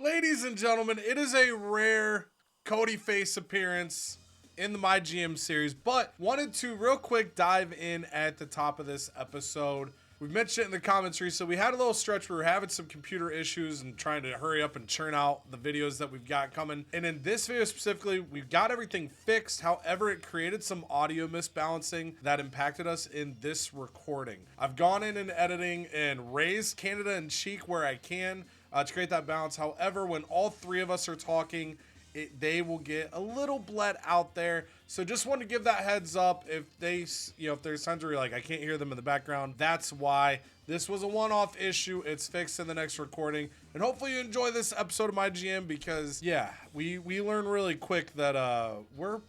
Ladies and gentlemen, it is a rare Cody face appearance in the MyGM series, but wanted to real quick dive in at the top of this episode. We mentioned it in the comments recently. We had a little stretch where we were having some computer issues and trying to hurry up and churn out the videos that we've got coming. And in this video specifically, we've got everything fixed. However, it created some audio misbalancing that impacted us in this recording. I've gone in and editing and raised Canada and Cheek where I can to create that balance. However, when all three of us are talking, they will get a little bled out there. So just wanted to give that heads up. If they, if there's times where you're like, I can't hear them in the background, that's why. This was a one-off issue. It's fixed in the next recording. And hopefully you enjoy this episode of MyGM because, yeah, we learned really quick that we're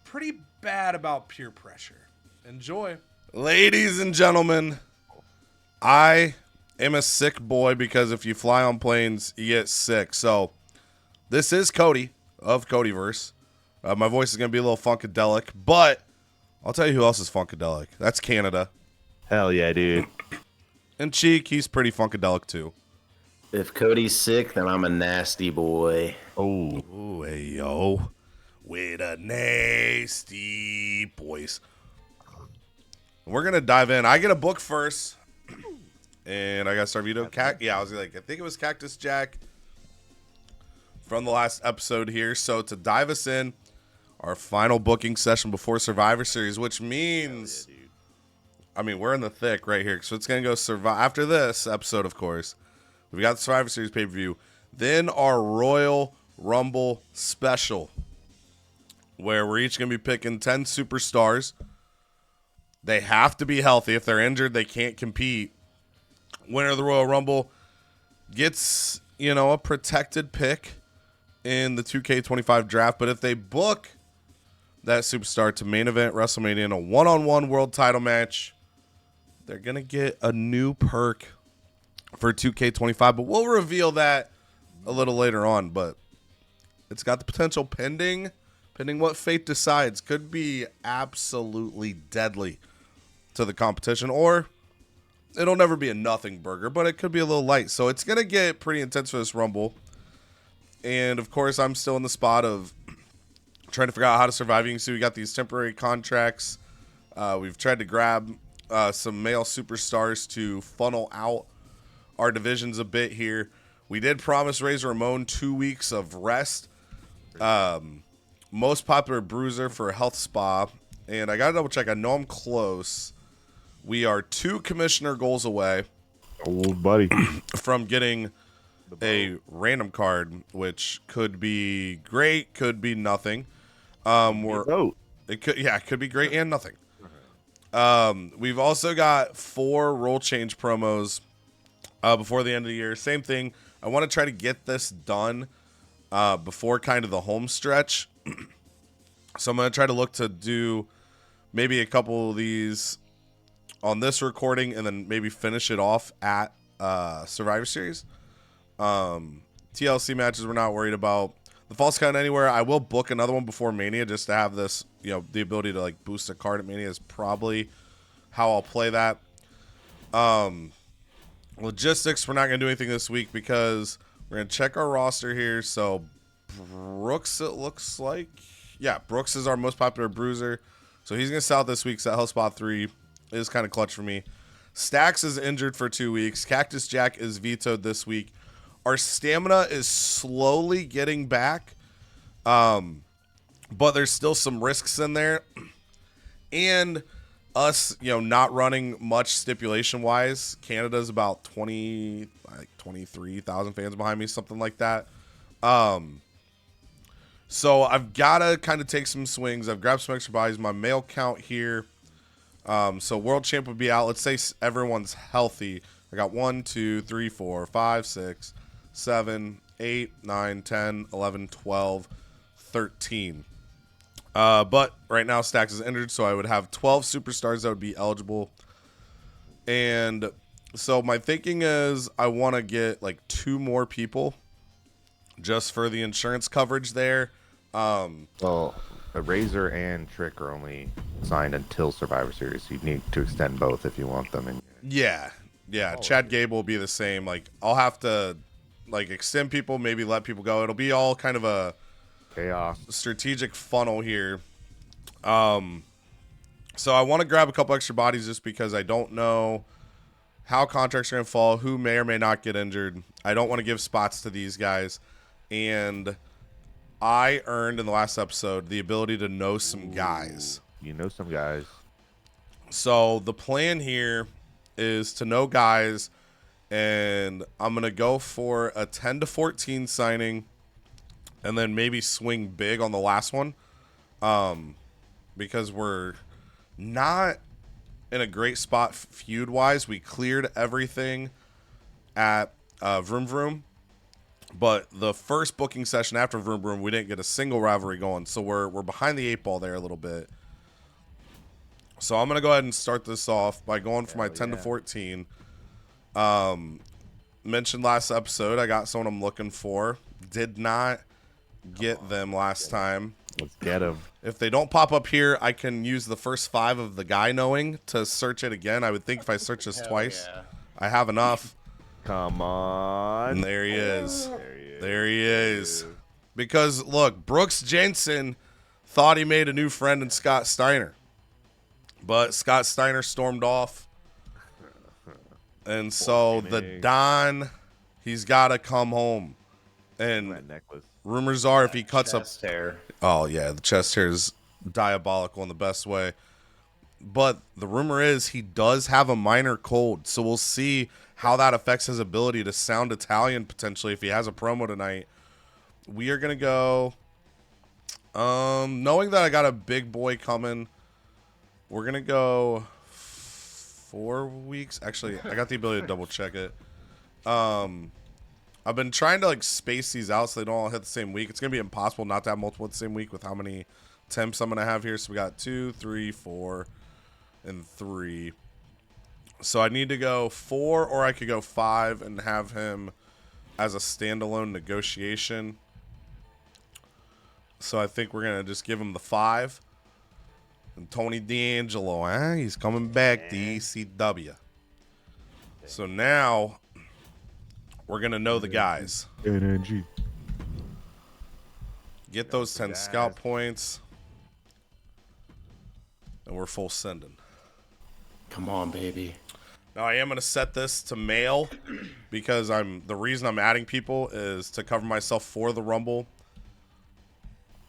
pretty bad about peer pressure. Enjoy. Ladies and gentlemen, I am a sick boy because if you fly on planes, you get sick. So this is Cody of CodyVerse. My voice is going to be a little funkadelic, but I'll tell you who else is funkadelic. That's Canada. Hell yeah, dude. And Cheek, he's pretty funkadelic too. If Cody's sick, then I'm a nasty boy. Oh. Ooh, hey, yo. With a nasty boys. We're going to dive in. I get a book first. And I got to start video. Yeah, I think it was Cactus Jack from the last episode here. So to dive us in, our final booking session before Survivor Series, which means, I mean, we're in the thick right here. So it's going to go survive after this episode, of course. We've got the Survivor Series pay-per-view. Then our Royal Rumble special, where we're each going to be picking 10 superstars. They have to be healthy. If they're injured, they can't compete. Winner of the Royal Rumble gets, a protected pick in the 2K25 draft. But if they book that superstar to main event WrestleMania in a one-on-one world title match, they're going to get a new perk for 2K25. But we'll reveal that a little later on. But it's got the potential pending what fate decides. Could be absolutely deadly to the competition, or it'll never be a nothing burger, but it could be a little light. So it's going to get pretty intense for this Rumble. And, of course, I'm still in the spot of trying to figure out how to survive. You can see we got these temporary contracts. We've tried to grab some male superstars to funnel out our divisions a bit here. We did promise Razor Ramon 2 weeks of rest. Most popular bruiser for a health spa. And I got to double check. I know I'm close. We are 2 commissioner goals away, Old buddy, from getting a random card, which could be great, could be nothing. It could be great and nothing. We've also got 4 role change promos before the end of the year. Same thing. I want to try to get this done before kind of the home stretch. So I'm going to try to look to do maybe a couple of these on this recording and then maybe finish it off at Survivor Series. TLC matches we're not worried about. The False Count Anywhere, I will book another one before Mania just to have this, the ability to like boost a card at Mania is probably how I'll play that. Logistics, we're not going to do anything this week because we're going to check our roster here. So Brooks, it looks like. Yeah, Brooks is our most popular bruiser. So he's going to sell out this week. So Hell Spot 3 is kind of clutch for me. Stacks is injured for 2 weeks. Cactus Jack is vetoed this week. Our stamina is slowly getting back, but there's still some risks in there. And us, not running much stipulation-wise. Canada's about 23,000 fans behind me, something like that. So I've got to kind of take some swings. I've grabbed some extra bodies. My male count here. So world champ would be out. Let's say everyone's healthy. I got 1, 2, 3, 4, 5, 6, 7, 8, 9, 10, 11, 12, 13. But right now Stacks is injured, so I would have 12 superstars that would be eligible. And so my thinking is I want to get like 2 more people just for the insurance coverage there. Well, Razor and Trick are only signed until Survivor Series. So you need to extend both if you want them. Yeah. Chad Gable will be the same. Like I'll have to like extend people, maybe let people go. It'll be all kind of a Chaos. strategic funnel here. So I want to grab a couple extra bodies just because I don't know how contracts are going to fall, who may or may not get injured. I don't want to give spots to these guys. And I earned in the last episode the ability to know some guys. You know some guys. So the plan here is to know guys, and I'm going to go for a 10 to 14 signing and then maybe swing big on the last one. Because we're not in a great spot feud-wise. We cleared everything at Vroom Vroom. But the first booking session after Vroom Vroom, we didn't get a single rivalry going. So we're behind the 8 ball there a little bit. So I'm going to go ahead and start this off by going for my 10 to 14. Mentioned last episode, I got someone I'm looking for. Did not get them last time. Let's get them. If they don't pop up here, I can use the first 5 of the guy knowing to search it again. I would think if I search this twice, I have enough. Come on. And there he is. There he is. Because, look, Brooks Jensen thought he made a new friend in Scott Steiner. But Scott Steiner stormed off. And so the Don, he's got to come home. And That necklace. rumors are if he cuts up... Chest hair. Oh, yeah, the chest hair is diabolical in the best way. But the rumor is he does have a minor cold. So we'll see how that affects his ability to sound Italian potentially if he has a promo tonight. We are going to go... knowing that I got a big boy coming, we're going to go 4 weeks. Actually, I got the ability to double check it. I've been trying to like space these out so they don't all hit the same week. It's going to be impossible not to have multiple at the same week with how many temps I'm going to have here. So we got 2, 3, 4, and 3. So I need to go 4 or I could go 5 and have him as a standalone negotiation. So I think we're going to just give him the 5. And Tony D'Angelo, he's coming back to ECW. So now we're going to know the guys. NNG. Get those 10 scout points. And we're full sending. Come on, baby. Now I am going to set this to male because the reason I'm adding people is to cover myself for the Rumble.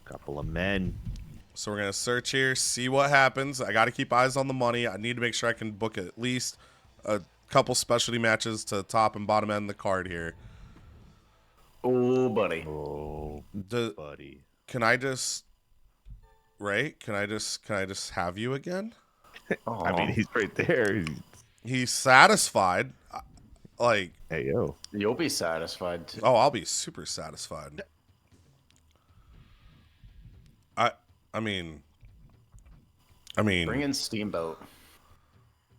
Couple of men. So we're going to search here, see what happens. I got to keep eyes on the money. I need to make sure I can book at least a couple specialty matches to top and bottom end the card here. Oh, buddy. Oh, buddy. Can I just Ray, can I just have you again? I mean, he's right there. He's satisfied. Like, Hey, yo. You'll be satisfied too. oh, I'll be super satisfied. I mean, Bring in Steamboat.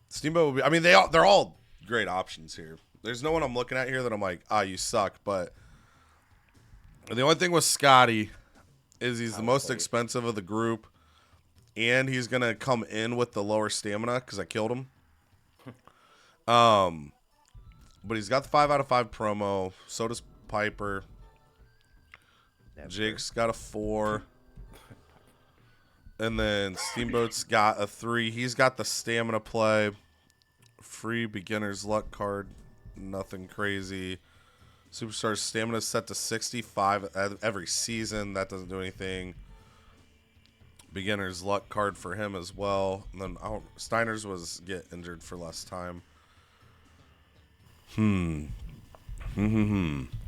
Steamboat would be. I mean, they're all great options here. There's no one I'm looking at here that I'm like, you suck. But the only thing with Scotty is he's the most expensive of the group, and he's gonna come in with the lower stamina because I killed him. But he's got the 5 out of 5 promo. So does Piper. Jake's got a 4. And then Steamboat's got a 3. He's got the stamina play. Free beginner's luck card. Nothing crazy. Superstar's stamina is set to 65 every season. That doesn't do anything. Beginner's luck card for him as well. And then Steiner's was get injured for less time.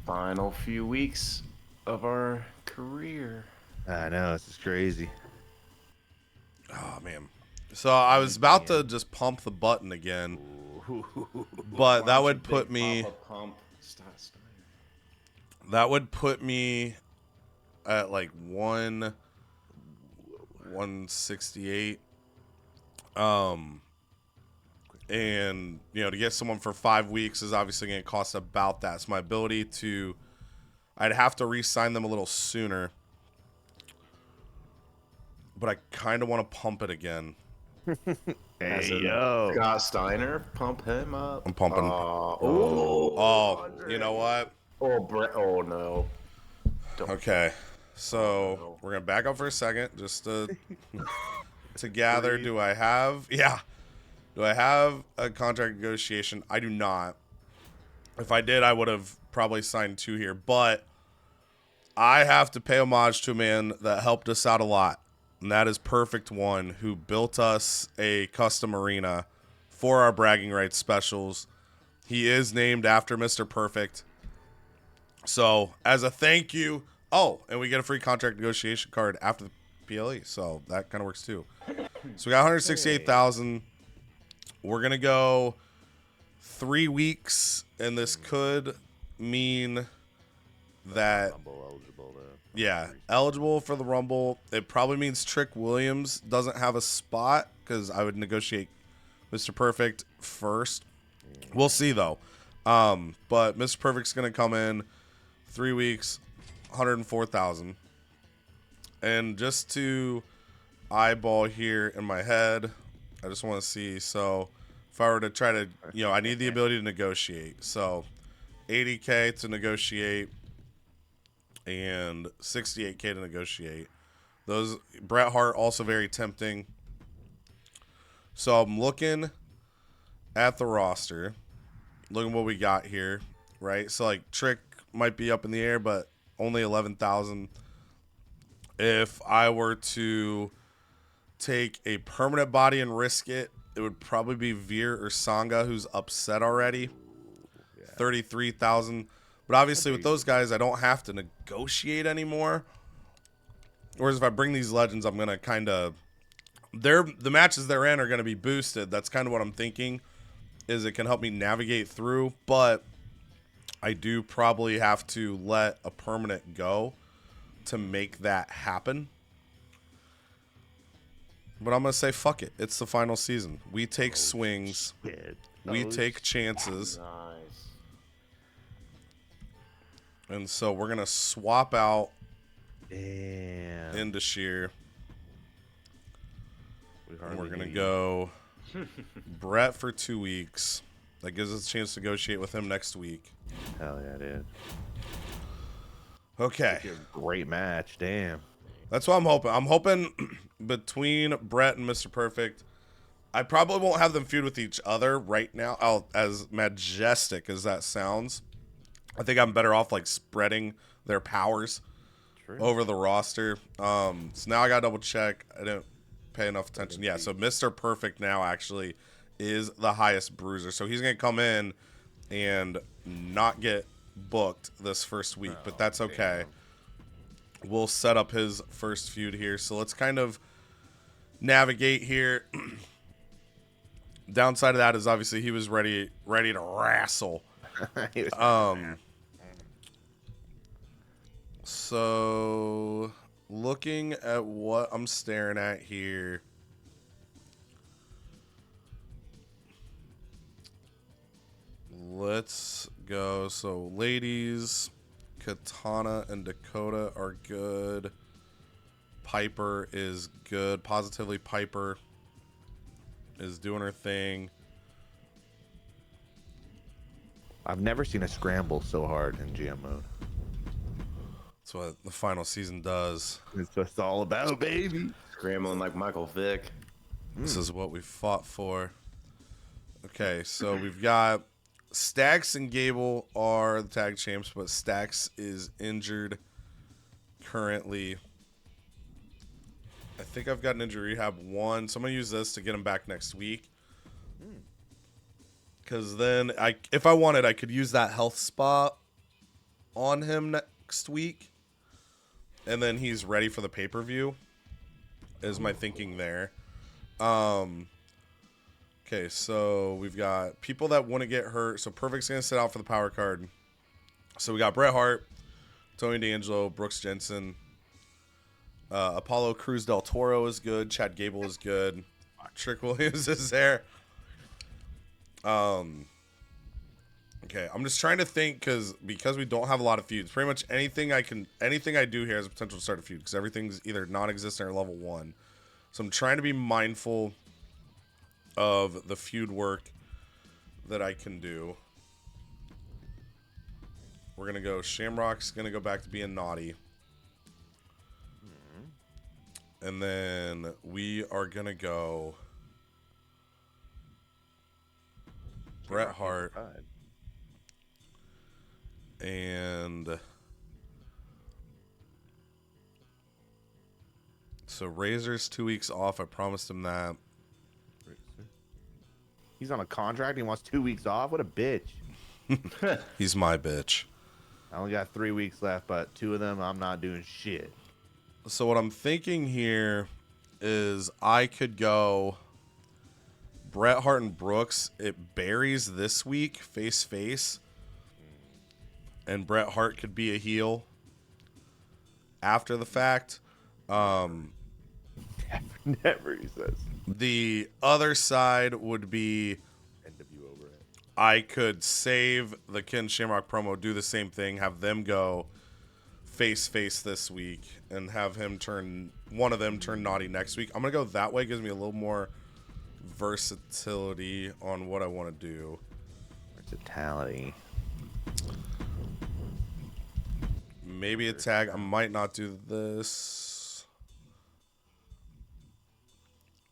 Final few weeks of our career. I know, this is crazy. Oh, man. So I was about to just pump the button again. But that would put me... That would put me at like 168. And, you know, to get someone for 5 weeks is obviously going to cost about that. So my ability to... I'd have to re-sign them a little sooner. But I kind of want to pump it again. Hey, yo. Scott Steiner, pump him up. I'm pumping. Oh, You know what? Oh, Brett. Oh no. Don't. Okay, so no. we're gonna back up for a second just to gather. Do I have? Yeah. Do I have a contract negotiation? I do not. If I did, I would have probably signed 2 here, but I have to pay homage to a man that helped us out a lot, and that is Perfect One, who built us a custom arena for our bragging rights specials. He is named after Mr. Perfect. So, as a thank you, oh, and we get a free contract negotiation card after the PLE, so that kind of works too. So we got 168,000. We're gonna go 3 weeks, and this could mean that Rumble eligible though. yeah, eligible for the Rumble. It probably means Trick Williams doesn't have a spot because I would negotiate Mr. Perfect first. We'll see though. But Mr. Perfect's gonna come in 3 weeks, 104,000, and just to eyeball here in my head, I just want to see. So if I were to try to, I need the ability to negotiate. So 80K to negotiate and 68K to negotiate. Those Bret Hart also very tempting. So I'm looking at the roster, looking what we got here, right? So like Trick might be up in the air, but only 11,000. If I were to take a permanent body and risk it, it would probably be Veer or Sangha, who's upset already. 33,000. But obviously with those guys, I don't have to negotiate anymore. Whereas if I bring these legends, I'm gonna kind of the matches they're in are gonna be boosted. That's kind of what I'm thinking. Is it can help me navigate through, but I do probably have to let a permanent go to make that happen. But I'm gonna say fuck it. It's the final season. We take swings. We take chances. Nice. And so we're gonna swap out Damn. into Sheer. We And hardly we're gonna need- go Brett for 2 weeks. That gives us a chance to negotiate with him next week. Hell yeah, dude. Okay. Great match. Damn. That's what I'm hoping. I'm hoping between Brett and Mr. Perfect, I probably won't have them feud with each other right now. As majestic as that sounds, I think I'm better off like spreading their powers over the roster. So now I gotta double check. I didn't pay enough attention. Yeah, so Mr. Perfect now actually is the highest bruiser. So he's gonna come in and not get booked this first week, but that's okay. We'll set up his first feud here. So let's kind of navigate here. Downside of that is obviously he was ready to wrestle. So looking at what I'm staring at here. Let's go. So ladies, Katana and Dakota are good. Piper is good. Positively Piper is doing her thing. I've never seen a scramble so hard in GM mode. That's what the final season does. It's just all about, baby. Scrambling like Michael Vick. This is what we fought for. Okay, so we've got Stax and Gable are the tag champs, but Stax is injured currently. I think I've got an injury rehab 1, so I'm gonna use this to get him back next week. Because then, if I wanted, I could use that health spot on him next week, and then he's ready for the pay-per-view. Is my thinking there? Okay, so we've got people that want to get hurt. So Perfect's gonna sit out for the power card. So we got Bret Hart, Tony D'Angelo, Brooks Jensen, Apollo Cruz del Toro is good. Chad Gable is good. Trick Williams is there. Okay, I'm just trying to think because we don't have a lot of feuds. Pretty much anything I do here has a potential to start a feud because everything's either non-existent or level 1. So I'm trying to be mindful of the feud work that I can do. we're gonna go. Shamrock's gonna go back to being naughty, and then we are gonna go. Bret Hart and so Razor's 2 weeks off. I promised him that. He's on a contract. He wants 2 weeks off. What a bitch. He's my bitch. I only got 3 weeks left, but 2 of them I'm not doing shit. So what I'm thinking here is I could go Bret Hart and Brooks. It buries this week face, and Bret Hart could be a heel after the fact. Never, he says. The other side would be NW over it. I could save the Ken Shamrock promo, do the same thing, have them go face this week, and have one of them turn naughty next week. I'm gonna go that way. Gives me a little more versatility on what I want to do. Versatility. Maybe a tag. I might not do this.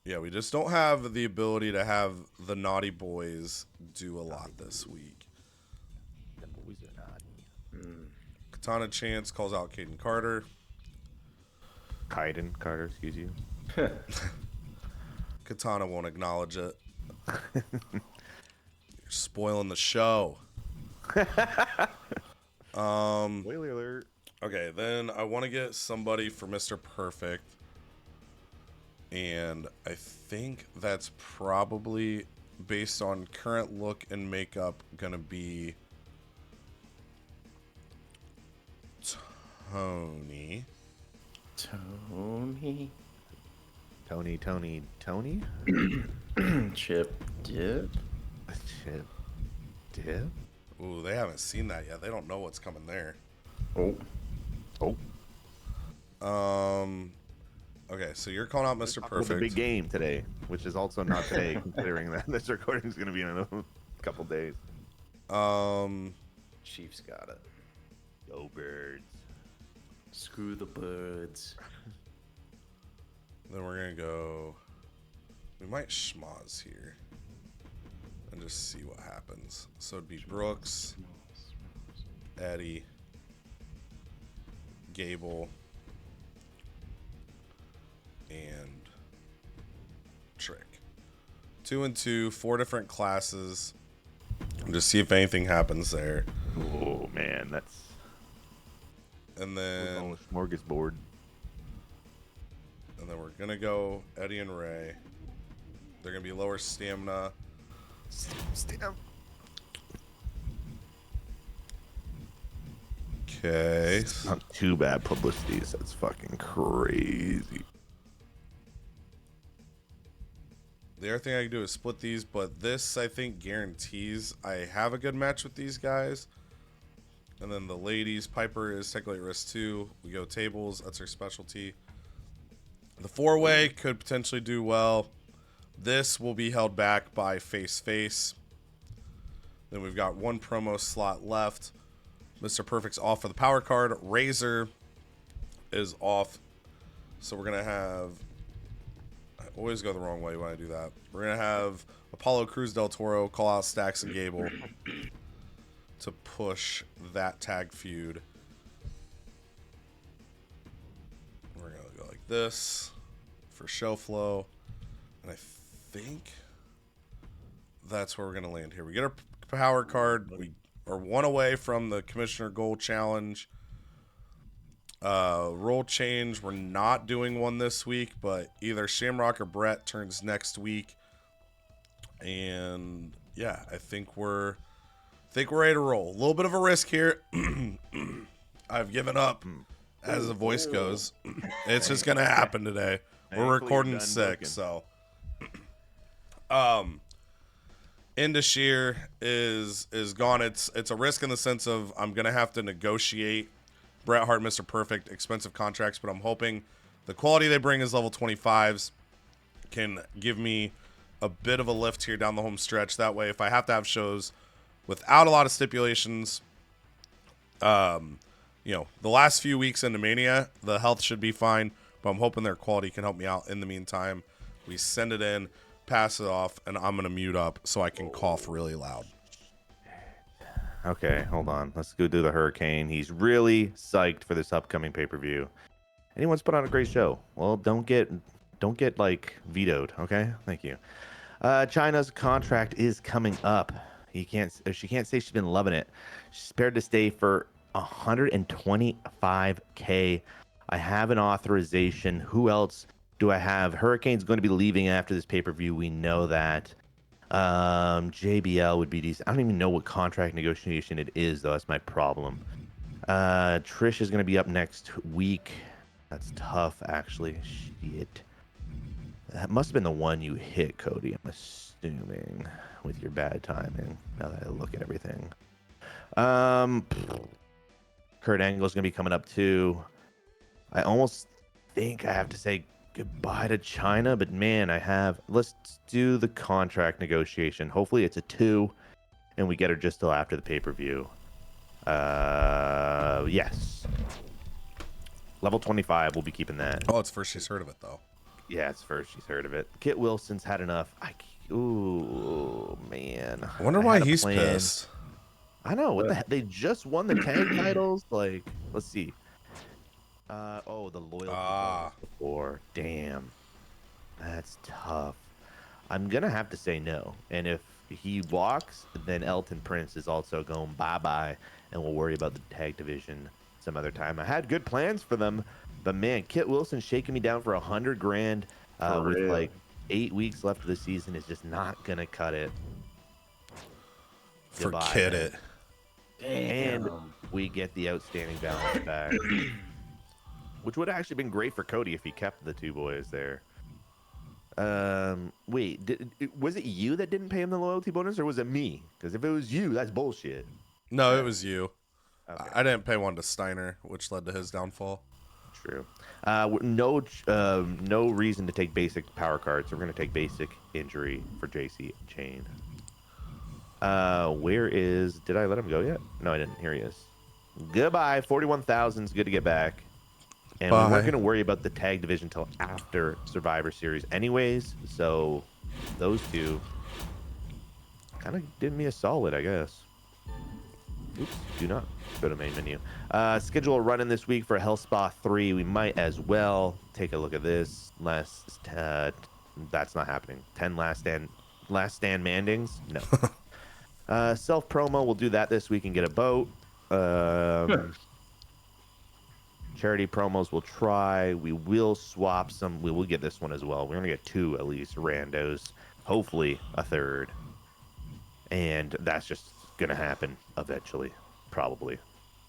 Yeah, we just don't have the ability to have the naughty boys do a lot this week. The boys are naughty. Katana Chance calls out Caden Carter. Kaiden Carter, excuse you. Katana won't acknowledge it. You're spoiling the show. Spoiler alert. Okay, then I want to get somebody for Mr. Perfect. And I think that's probably, based on current look and makeup, going to be Tony. Tony? Chip dip. Chip dip? Ooh, they haven't seen that yet. They don't know what's coming there. Okay, so you're calling out Mr. With Perfect. a big game today, which is also not today, considering that this recording is going to be in a couple days. Chiefs got it. Go Birds. Screw the birds. Then we're gonna go. We might schmoz here and just see what happens. So it'd be Brooks, Eddie, Gable, and Trick. 2 and 2, 4 different classes. And just see if anything happens there. Oh man, that's And then smorgasbord. And then we're gonna go Eddie and Rey. They're gonna be lower stamina. Okay. Not too bad publicity. That's fucking crazy. The other thing I can do is split these, but this I think guarantees I have a good match with these guys. And then the ladies, Piper is technically at risk too. We go tables, that's her specialty. The 4-way could potentially do well. This will be held back by face. Then we've got 1 promo slot left. Mr. Perfect's off for the power card. Razor is off. So we're going to have... I always go the wrong way when I do that. We're going to have Apollo Cruz Del Toro call out Stax and Gable to push that tag feud. We're going to go like this for show flow. And I think that's where we're going to land here. We get our power card. We are 1 away from the Commissioner Gold Challenge. Role change. We're not doing one this week, but either Shamrock or Brett turns next week. And yeah, I think we're ready to roll. A little bit of a risk here. I've given up as the voice goes. It's just gonna happen today. We're recording 6, so Into Sheer is gone. It's a risk in the sense of I'm gonna have to negotiate Bret Hart, Mr. Perfect, expensive contracts, but I'm hoping the quality they bring as level 25s can give me a bit of a lift here down the home stretch. That way, if I have to have shows without a lot of stipulations, The last few weeks into Mania, the health should be fine, but I'm hoping their quality can help me out in the meantime. We send it in, pass it off, and I'm going to mute up so I can cough really loud. Okay, hold on. Let's go do the Hurricane. He's really psyched for this upcoming pay-per-view. And he wants to put on a great show. Well, don't get like vetoed, okay? Thank you. China's contract is coming up. She can't say she's been loving it. She's prepared to stay for 125K. I have an authorization. Who else do I have? Hurricane's going to be leaving after this pay-per-view. We know that. JBL would be decent. I don't even know what contract negotiation it is, though. That's my problem. Trish is going to be up next week. That's tough, actually. Shit. That must have been the one you hit, Cody, I'm assuming, with your bad timing, now that I look at everything. Kurt Angle's going to be coming up, too. I almost think I have to say goodbye to China, but man, let's do the contract negotiation. Hopefully it's a 2, and we get her just till after the pay-per-view. Yes. Level 25, we'll be keeping that. Oh, it's first she's heard of it, though. Yeah, it's first she's heard of it. Kit Wilson's had enough. Ooh, man. I wonder why he's pissed. I know. What the heck? They just won the tag titles. Like, let's see. The loyalty bonus before. Damn. That's tough. I'm going to have to say no. And if he walks, then Elton Prince is also going bye-bye, and we'll worry about the tag division some other time. I had good plans for them, but man, Kit Wilson shaking me down for $100,000 with like 8 weeks left of the season is just not going to cut it. Forget it. And we get the outstanding balance back, which would have actually been great for Cody if he kept the 2 boys there. Wait, was it you that didn't pay him the loyalty bonus, or was it me? Because if it was you, that's bullshit. No, it was you. Okay. I didn't pay one to Steiner, which led to his downfall. True. No reason to take basic power cards. So we're going to take basic injury for JC Chain. Did I let him go yet? No, I didn't. Here he is. Goodbye. 41,000 is good to get back. And we weren't going to worry about the tag division until after Survivor Series anyways. So those two kind of did me a solid, I guess. Oops, do not go to main menu. Schedule a run-in this week for Hell Spa 3. We might as well take a look at this. That's not happening. 10 last stand mandings? No. Self-promo, we'll do that this week and get a boat. Charity promos we'll try. We will swap some. We will get this one as well. We're going to get 2 at least randos. Hopefully a 3rd. And that's just going to happen eventually. Probably.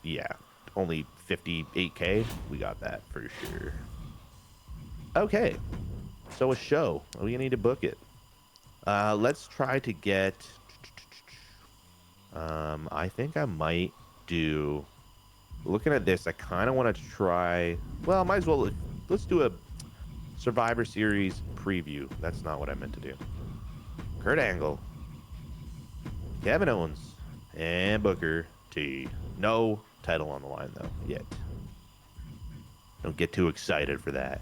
Yeah. Only 58K. We got that for sure. Okay. So a show. We need to book it. Let's try to get... I think I might do... Looking at this, I kind of want to try... Well, might as well... Let's do a Survivor Series preview. That's not what I meant to do. Kurt Angle. Kevin Owens. And Booker T. No title on the line, though, yet. Don't get too excited for that.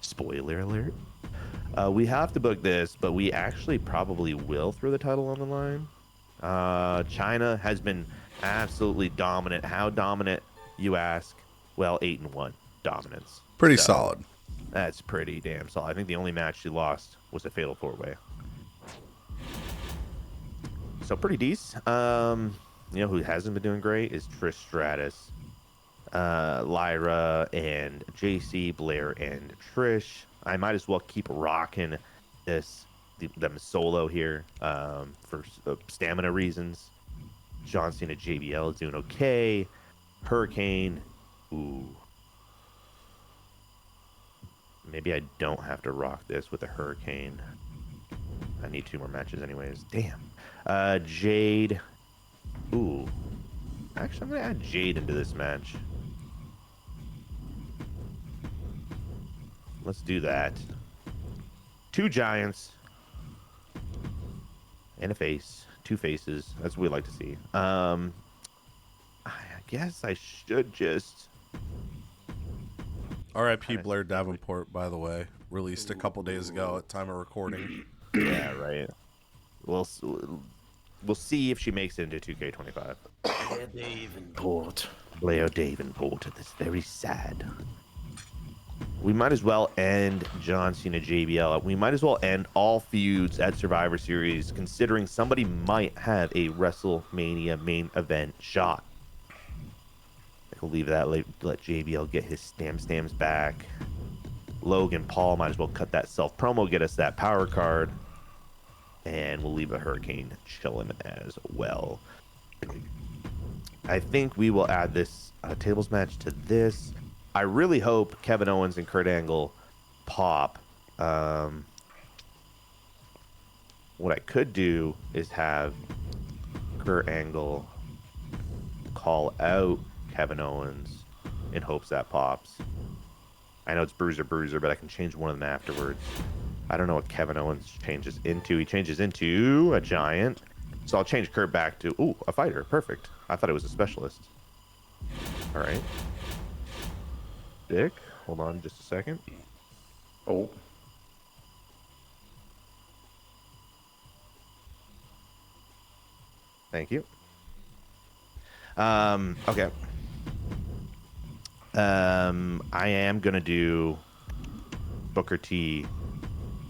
Spoiler alert. We have to book this, but we actually probably will throw the title on the line. China has been absolutely dominant. How dominant, you ask? Well, 8-1 dominance. Pretty solid. That's pretty damn solid. I think the only match she lost was a Fatal 4-Way. So pretty decent. Who hasn't been doing great is Trish Stratus, Lyra, and JC, Blair, and Trish. I might as well keep rocking them solo here for stamina reasons. John Cena, JBL is doing okay. Hurricane, ooh. Maybe I don't have to rock this with a Hurricane. I need 2 more matches anyways. Damn. Jade. Ooh. Actually, I'm going to add Jade into this match. Let's do that. 2 giants. And a face. 2 faces. That's what we like to see. guess I should just. R.I.P. Blair Davenport, by the way, released a couple days ago at time of recording. Yeah, right. We'll see if she makes it into 2K25. Blair Davenport. Blair Davenport. That's very sad. We might as well end John Cena JBL. We might as well end all feuds at Survivor Series, considering somebody might have a WrestleMania main event shot. I'll leave that. Let JBL get his stamps back. Logan Paul might as well cut that self promo, get us that power card, and we'll leave a Hurricane chilling as well. I think we will add this tables match to this. I really hope Kevin Owens and Kurt Angle pop. What I could do is have Kurt Angle call out Kevin Owens in hopes that pops. I know it's Bruiser, but I can change one of them afterwards. I don't know what Kevin Owens changes into. He changes into a giant. So I'll change Kurt back to, ooh, a fighter. Perfect. I thought it was a specialist. All right. Dick, hold on just a second. Oh. Thank you. Okay. I am gonna do Booker T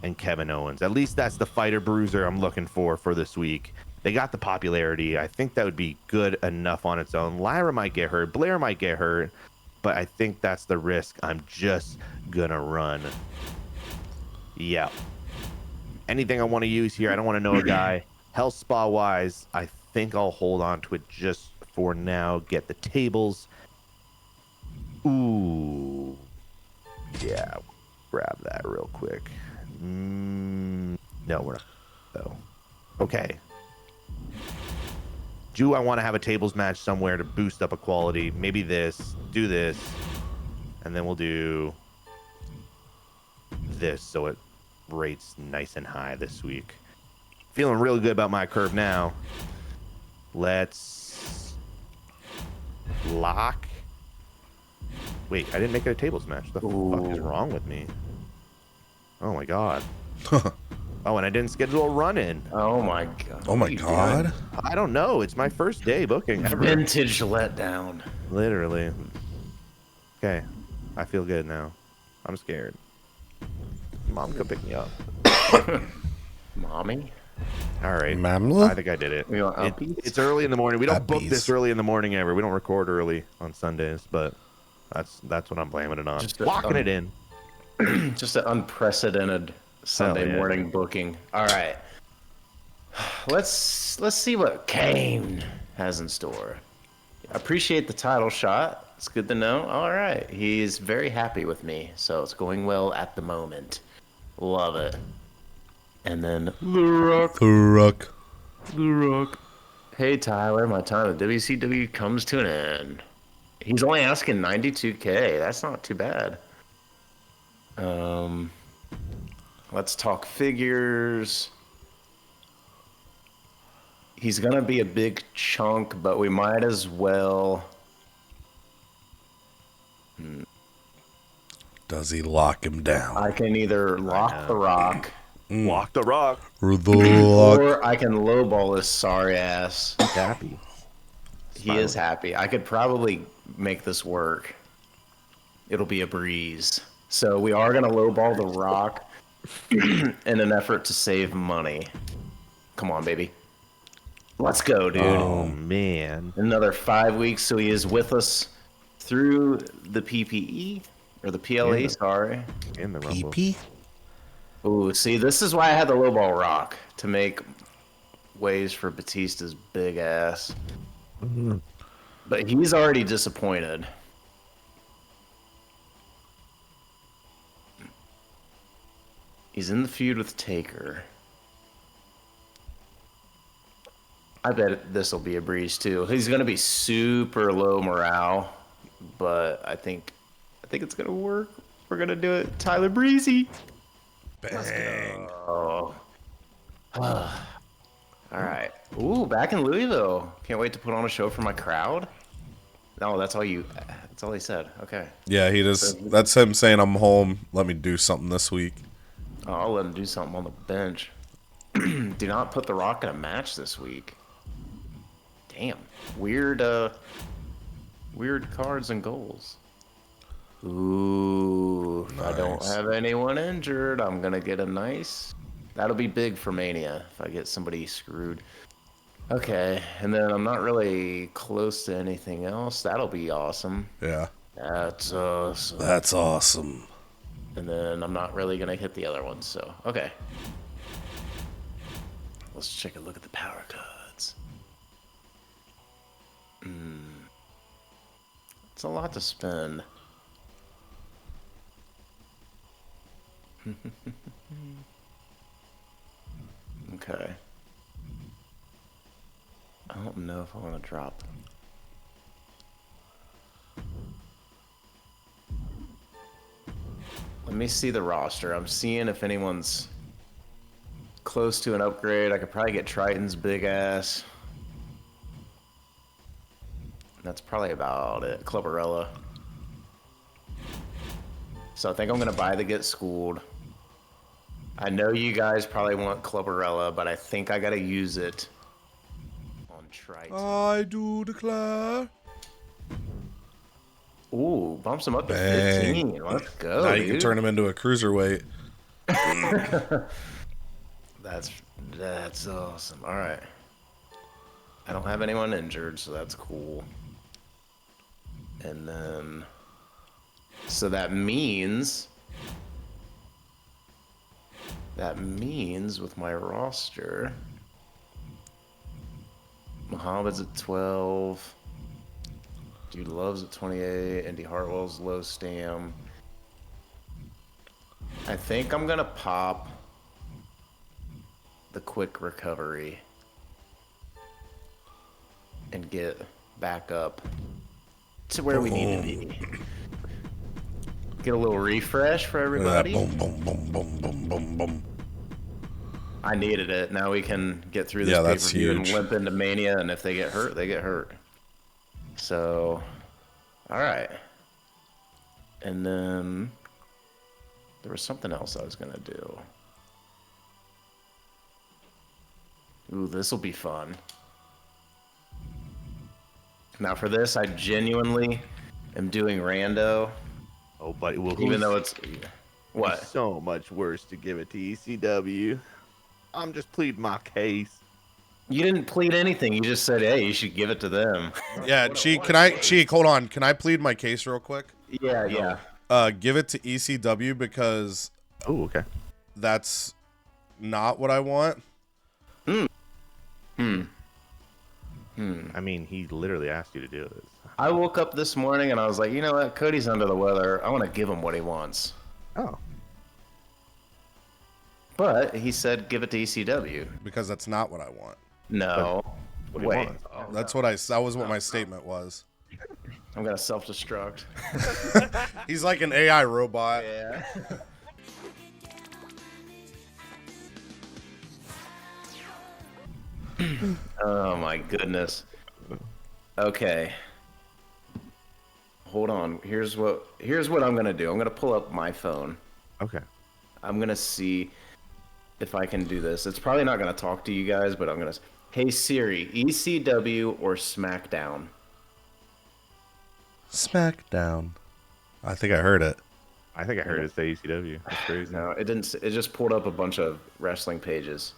and Kevin Owens. At least that's the fighter bruiser I'm looking for this week. They got the popularity. I think that would be good enough on its own. Lyra might get hurt. Blair might get hurt. But I think that's the risk I'm just gonna run. Yeah. Anything I want to use here, I don't want to know a guy. Health spa wise, I think I'll hold on to it just for now. Get the tables. Ooh. Yeah. Grab that real quick. No, we're not. Though. Okay. Do I want to have a tables match somewhere to boost up a quality? Maybe this. Do this. And then we'll do this so it rates nice and high this week. Feeling really good about my curve now. Let's lock. Wait, I didn't make it a tables match. The fuck is wrong with me? Oh my god. Oh, and I didn't schedule a run-in. Oh my god. Oh my god. I don't know. It's my first day booking ever. Vintage letdown. Literally. Okay. I feel good now. I'm scared. Mom, come pick me up. Mommy? All right. Mamla? I think I did it. We want upbeats? It's early in the morning. We don't book Upbeats. this early in the morning ever. We don't record early on Sundays, but that's what I'm blaming it on. Just Locking it in. Just an unprecedented Sunday yeah. morning booking. All right. Let's see what Kane has in store. I appreciate the title shot. It's good to know. All right. He's very happy with me, so it's going well at the moment. Love it. And then The Rock. Hey Tyler, my time at WCW comes to an end. He's only asking 92K. That's not too bad. Let's talk figures. He's gonna be a big chunk, but we might as well. Does he lock him down? I can either lock the Rock, Lock the Rock. Or the lock? or I can lowball his sorry ass. He's happy. He is happy. I could probably make this work. It'll be a breeze. So we are gonna lowball the Rock in an effort to save money. Come on, baby. Let's go, dude. Oh man. Another 5 weeks, so he is with us through the PPE or the PLE. Yeah. Sorry. In the Rumble. PP? Ooh, see, this is why I had the lowball Rock to make ways for Batista's big ass. Mm-hmm. But he's already disappointed. He's in the feud with Taker. I bet this will be a breeze too. He's gonna be super low morale, but I think it's gonna work. We're gonna do it, Tyler Breezy. Bang. Oh. All right. Ooh, back in Louisville. Can't wait to put on a show for my crowd. No, that's all you. That's all he said. Okay. Yeah, he just. That's him saying I'm home. Let me do something this week. Oh, I'll let him do something on the bench. Do not put The Rock in a match this week. Damn. Weird, weird cards and goals. Ooh. If I don't Nice. have anyone injured, I'm gonna get a nice. That'll be big for Mania if I get somebody screwed. Okay, and then I'm not really close to anything else. That'll be awesome. Yeah. That's awesome. That's awesome. And then I'm not really gonna hit the other ones, so okay. Let's take a look at the power cards. It's a lot to spend. Okay. I don't know if I want to drop. Let me see the roster. I'm seeing if anyone's close to an upgrade. I could probably get Triton's big ass. That's probably about it. Clubberella. So I think I'm going to buy the Get Schooled. I know you guys probably want Clubberella, but I think I got to use it on Triton. I do declare. Ooh, bumps him up to Bang. 15. Let's go, Now dude. you can turn him into a cruiserweight. That's awesome. All right. I don't have anyone injured, so that's cool. And then, so that means with my roster, Muhammad's at 12. Dude Love's at 28. Andy Hartwell's low stam. I think I'm gonna pop the quick recovery and get back up to where we need to be. Get a little refresh for everybody. Boom, boom, boom, boom, boom, boom, boom. I needed it. Now we can get through this Yeah, that's pay-per-view and huge. limp into Mania, and if they get hurt, they get hurt. So, all right. And then there was something else I was gonna do. Ooh, this will be fun. Now for this, I genuinely am doing rando, Oh, buddy. Well, even though it's what? so much worse to give it to ECW. I'm just pleading my case. You didn't plead anything. You just said, "Hey, you should give it to them." Yeah, Cheek, hold on. Can I plead my case real quick? Yeah, yeah. Give it to ECW because Oh, okay. that's not what I want. I mean, he literally asked you to do this. I woke up this morning and I was like, you know what? Cody's under the weather. I want to give him what he wants. Oh. But he said, give it to ECW. Because that's not what I want. No. What he Wait. wants. That was what my statement was. I'm going to self-destruct. He's like an AI robot. Yeah. Oh my goodness. Okay. Hold on. Here's what I'm gonna do. I'm gonna pull up my phone. Okay. I'm gonna see if I can do this. It's probably not gonna talk to you guys, but I'm gonna. Hey Siri, ECW or Smackdown? Smackdown. I think I heard it. I think I heard it say ECW. That's crazy. No, it didn't. It just pulled up a bunch of wrestling pages.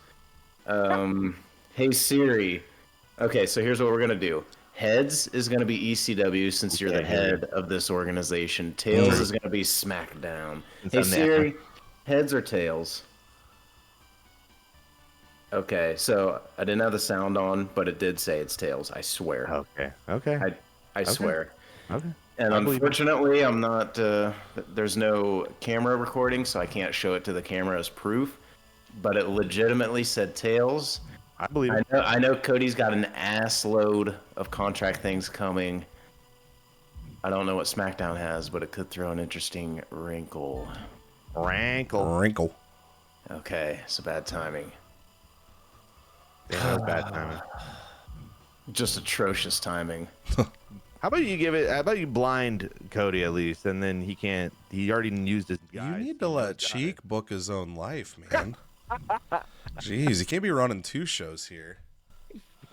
Hey Siri. Okay, so here's what we're gonna do. Heads is gonna be ECW since you're the head of this organization. Tails is gonna be Smackdown. Hey Siri, heads or tails? Okay, so I didn't have the sound on, but it did say it's tails. I swear. Okay. Okay. I swear. Okay. And I believe it. unfortunately, I'm not. There's no camera recording, so I can't show it to the camera as proof. But it legitimately said tails. I believe it. I know Cody's got an ass load of contract things coming. I don't know what SmackDown has, but it could throw an interesting wrinkle. Wrinkle. Okay, so bad timing. Yeah, that was bad timing. Just atrocious timing. How about you give it? How about you blind Cody at least, and then he can't. He already used his guys. You need to let Cheek book his own life, man. Jeez, he can't be running 2 shows here.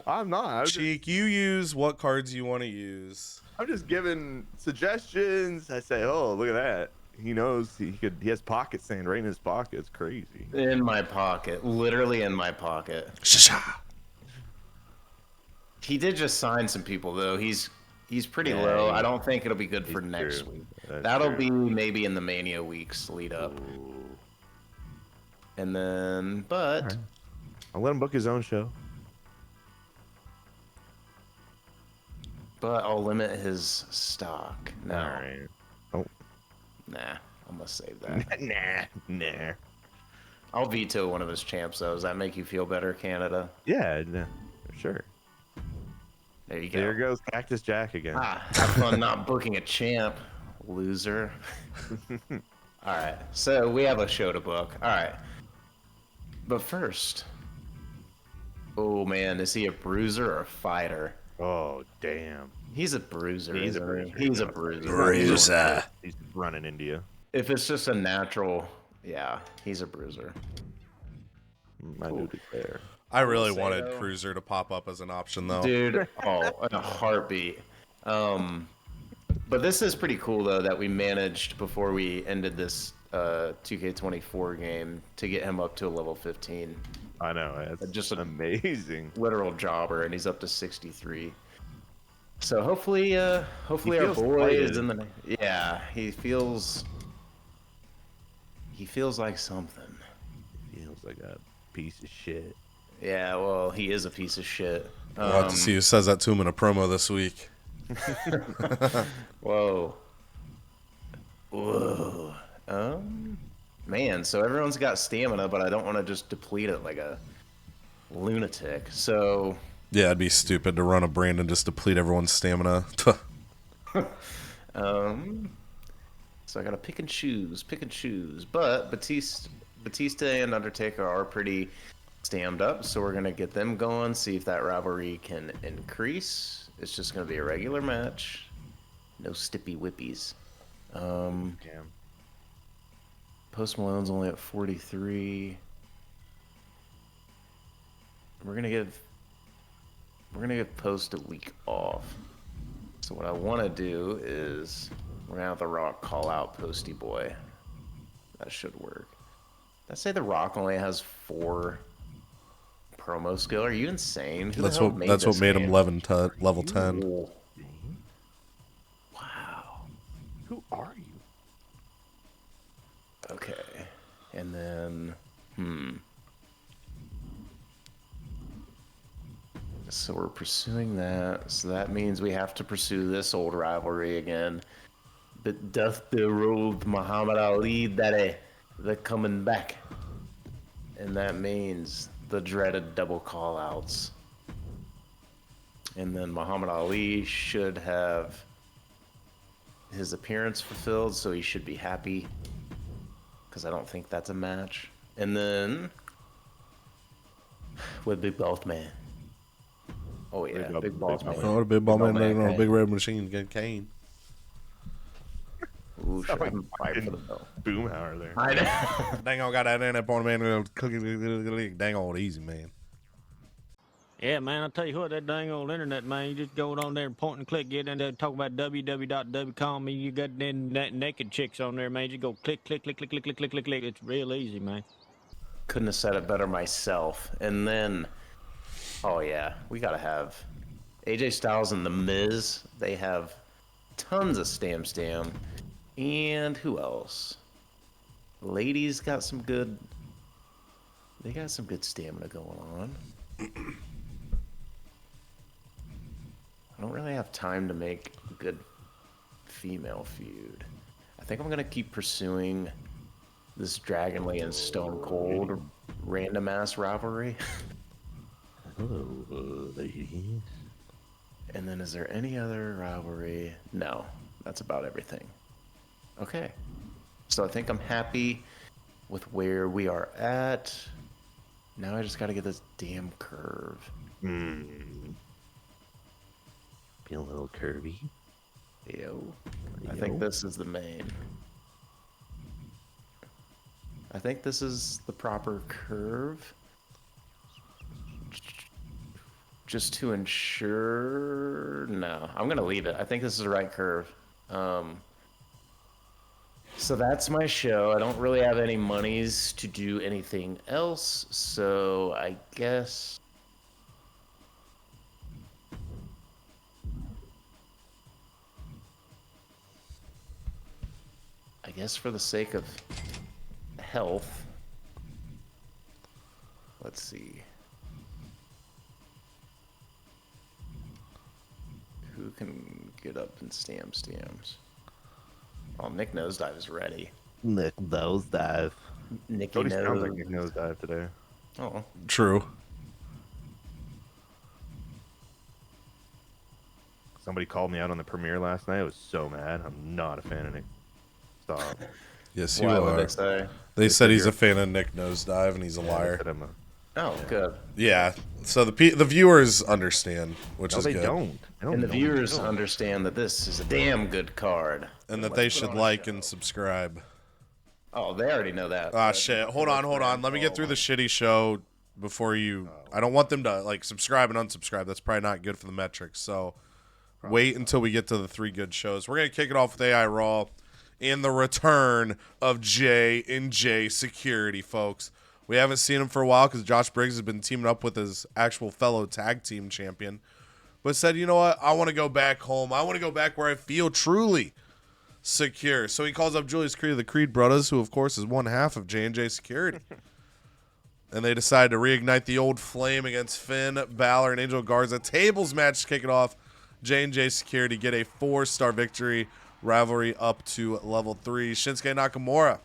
I'm not. Cheek, you use what cards you want to use. I'm just giving suggestions. I say, oh, look at that. He knows he could. He has pocket sand right in his pocket. It's crazy. In my pocket, literally in my pocket. Shasha. He did just sign some people though. He's pretty low. I don't think it'll be good for He's next true. week. That's That'll true. be maybe in the Mania weeks lead up. Ooh. And then, but Right. I'll let him book his own show. I'll limit his stock. No, All right. Oh, nah, I'm gonna save that. nah. I'll veto one of his champs though. Does that make you feel better, Canada? Yeah, nah, sure. There you go. There goes Cactus Jack again. Ah, have fun not booking a champ, loser. All right, so we have a show to book. All right, but first, oh man, is he a bruiser or a fighter? Oh, damn. He's a bruiser. He's a isn't bruiser. he? He's a bruiser. Bruiser. He's running into you. If it's just a natural, yeah, he's a bruiser. I do declare. I really say, wanted though- Cruiser to pop up as an option, though. Dude, oh, in a heartbeat. But this is pretty cool though that we managed before we ended this 2K24 game to get him up to a level 15. I know. It's Just a- amazing. Literal jobber, and he's up to 63. So hopefully our feels boy slighted. is in the. Yeah, he feels like something. Feels like a piece of shit. Yeah, well, he is a piece of shit. We'll have to see who says that to him in a promo this week. Whoa. Whoa. Man, so everyone's got stamina, but I don't want to just deplete it like a lunatic. So, Yeah, it'd be stupid to run a brand and just deplete everyone's stamina. so I gotta pick and choose. But Batista and Undertaker are pretty stammed up, so we're gonna get them going, see if that rivalry can increase. It's just gonna be a regular match. No stippy whippies. Damn. Post Malone's only at 43. We're gonna give Post a week off. So what I want to do is we're gonna have The Rock call out Posty Boy. That should work. Did I say The Rock only has 4 promo skill? Are you insane? Who the That's hell what that's what this made him game? level 10. Ooh. Wow. Who are you? Okay. And then, So we're pursuing that. So that means we have to pursue this old rivalry again. But doth the road Muhammad Ali daddy, they're coming back. And that means the dreaded double call-outs. And then Muhammad Ali should have his appearance fulfilled, so he should be happy. Because I don't think that's a match. And then with Big Boss Man. Oh yeah, Big Boss Man. Oh, the big ball man, Big no, Kane. big red machine gun Kane. Ooh, shit, I'm fighting for the belt. Boomhauer there. I know. Dang on, got that in that point, man. Cookie, dang on, easy, man. Yeah, man, I'll tell you what, that dang old internet, man, you just go on there and point and click, get in there, talk about www.w.com, and you got them naked chicks on there, man. You go click, click, click, click, click, click, click, click, click. It's real easy, man. Couldn't have said it better myself. And then, oh yeah, we gotta have AJ Styles and The Miz. They have tons of stam. And who else? Ladies got some good. They got some good stamina going on. I don't really have time to make a good female feud. I think I'm gonna keep pursuing this Dragon Lee and Stone Cold random ass rivalry. Hello, ladies. And then is there any other rivalry? No, that's about everything. Okay. So I think I'm happy with where we are at. Now I just gotta get this damn curve. Be a little curvy. Yo. I think this is the main. I think this is the proper curve. Just to ensure... No, I'm going to leave it. I think this is the right curve. So that's my show. I don't really have any monies to do anything else, so I guess... for the sake of health, let's see. Who can get up and stamps? Oh, Nick Nosedive is ready. Nick Nosedive. Nicky Cody sounds like Nose. Nick Nosedive today. Oh, True. Somebody called me out on the premiere last night. I was so mad. I'm not a fan of Nick. Stop. Yes, you why would are. they say? They said he's a fan of Nick Nosedive and he's a They liar. said I'm a- Oh, good. Yeah. So the viewers understand, which No, is they good. don't. They don't And the know. viewers understand that this is a damn good card. And that they should like and subscribe. Oh, they already know that. Ah, but- shit. Hold on. Let me get through the shitty show before you... I don't want them to, like, subscribe and unsubscribe. That's probably not good for the metrics. So wait until we get to the 3 good shows. We're going to kick it off with AI Raw and the return of J&J Security, folks. We haven't seen him for a while because Josh Briggs has been teaming up with his actual fellow tag team champion. But said, you know what? I want to go back home. I want to go back where I feel truly secure. So he calls up Julius Creed of the Creed Brothers, who, of course, is one half of J&J Security. And they decide to reignite the old flame against Finn Balor and Angel Garza. Tables match to kick it off. J&J Security get a 4-star victory. Rivalry up to level 3. Shinsuke Nakamura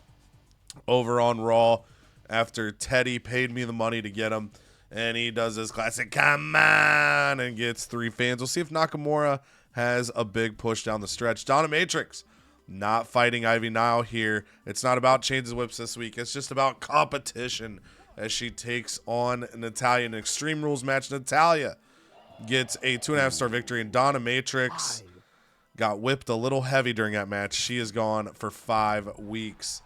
over on Raw after Teddy paid me the money to get him. And he does his classic, come on, and gets 3 fans. We'll see if Nakamura has a big push down the stretch. Dominatrix not fighting Ivy Nile here. It's not about chains and whips this week. It's just about competition as she takes on Natalya in an Extreme Rules match. Natalya gets a 2.5-star victory, and Dominatrix got whipped a little heavy during that match. She is gone for 5 weeks.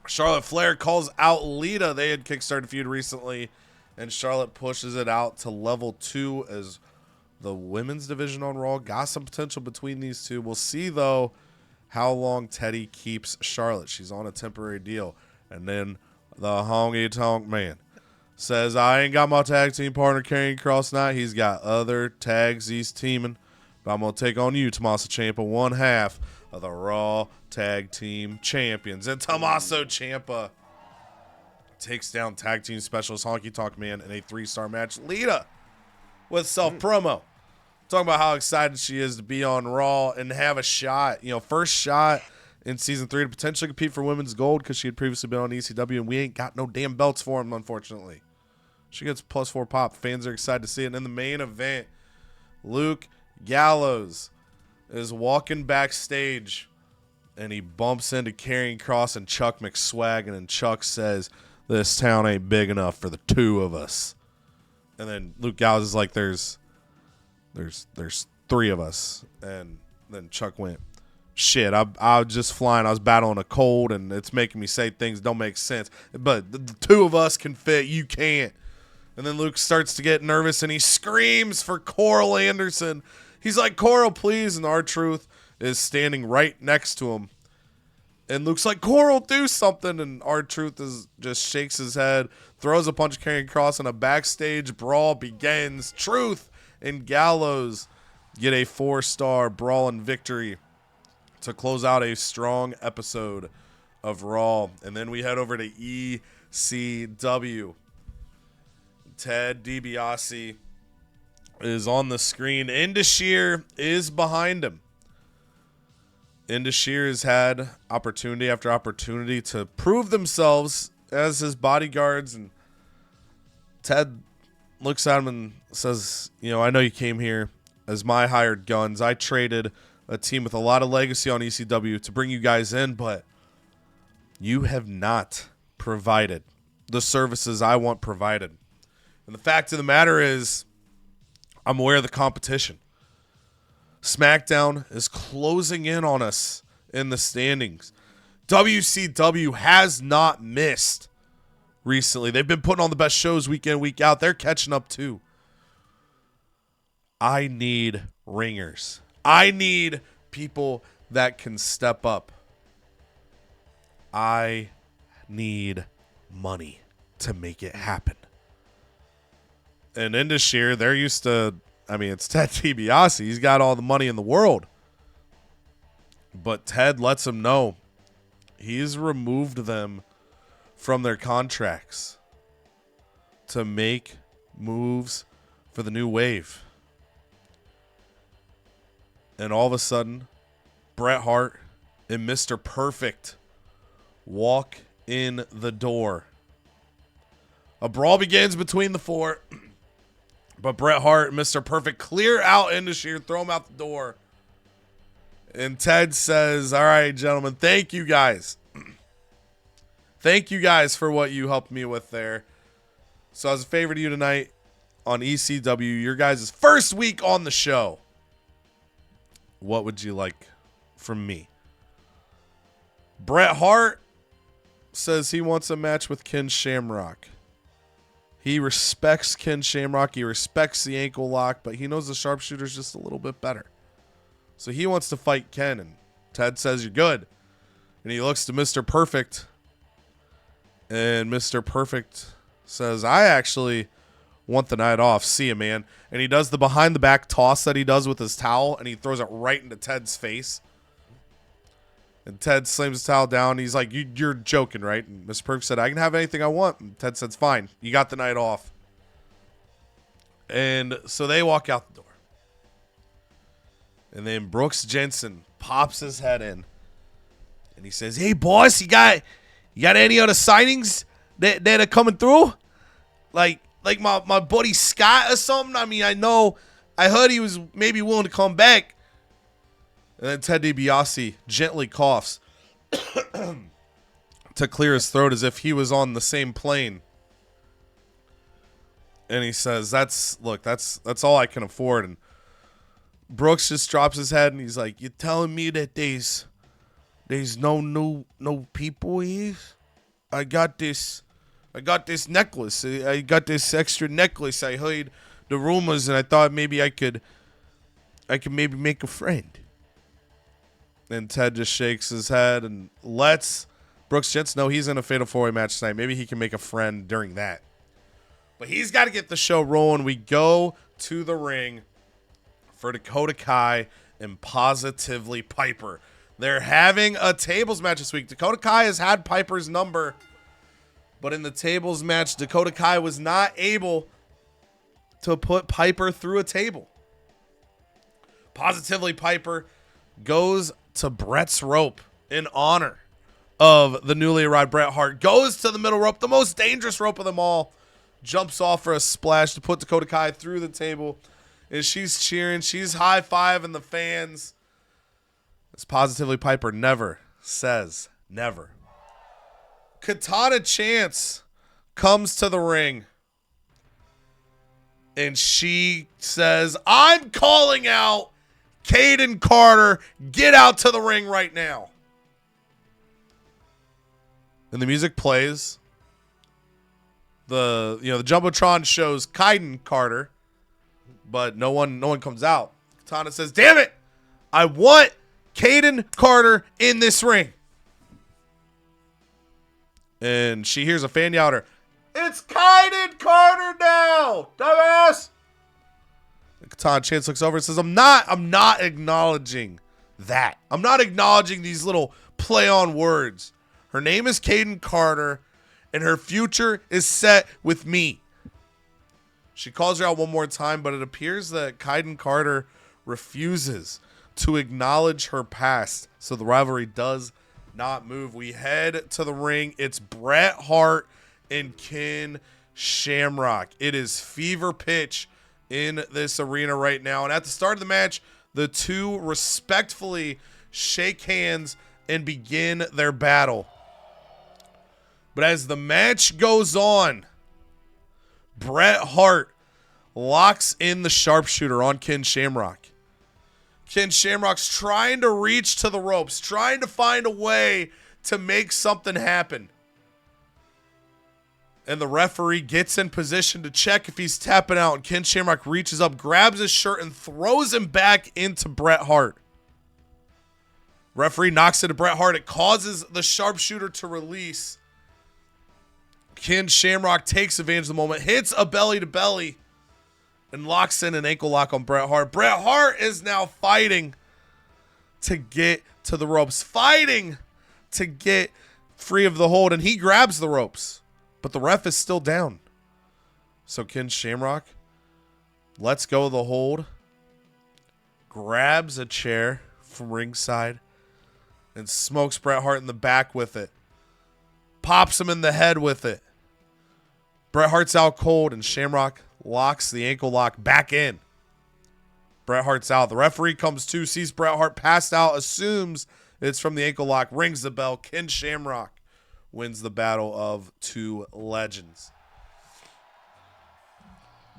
Charlotte Flair calls out Lita. They had kickstarted a feud recently, and Charlotte pushes it out to level 2 as the women's division on Raw got some potential between these two. We'll see, though, how long Teddy keeps Charlotte. She's on a temporary deal. And then the honky tonk man says, I ain't got my tag team partner Karrion Kross tonight. He's got other tags he's teaming. But I'm going to take on you, Tommaso Ciampa, one half of the Raw Tag Team Champions. And Tommaso Ciampa takes down Tag Team Specialist Honky Tonk Man in a 3-star match. Lita with self-promo. Talking about how excited she is to be on Raw and have a shot. You know, first shot in Season 3 to potentially compete for Women's Gold because she had previously been on ECW, and we ain't got no damn belts for them, unfortunately. She gets +4 pop. Fans are excited to see it. And in the main event, Luke Gallows is walking backstage, and he bumps into Karrion Kross and Chuck McSwaggin, and Chuck says, this town ain't big enough for the 2 of us. And then Luke Gallows is like, there's 3 of us. And then Chuck went, shit, I was just flying. I was battling a cold, and it's making me say things don't make sense. But the 2 of us can fit. You can't. And then Luke starts to get nervous, and he screams for Coral Anderson. He's like, Coral, please. And R-Truth is standing right next to him. And Luke's like, Coral, do something. And R-Truth just shakes his head, throws a punch at Karrion Kross, and a backstage brawl begins. Truth and Gallows get a 4-star brawl and victory to close out a strong episode of Raw. And then we head over to ECW. Ted DiBiase is on the screen. Indashir is behind him. Indashir has had opportunity after opportunity to prove themselves as his bodyguards, and Ted looks at him and says, you know, I know you came here as my hired guns. I traded a team with a lot of legacy on ECW to bring you guys in, but you have not provided the services I want provided. And the fact of the matter is, I'm aware of the competition. Smackdown is closing in on us in the standings. WCW has not missed recently. They've been putting on the best shows week in, week out. They're catching up too. I need ringers. I need people that can step up. I need money to make it happen. And in this year, they're used to, it's Ted DiBiase. He's got all the money in the world. But Ted lets him know he's removed them from their contracts to make moves for the new wave. And all of a sudden, Bret Hart and Mr. Perfect walk in the door. A brawl begins between the four, but Bret Hart and Mr. Perfect clear out Indus-Sher, throw him out the door. And Ted says, all right, gentlemen, thank you guys. Thank you guys for what you helped me with there. So as a favor to you tonight on ECW, your guys' first week on the show, what would you like from me? Bret Hart says he wants a match with Ken Shamrock. He respects Ken Shamrock. He respects the ankle lock, but he knows the sharpshooter's just a little bit better. So he wants to fight Ken, and Ted says, you're good. And he looks to Mr. Perfect, and Mr. Perfect says, I actually want the night off. See ya, man. And he does the behind-the-back toss that he does with his towel, and he throws it right into Ted's face. And Ted slams his towel down. He's like, you're joking, right? And Mr. Perfect said, I can have anything I want. And Ted says, fine. You got the night off. And so they walk out the door. And then Brooks Jensen pops his head in. And he says, hey, boss, you got any other signings that are coming through? Like my buddy Scott or something? I heard he was maybe willing to come back. And then Ted DiBiase gently coughs to clear his throat as if he was on the same plane. And he says, that's all I can afford. And Brooks just drops his head and he's like, you're telling me that there's no people here? I got this necklace. I got this extra necklace. I heard the rumors and I thought maybe I could maybe make a friend. And Ted just shakes his head and lets Brooks Jensen know he's in a Fatal 4-Way match tonight. Maybe he can make a friend during that. But he's got to get the show rolling. We go to the ring for Dakota Kai and Positively Piper. They're having a tables match this week. Dakota Kai has had Piper's number, but in the tables match, Dakota Kai was not able to put Piper through a table. Positively Piper goes to Bret's rope in honor of the newly arrived Bret Hart. Goes to the middle rope, the most dangerous rope of them all. Jumps off for a splash to put Dakota Kai through the table. And she's cheering. She's high-fiving the fans. As Positively Piper never says never. Katana Chance comes to the ring. And she says, I'm calling out Caden Carter. Get out to the ring right now. And the music plays. The Jumbotron shows Caden Carter, but no one comes out. Katana says, damn it, I want Caden Carter in this ring. And she hears a fan yell at her, it's Caden Carter now, dumbass. And Katana Chance looks over and says, I'm not acknowledging that. I'm not acknowledging these little play on words. Her name is Caden Carter, and her future is set with me. She calls her out one more time, but it appears that Caden Carter refuses to acknowledge her past, so the rivalry does not move. We head to the ring. It's Bret Hart and Ken Shamrock. It is fever pitch in this arena right now, and at the start of the match, the two respectfully shake hands and begin their battle. But as the match goes on, Bret Hart locks in the sharpshooter on Ken Shamrock. Ken Shamrock's trying to reach to the ropes, trying to find a way to make something happen. And the referee gets in position to check if he's tapping out. And Ken Shamrock reaches up, grabs his shirt, and throws him back into Bret Hart. Referee knocks it to Bret Hart. It causes the sharpshooter to release. Ken Shamrock takes advantage of the moment, hits a belly-to-belly, and locks in an ankle lock on Bret Hart. Bret Hart is now fighting to get to the ropes, fighting to get free of the hold, and he grabs the ropes. But the ref is still down. So Ken Shamrock lets go of the hold, grabs a chair from ringside, and smokes Bret Hart in the back with it. Pops him in the head with it. Bret Hart's out cold, and Shamrock locks the ankle lock back in. Bret Hart's out. The referee comes to, sees Bret Hart passed out, assumes it's from the ankle lock, rings the bell. Ken Shamrock wins the battle of two legends.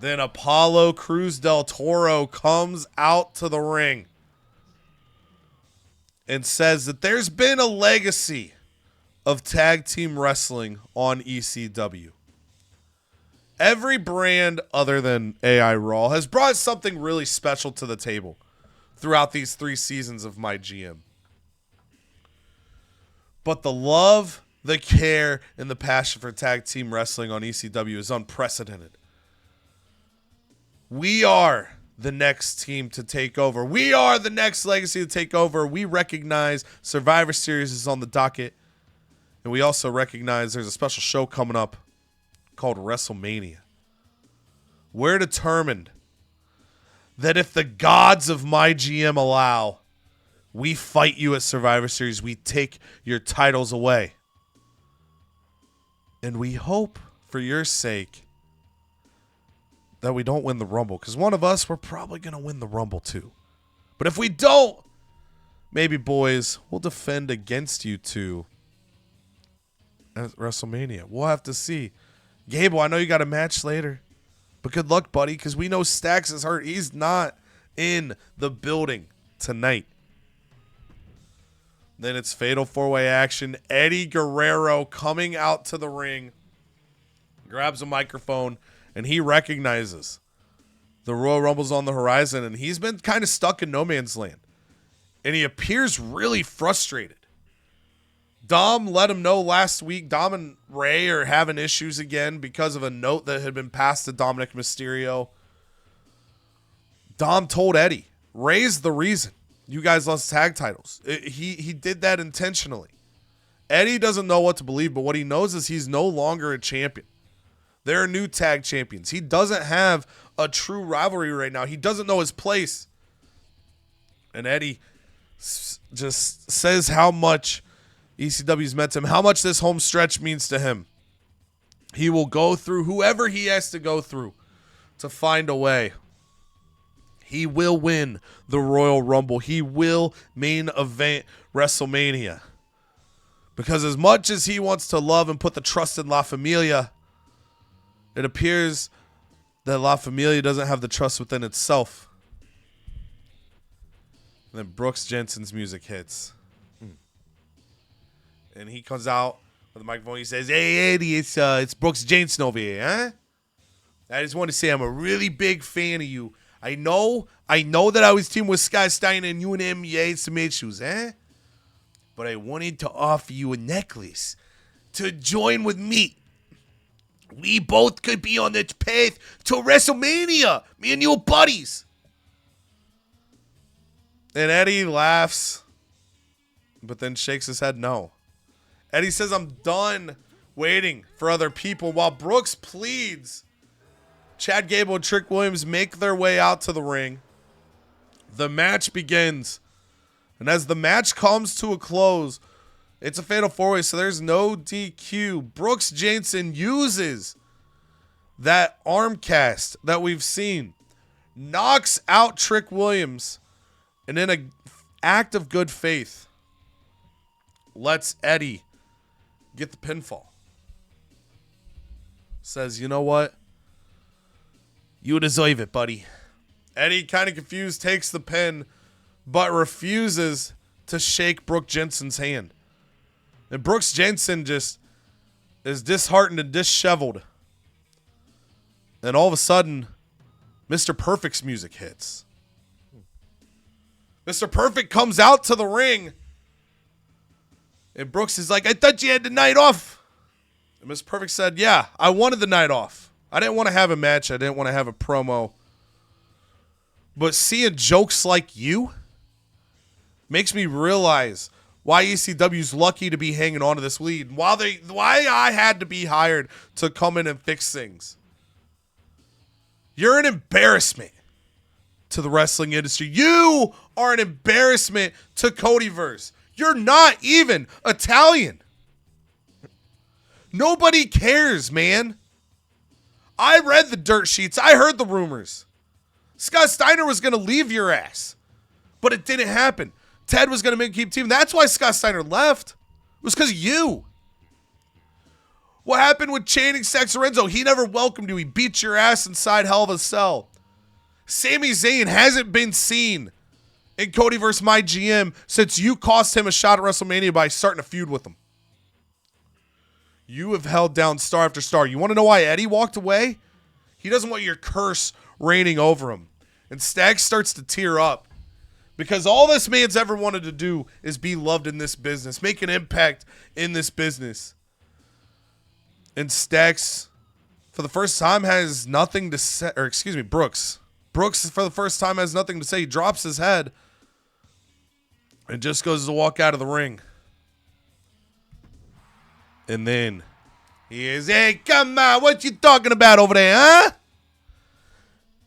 Then Apollo Cruz del Toro comes out to the ring and says that there's been a legacy of tag team wrestling on ECW. Every brand other than AI Raw has brought something really special to the table throughout these 3 seasons of MyGM. But the love, the care, and the passion for tag team wrestling on ECW is unprecedented. We are the next team to take over. We are the next legacy to take over. We recognize Survivor Series is on the docket. And we also recognize there's a special show coming up called WrestleMania. We're determined that if the gods of MyGM allow, we fight you at Survivor Series. We take your titles away. And we hope, for your sake, that we don't win the Rumble. Because one of us, we're probably going to win the Rumble too. But if we don't, maybe, boys, we'll defend against you two at WrestleMania. We'll have to see. Gable, I know you got a match later. But good luck, buddy, because we know Stax is hurt. He's not in the building tonight. Then it's fatal 4-way action. Eddie Guerrero coming out to the ring, grabs a microphone, and he recognizes the Royal Rumble's on the horizon, and he's been kind of stuck in no man's land. And he appears really frustrated. Dom let him know last week Dom and Rey are having issues again because of a note that had been passed to Dominik Mysterio. Dom told Eddie, Rey's the reason you guys lost tag titles. He did that intentionally. Eddie doesn't know what to believe, but what he knows is he's no longer a champion. There are new tag champions. He doesn't have a true rivalry right now. He doesn't know his place. And Eddie just says how much ECW's meant to him, how much this home stretch means to him. He will go through whoever he has to go through to find a way. He will win the Royal Rumble. He will main event WrestleMania. Because as much as he wants to love and put the trust in La Familia, it appears that La Familia doesn't have the trust within itself. And then Brooks Jensen's music hits. And he comes out with the microphone. He says, "Hey, Eddie, it's Brooks Jensen over here, huh? I just want to say I'm a really big fan of you. I know that I was teaming with Scott Steiner and you and him, you had some issues, huh? But I wanted to offer you a necklace to join with me. We both could be on the path to WrestleMania. Me and you are buddies." And Eddie laughs, but then shakes his head no. Eddie says, "I'm done waiting for other people," while Brooks pleads. Chad Gable and Trick Williams make their way out to the ring. The match begins. And as the match comes to a close, it's a fatal 4-way, so there's no DQ. Brooks Jensen uses that arm cast that we've seen, knocks out Trick Williams, and in an act of good faith, lets Eddie get the pinfall. Says, "You know what? You deserve it, buddy." Eddie, kind of confused, takes the pin, but refuses to shake Brooke Jensen's hand. And Brooks Jensen just is disheartened and disheveled. And all of a sudden, Mr. Perfect's music hits. Mr. Perfect comes out to the ring. And Brooks is like, I thought you had the night off. And Mr. Perfect said, yeah, I wanted the night off. I didn't want to have a match. I didn't want to have a promo. But seeing jokes like you makes me realize why ECW's lucky to be hanging on to this lead. Why I had to be hired to come in and fix things. You're an embarrassment to the wrestling industry. You are an embarrassment to CodyVerse. You're not even Italian. Nobody cares, man. I read the dirt sheets. I heard the rumors. Scott Steiner was going to leave your ass, but it didn't happen. Ted was going to keep team. That's why Scott Steiner left. It was because of you. What happened with Channing Sexorenzo? He never welcomed you. He beat your ass inside Hell of a Cell. Sami Zayn hasn't been seen in CodyVerse MyGM since you cost him a shot at WrestleMania by starting a feud with him. You have held down star after star. You want to know why Eddie walked away? He doesn't want your curse reigning over him. And Staggs starts to tear up. Because all this man's ever wanted to do is be loved in this business, make an impact in this business. And Stacks, for the first time, has nothing to say. Or excuse me, Brooks. Brooks, for the first time, has nothing to say. He drops his head and just goes to walk out of the ring. And then he is, hey, come on, what you talking about over there, huh?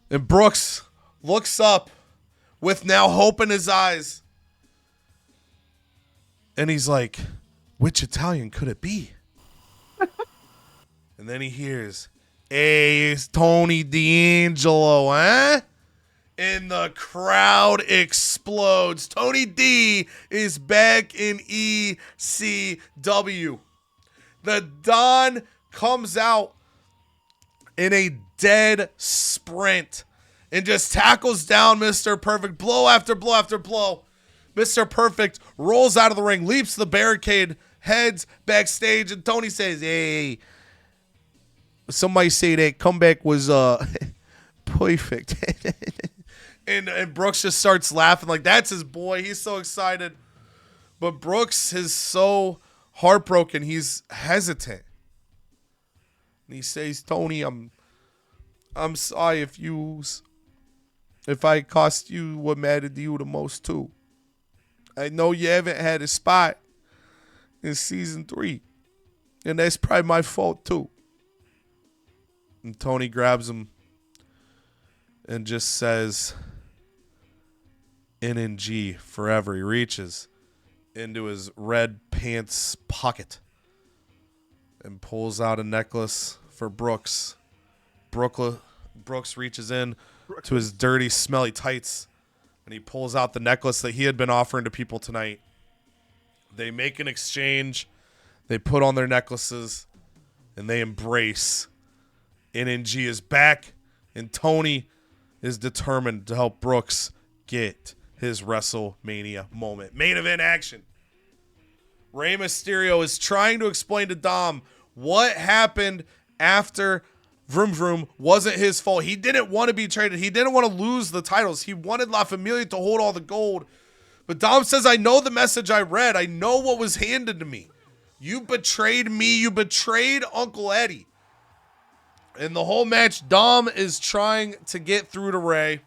And Brooks looks up with now hope in his eyes. And he's like, which Italian could it be? And then he hears, hey, it's Tony D'Angelo, huh? And the crowd explodes. Tony D is back in ECW. The Don comes out in a dead sprint and just tackles down Mr. Perfect, blow after blow after blow. Mr. Perfect rolls out of the ring, leaps the barricade, heads backstage, and Tony says, hey, somebody say that comeback was perfect. and Brooks just starts laughing like that's his boy. He's so excited. But Brooks is so heartbroken. He's hesitant. And he says, Tony, I'm sorry if I cost you what mattered to you the most too. I know you haven't had a spot in season 3. And that's probably my fault too. And Tony grabs him and just says, NNG forever. He reaches into his red pants pocket and pulls out a necklace for Brooks. Brooks reaches in to his dirty, smelly tights, and he pulls out the necklace that he had been offering to people tonight. They make an exchange. They put on their necklaces, and they embrace. NNG is back, and Tony is determined to help Brooks get his WrestleMania moment. Main event action. Rey Mysterio is trying to explain to Dom what happened after Vroom Vroom wasn't his fault. He didn't want to be traded. He didn't want to lose the titles. He wanted La Familia to hold all the gold. But Dom says, I know the message I read. I know what was handed to me. You betrayed me. You betrayed Uncle Eddie. In the whole match, Dom is trying to get through to Rey.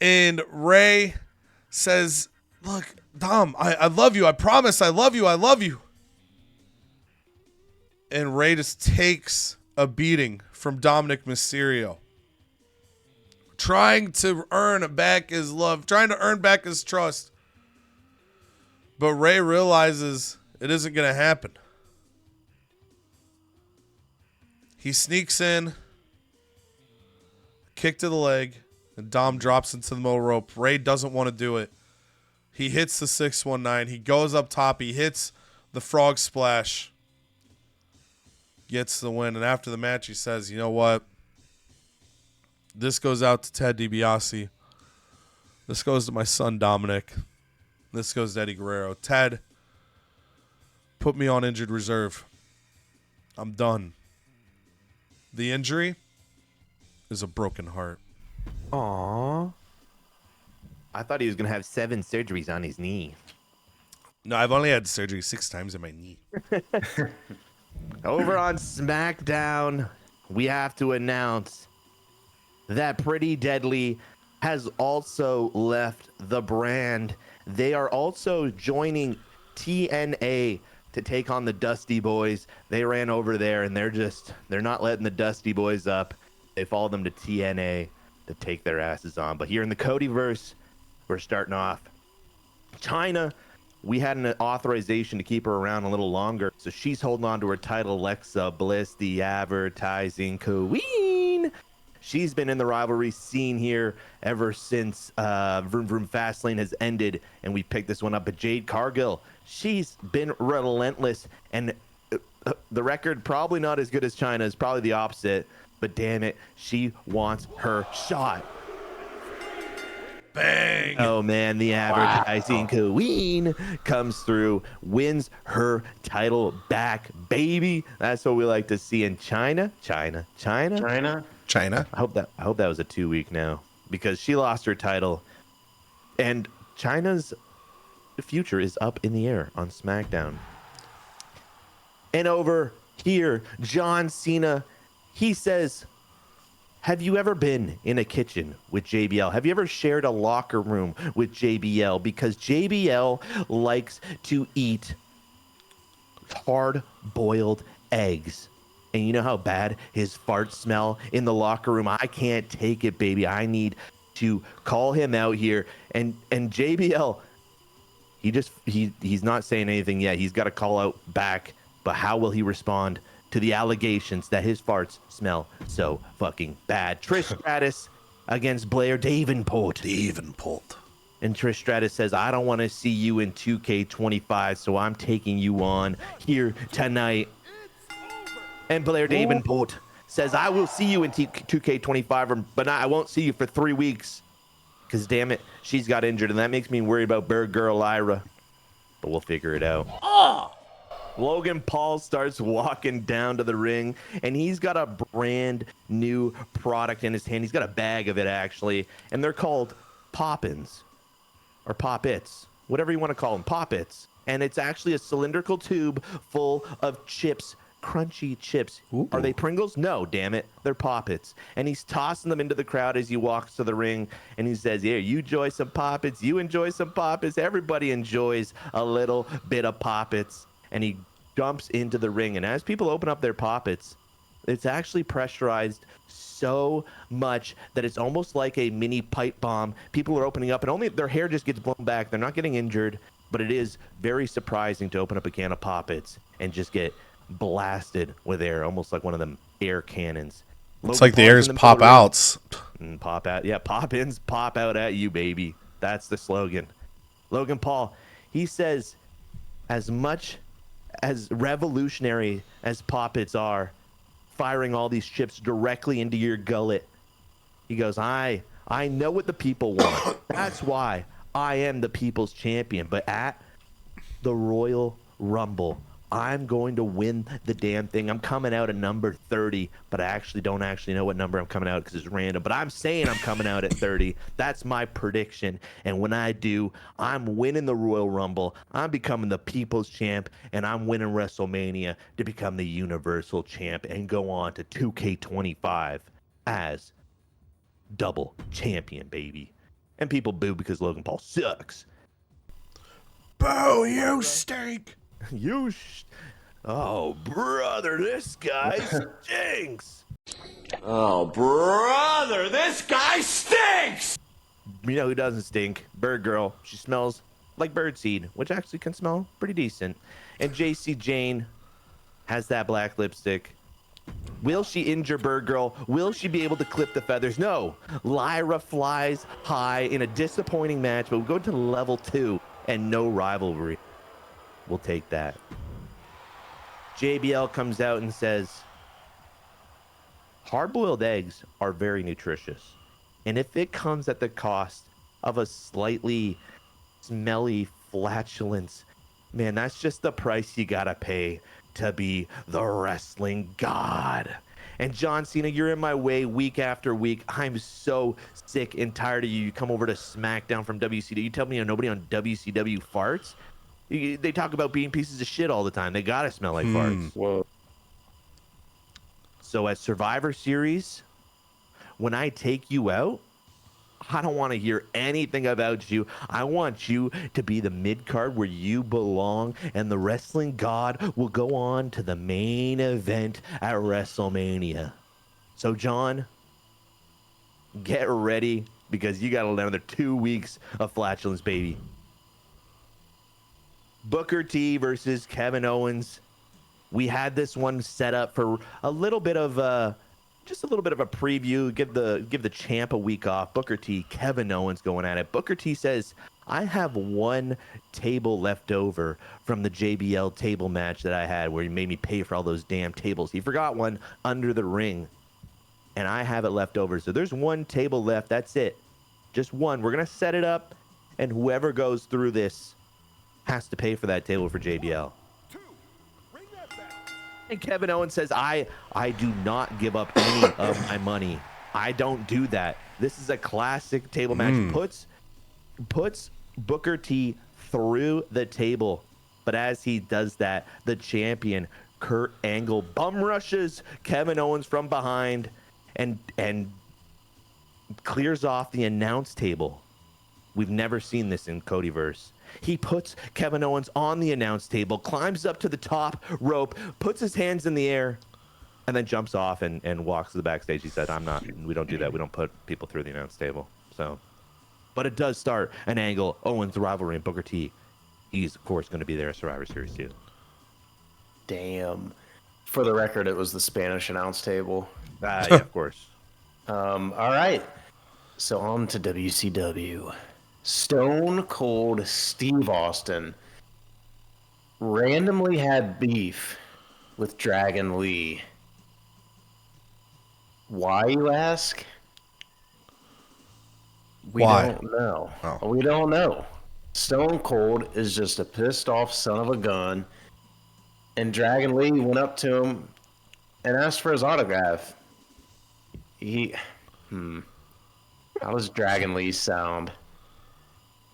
And Rey says, look, Dom, I love you. I promise I love you. I love you. And Rey just takes a beating from Dominik Mysterio. Trying to earn back his love. Trying to earn back his trust. But Rey realizes it isn't going to happen. He sneaks in. Kick to the leg. And Dom drops into the middle rope. Rey doesn't want to do it. He hits the 619. He goes up top. He hits the frog splash. Gets the win. And after the match, he says, you know what? This goes out to Ted DiBiase. This goes to my son, Dominic. This goes to Eddie Guerrero. Ted, put me on injured reserve. I'm done. The injury is a broken heart. Aww. I thought he was going to have 7 surgeries on his knee. No, I've only had surgery 6 times in my knee. Over on Smackdown, we have to announce that Pretty Deadly has also left the brand. They are also joining TNA to take on the Dusty Boys. They ran over there, and they're not letting the Dusty Boys up. They followed them to TNA to take their asses on. But here in the CodyVerse, we're starting off. China, we had an authorization to keep her around a little longer, so she's holding on to her title. Alexa Bliss, the advertising queen. She's been in the rivalry scene here ever since Vroom Vroom Fastlane has ended, and we picked this one up. But Jade Cargill, she's been relentless, and the record probably not as good as China's, probably the opposite, but damn it, she wants her shot. Bang! Oh man, the advertising queen comes through, wins her title back, baby. That's what we like to see in China. China. I hope that was a 2-week now, because she lost her title, and China's future is up in the air on SmackDown. And over here, John Cena, he says, have you ever been in a kitchen with JBL? Have you ever shared a locker room with JBL? Because JBL likes to eat hard-boiled eggs. And you know how bad his farts smell in the locker room? I can't take it, baby. I need to call him out here. And JBL, he's not saying anything yet. He's got to call out back. But how will he respond to the allegations that his farts smell so fucking bad? Trish Stratus against Blair Davenport. And Trish Stratus says, I don't want to see you in 2K25, so I'm taking you on here tonight. And Blair Davenport says, I will see you in 2K25, but I won't see you for 3 weeks. Because, damn it, she's got injured, and that makes me worried about Bird Girl Lyra. But we'll figure it out. Logan Paul starts walking down to the ring, and he's got a brand new product in his hand. He's got a bag of it, actually, and they're called Poppins, or Pop-Its, whatever you want to call them, Pop-Its. And it's actually a cylindrical tube full of chips, crunchy chips. Ooh. Are they Pringles? No, damn it. They're Pop-Its. And he's tossing them into the crowd as he walks to the ring, and he says, here, you enjoy some Pop-Its, you enjoy some Pop-Its. Everybody enjoys a little bit of Pop-Its. And he jumps into the ring, and as people open up their Pop-Its, it's actually pressurized so much that it's almost like a mini pipe bomb. People are opening up, and only their hair just gets blown back. They're not getting injured, but it is very surprising to open up a can of Pop-Its and just get blasted with air, almost like one of them air cannons. It's like the air's pop outs. Pop out. Yeah, pop-ins pop out at you, baby. That's the slogan. Logan Paul, he says, as much as revolutionary as Pop-Its are, firing all these chips directly into your gullet, he goes, I know what the people want. That's why I am the people's champion. But at the Royal Rumble, I'm going to win the damn thing. I'm coming out at number 30, but I don't know what number I'm coming out because it's random. But I'm saying I'm coming out at 30. That's my prediction. And when I do, I'm winning the Royal Rumble. I'm becoming the people's champ, and I'm winning WrestleMania to become the Universal champ and go on to 2K25 as double champion, baby. And people boo because Logan Paul sucks. Boo, you stink. Oh, brother, this guy stinks. Oh, brother, this guy stinks! You know who doesn't stink? Bird Girl. She smells like birdseed, which actually can smell pretty decent. And JC Jane has that black lipstick. Will she injure Bird Girl? Will she be able to clip the feathers? No. Lyra flies high in a disappointing match, but we go to level 2 and no rivalry. We'll take that. JBL comes out and says, hard-boiled eggs are very nutritious. And if it comes at the cost of a slightly smelly flatulence. Man, that's just the price you gotta pay to be the wrestling god. And John Cena, you're in my way week after week. I'm so sick and tired of you. You come over to Smackdown from WCW. You tell me nobody on WCW farts? They talk about being pieces of shit all the time. They gotta smell like farts. Whoa. So at Survivor Series, when I take you out, I don't want to hear anything about you. I want you to be the mid-card where you belong, and the wrestling god will go on to the main event at WrestleMania. So, John, get ready, because you got another 2 weeks of flatulence, baby. Booker T versus Kevin Owens. We had this one set up for a little bit of just a little bit of a preview. Give the champ a week off. Booker T, Kevin Owens going at it. Booker T says, I have one table left over from the JBL table match that I had where he made me pay for all those damn tables. He forgot one under the ring, and I have it left over. So there's one table left. That's it. Just one. We're going to set it up, and whoever goes through this has to pay for that table for JBL. And Kevin Owens says, I do not give up any of my money. I don't do that. This is a classic table match. Puts Booker T through the table. But as he does that, the champion, Kurt Angle, bum rushes Kevin Owens from behind and clears off the announce table. We've never seen this in CodyVerse. He puts Kevin Owens on the announce table, climbs up to the top rope, puts his hands in the air, and then jumps off and walks to the backstage. He said, we don't do that. We don't put people through the announce table. So, but it does start an Angle Owens rivalry in Booker T. He's, of course, going to be there at Survivor Series 2. Damn. For the record, it was the Spanish announce table. Yeah, of course. All right. So on to WCW. Stone Cold Steve Austin randomly had beef with Dragon Lee. Why, you ask? Why? Don't know. Oh. We don't know. Stone Cold is just a pissed off son of a gun, and Dragon Lee went up to him and asked for his autograph. How does Dragon Lee sound?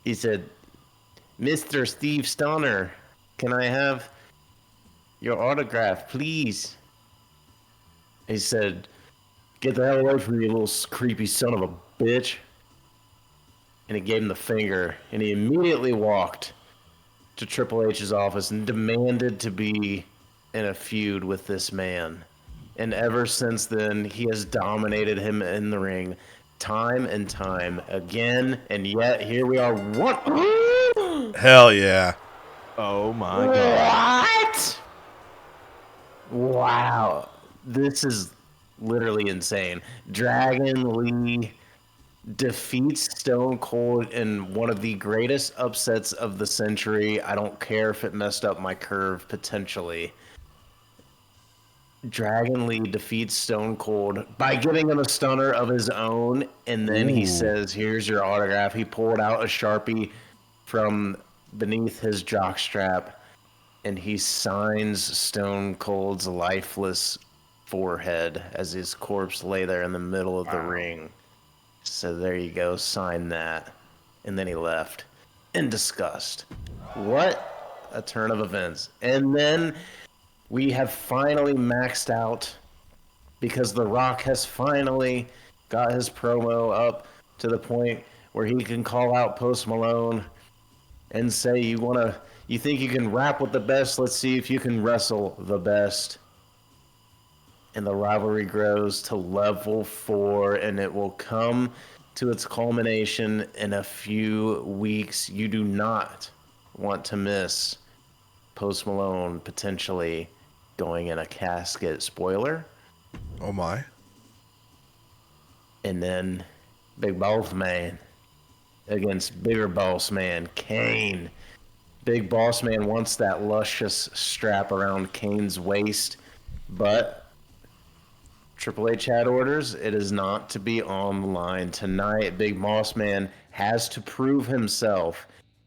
He said, Mr. Steve Stunner, can I have your autograph, please? He said, get the hell away from me, you little creepy son of a bitch. And he gave him the finger, and he immediately walked to Triple H's office and demanded to be in a feud with this man. And ever since then, he has dominated him in the ring time and time again, and yet here we are. What? Hell yeah. Oh my God. What? Wow. This is literally insane. Dragon Lee defeats Stone Cold in one of the greatest upsets of the century. I don't care if it messed up my curve potentially. Dragon Lee defeats Stone Cold by giving him a stunner of his own, and then he says, here's your autograph. He pulled out a Sharpie from beneath his jockstrap, and he signs Stone Cold's lifeless forehead as his corpse lay there in the middle of the ring. So there you go, sign that. And then he left in disgust. What a turn of events. And then we have finally maxed out because The Rock has finally got his promo up to the point where he can call out Post Malone and say, you think you can rap with the best? Let's see if you can wrestle the best. And the rivalry grows to level 4, and it will come to its culmination in a few weeks. You do not want to miss Post Malone potentially going in a casket. Spoiler. Oh my. And then Big Boss Man against Bigger Boss Man, Kane. Big Boss Man wants that luscious strap around Kane's waist, but Triple H had orders. It is not to be on the line tonight. Big Boss Man has to prove himself.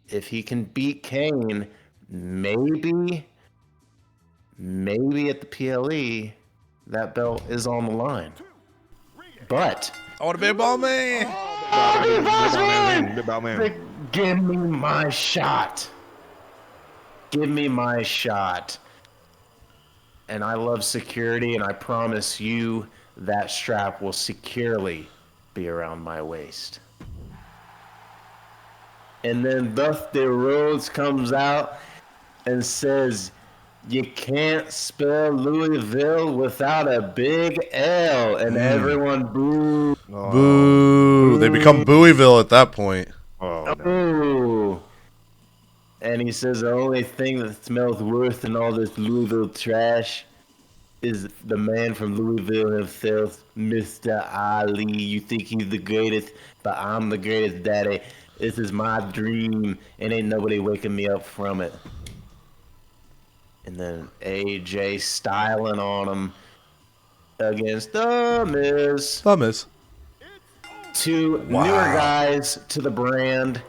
If he can beat Kane, maybe at the PLE, that belt is on the line. But I want a big ball man. Big ball man. give me my shot. Give me my shot. And I love security, and I promise you that strap will securely be around my waist. And then Dusty Rhodes comes out and says, you can't spell Louisville without a big L. And everyone boos. Boo. They become Booeyville at that point. Oh, no. Ooh. And he says the only thing that smells worse than all this Louisville trash is the man from Louisville himself, Mr. Ali. You think he's the greatest, but I'm the greatest, daddy. This is my dream, and ain't nobody waking me up from it. And then AJ styling on him against The Miz. The Miz. Two newer guys to the brand.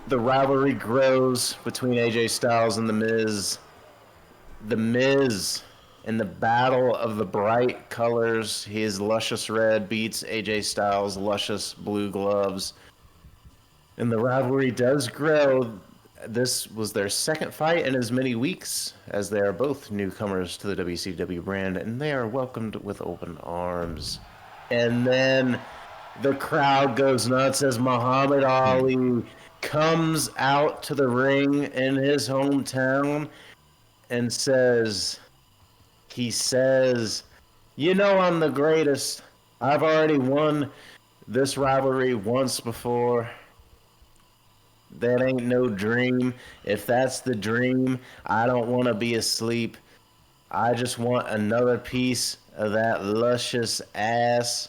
The rivalry grows between AJ Styles and The Miz. The Miz in the battle of the bright colors. His luscious red beats AJ Styles' luscious blue gloves. And the rivalry does grow. This was their second fight in as many weeks, as they are both newcomers to the WCW brand, and they are welcomed with open arms. And then the crowd goes nuts as Muhammad Ali comes out to the ring in his hometown and says, you know I'm the greatest. I've already won this rivalry once before. That ain't no dream. If that's the dream, I don't want to be asleep. I just want another piece of that luscious ass.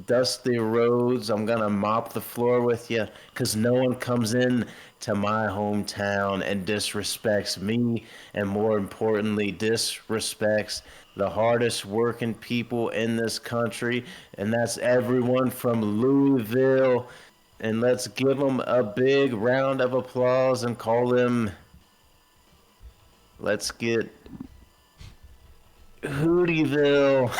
Dusty Rhodes, I'm going to mop the floor with you because no one comes in to my hometown and disrespects me, and more importantly, disrespects the hardest working people in this country, and that's everyone from Louisville. And let's give them a big round of applause and call them, let's get Hootieville.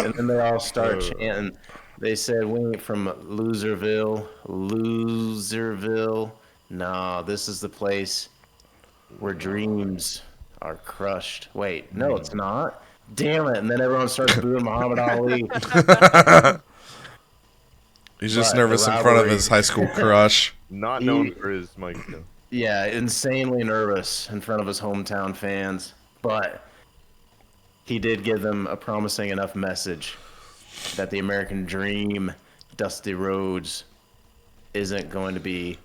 And then they all start chanting. They said, we ain't from Loserville. Nah, this is the place where dreams are crushed. Wait, no, it's not. Damn it. And then everyone starts booing Muhammad Ali. He's just nervous in front of his high school crush. Not known for his mic. Yeah, insanely nervous in front of his hometown fans. But he did give them a promising enough message that the American dream, Dusty Rhodes, isn't going to be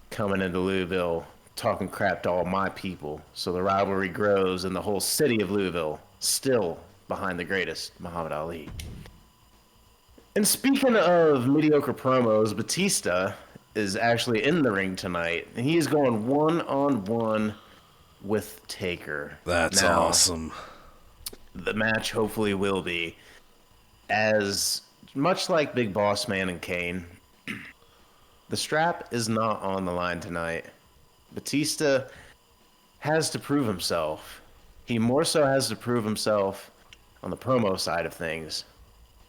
coming into Louisville talking crap to all my people. So the rivalry grows, and the whole city of Louisville still behind the greatest, Muhammad Ali. And speaking of mediocre promos, Batista is actually in the ring tonight. And he is going one-on-one with Taker. That's awesome. The match hopefully will be as much like Big Boss Man and Kane. The strap is not on the line tonight. Batista has to prove himself. He more so has to prove himself on the promo side of things.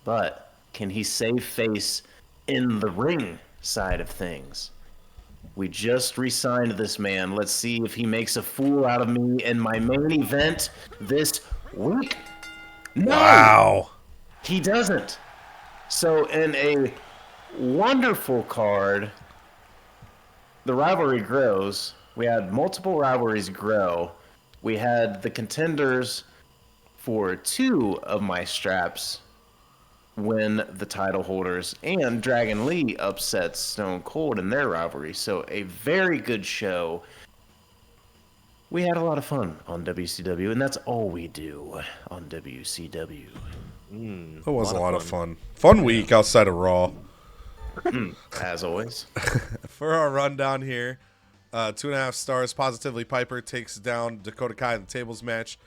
But can he save face in the ring side of things? We just re-signed this man. Let's see if he makes a fool out of me in my main event this week. No! Wow. He doesn't. So in a wonderful card, the rivalry grows. We had multiple rivalries grow. We had the contenders for 2 of my straps win the title holders, and Dragon Lee upsets Stone Cold in their rivalry. So a very good show. We had a lot of fun on WCW, and that's all we do on WCW. It was a lot of fun. Fun week outside of Raw. As always. For our rundown here, 2.5 stars. Positively Piper takes down Dakota Kai in the tables match.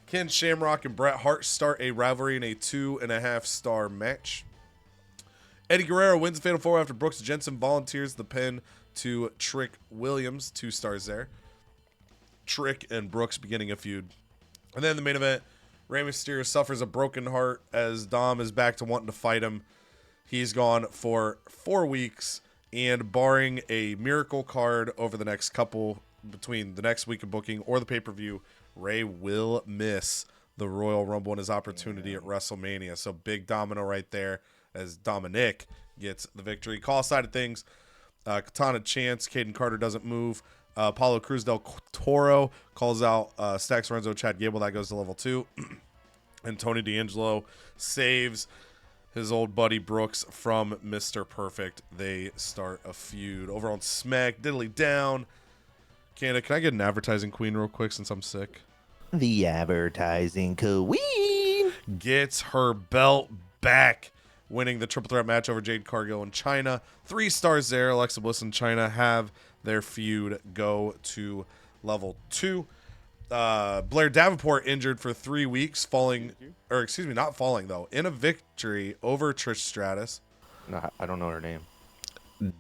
Ken Shamrock and Bret Hart start a rivalry in a 2.5 star match. Eddie Guerrero wins the Fatal 4 after Brooks Jensen volunteers the pin to Trick Williams. 2 stars there. Trick and Brooks beginning a feud. And then the main event, Rey Mysterio suffers a broken heart as Dom is back to wanting to fight him. He's gone for 4 weeks, and barring a miracle card over the next couple, between the next week of booking or the pay-per-view, Rey will miss the Royal Rumble and his opportunity at WrestleMania. So big domino right there as Dominik gets the victory. Call side of things, Katana Chance, Caden Carter doesn't move. Paulo Cruz del Toro calls out Stacks Lorenzo, Chad Gable. That goes to level 2. And Tony D'Angelo saves his old buddy Brooks from Mr. Perfect. They start a feud. Over on Smack, Diddly Down. Canada, can I get an advertising queen real quick since I'm sick? The advertising queen gets her belt back, winning the triple threat match over Jade Cargill and China. 3 stars there. Alexa Bliss and China have their feud go to level 2. Blair Davenport injured for 3 weeks, not falling though, in a victory over Trish Stratus. No, I don't know her name.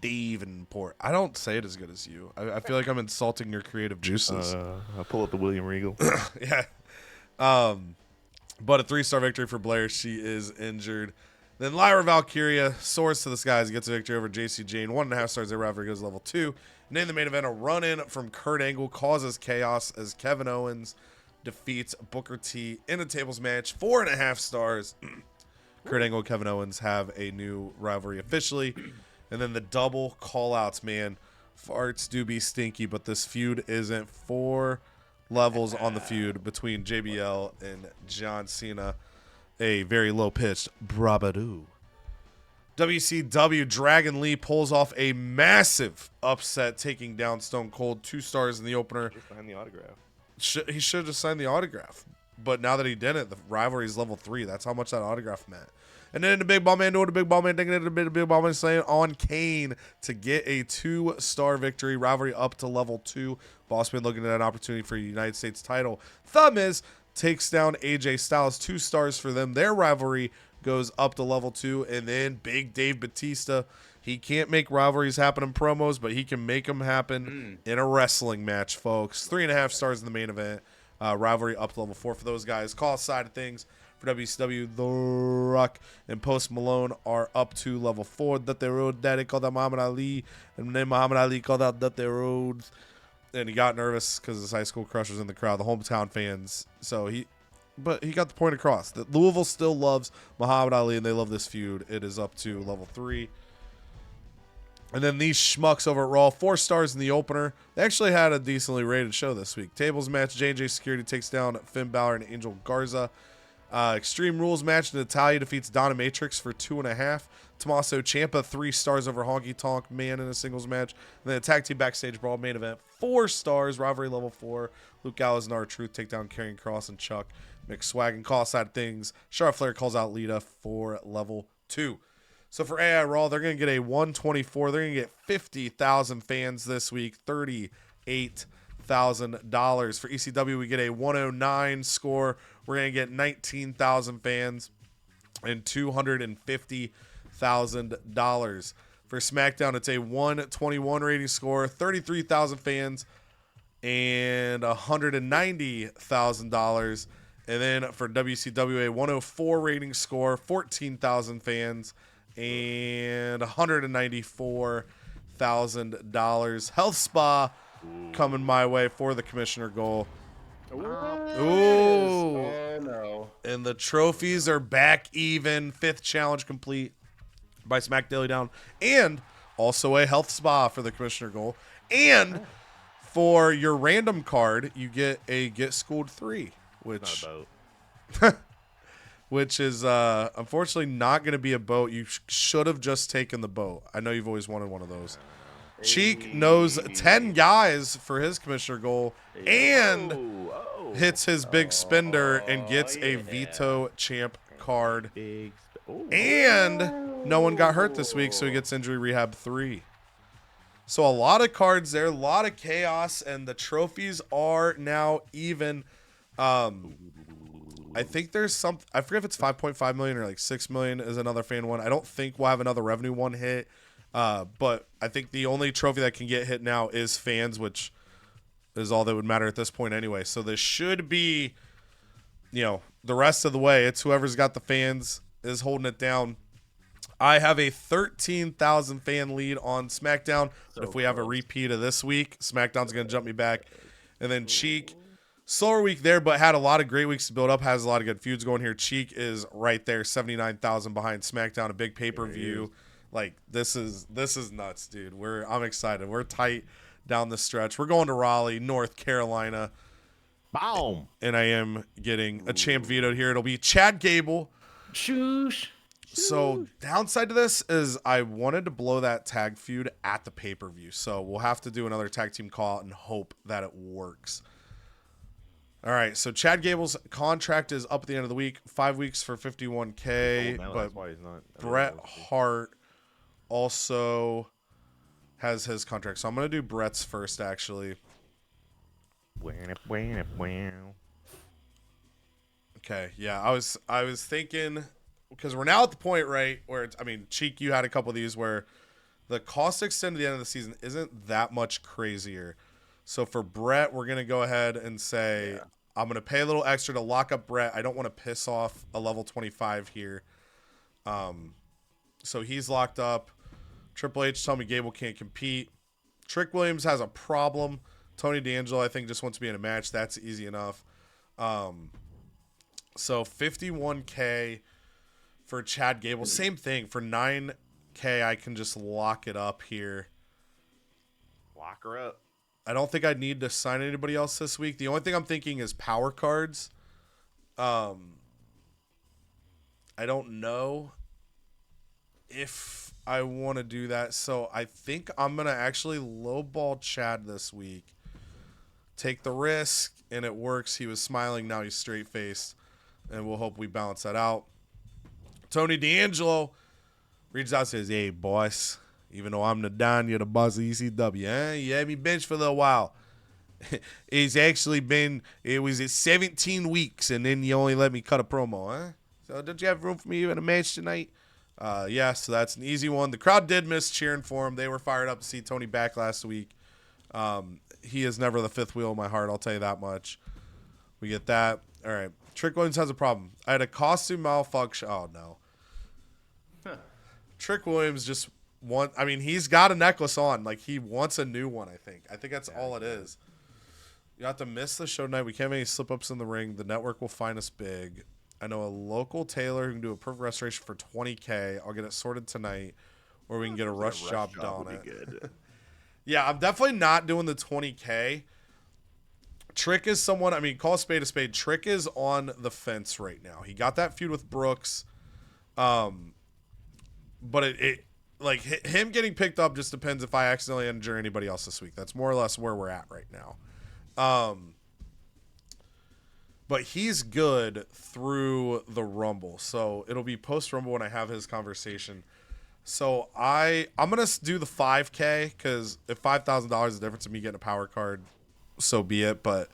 Davenport. I don't say it as good as you. I feel like I'm insulting your creative juices. I'll pull up the William Regal. Yeah. But a 3-star victory for Blair. She is injured. Then Lyra Valkyria soars to the skies, gets a victory over JC Jane. 1.5 stars there. Rivalry goes level 2. And in the main event, a run-in from Kurt Angle causes chaos as Kevin Owens defeats Booker T in a tables match. 4.5 stars. Kurt Angle and Kevin Owens have a new rivalry officially. And then the double call-outs, man. Farts do be stinky, but this feud isn't. 4 levels on the feud between JBL and John Cena. A very low-pitched brabadoo. WCW, Dragon Lee pulls off a massive upset, taking down Stone Cold. 2 stars in the opener. Just behind the autograph. He should have just signed the autograph. But now that he didn't, the rivalry is level 3. That's how much that autograph meant. And then the Big Ball Man doing the Big Ball Man, thinking the Big Ball Man slaying on Kane to get a 2-star victory. Rivalry up to level 2. Bossman looking at an opportunity for a United States title. Thumb is takes down AJ Styles. 2 stars for them. Their rivalry goes up to level 2. And then Big Dave Batista. He can't make rivalries happen in promos, but he can make them happen in a wrestling match, folks. 3.5 stars in the main event. Rivalry up to level 4 for those guys. Call side of things for WCW, The Rock and Post Malone are up to level 4. Dusty Rhodes, Daddy called out Muhammad Ali, and then Muhammad Ali called out Dusty Rhodes. And he got nervous because his high school crush was in the crowd, the hometown fans. But he got the point across. That Louisville still loves Muhammad Ali, and they love this feud. It is up to level 3. And then these schmucks over at Raw, 4 stars in the opener. They actually had a decently rated show this week. Tables match, J&J Security takes down Finn Balor and Angel Garza. Extreme Rules match, Natalya defeats Donna Matrix for 2.5. Tommaso Ciampa, 3 stars over Honky Tonk Man in a singles match. And then a tag team backstage brawl main event, 4 stars, rivalry level 4. Luke Gallows and R-Truth take down Karrion Kross and Chuck McSwagon. Call side of things, Charlotte Flair calls out Lita for level 2. So for AI Raw, they're going to get a 124. They're going to get 50,000 fans this week, $38,000. For ECW, we get a 109 score. We're going to get 19,000 fans and $250,000. For SmackDown, it's a 121 rating score, 33,000 fans and $190,000. And then for WCW, a 104 rating score, 14,000 fans and $194,000. Health Spa coming my way for the commissioner goal. Ooh. Oh, no. And the trophies are back even. 5th challenge complete by Smack Daily Down. And also a health spa for the commissioner goal. And for your random card, you get a Get Schooled 3, which... Not a boat. Which is unfortunately not going to be a boat. You should have just taken the boat. I know you've always wanted one of those. Cheek knows 10 guys for his commissioner goal and hits his big spender and gets a veto champ card. And no one got hurt this week, so he gets injury rehab 3. So a lot of cards there, a lot of chaos, and the trophies are now even. I think there's some. I forget if it's 5.5 million or like 6 million is another fan one. I don't think we'll have another revenue one hit. But I think the only trophy that can get hit now is fans, which is all that would matter at this point anyway. So this should be, the rest of the way. It's whoever's got the fans is holding it down. I have a 13,000 fan lead on Smackdown. But if we have a repeat of this week, SmackDown's going to jump me back. And then Cheek, slower week there, but had a lot of great weeks to build up. Has a lot of good feuds going here. Cheek is right there, 79,000 behind SmackDown, a big pay-per-view. Like, this is nuts, dude. I'm excited. We're tight down the stretch. We're going to Raleigh, North Carolina. Boom. And I am getting a champ vetoed here. It'll be Chad Gable. Shoosh. So downside to this is I wanted to blow that tag feud at the pay-per-view. So we'll have to do another tag team call and hope that it works. All right, so Chad Gable's contract is up at the end of the week. 5 weeks for $51K. But But why he's not. Bret Hart also has his contract. So I'm going to do Bret's first, actually. Okay, yeah, I was thinking, because we're now at the point, right, where Cheek, you had a couple of these where the cost to extend to the end of the season isn't that much crazier. So for Bret, we're going to go ahead and say, I'm going to pay a little extra to lock up Bret. I don't want to piss off a level 25 here. So he's locked up. Triple H told me Gable can't compete. Trick Williams has a problem. Tony D'Angelo, I think, just wants to be in a match. That's easy enough. So $51K for Chad Gable. Same thing. For $9K, I can just lock it up here. Lock her up. I don't think I'd need to sign anybody else this week. The only thing I'm thinking is power cards. I don't know if I want to do that. So I think I'm going to actually lowball Chad this week. Take the risk, and it works. He was smiling. Now he's straight-faced, and we'll hope we balance that out. Tony D'Angelo reaches out and says, hey, boss, even though I'm the Don, you're the boss of ECW. Eh? You had me benched for a little while. It's actually been, it was 17 weeks, and then you only let me cut a promo, huh? So don't you have room for me in a match tonight? Yeah, so that's an easy one. The crowd did miss cheering for him. They were fired up to see Tony back last week. He is never the fifth wheel in my heart, I'll tell you that much. We get that. All right. Trick Williams has a problem. I had a costume malfunction. Oh, no. Trick Williams just he's got a necklace on. Like, he wants a new one, I think. I think that's all it is. You have to miss the show tonight. We can't have any slip-ups in the ring. The network will find us big. I know a local tailor who can do a perfect restoration for $20K. I'll get it sorted tonight, or we can get a rush job done on it. Good. Yeah, I'm definitely not doing the $20K. Trick is someone, call a spade a spade. Trick is on the fence right now. He got that feud with Brooks. But him getting picked up just depends if I accidentally injure anybody else this week. That's more or less where we're at right now. But he's good through the Rumble. So it'll be post-Rumble when I have his conversation. So I'm going to do the $5K because if $5,000 is the difference of me getting a power card, so be it. But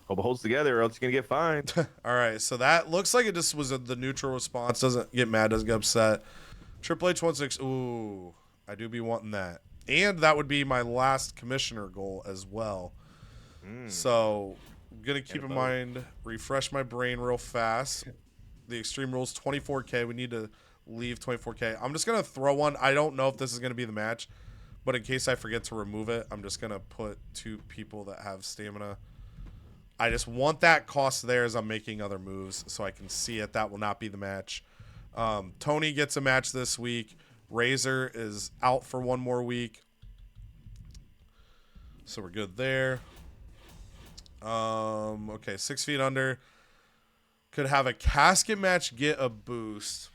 hope it holds together or else you're going to get fined. all right. So that looks like it just was the neutral response. Doesn't get mad, doesn't get upset. Triple H 16. Ooh, I do be wanting that. And that would be my last commissioner goal as well. So I'm going to keep in mind, refresh my brain real fast. The Extreme Rules, 24K. We need to leave 24K. I'm just going to throw one. I don't know if this is going to be the match, but in case I forget to remove it, I'm just going to put 2 people that have stamina. I just want that cost there as I'm making other moves so I can see it. That will not be the match. Tony gets a match this week. Razor is out for 1 more week. So we're good there. Okay, 6 feet under. Could have a casket match get a boost,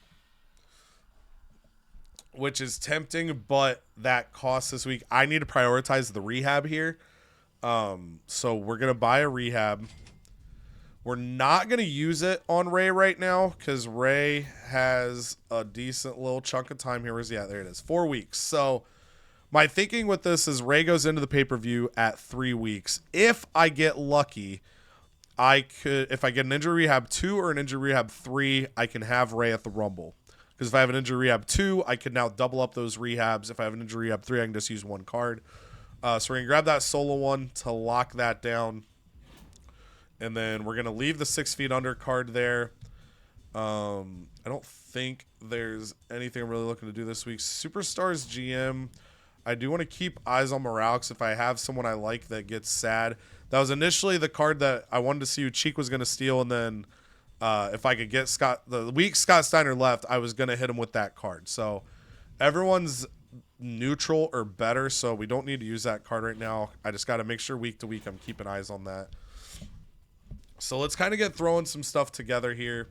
which is tempting, but that costs this week. I need to prioritize the rehab here. So we're going to buy a rehab. We're not going to use it on Rey right now because Rey has a decent little chunk of time here. Where's he at? There it is. 4 weeks. So my thinking with this is Rey goes into the pay-per-view at 3 weeks. If I get lucky, I could, if I get an injury rehab 2 or an injury rehab 3, I can have Rey at the Rumble. Because if I have an injury rehab 2, I can now double up those rehabs. If I have an injury rehab 3, I can just use one card. So we're going to grab that solo one to lock that down. And then we're going to leave the 6 feet under card there. I don't think there's anything I'm really looking to do this week. Superstars GM, I do want to keep eyes on morale because if I have someone I like that gets sad. That was initially the card that I wanted to see who Cheek was going to steal, and then if I could get the week Scott Steiner left, I was going to hit him with that card. So everyone's neutral or better, so we don't need to use that card right now. I just got to make sure week to week I'm keeping eyes on that. So let's kind of get throwing some stuff together here.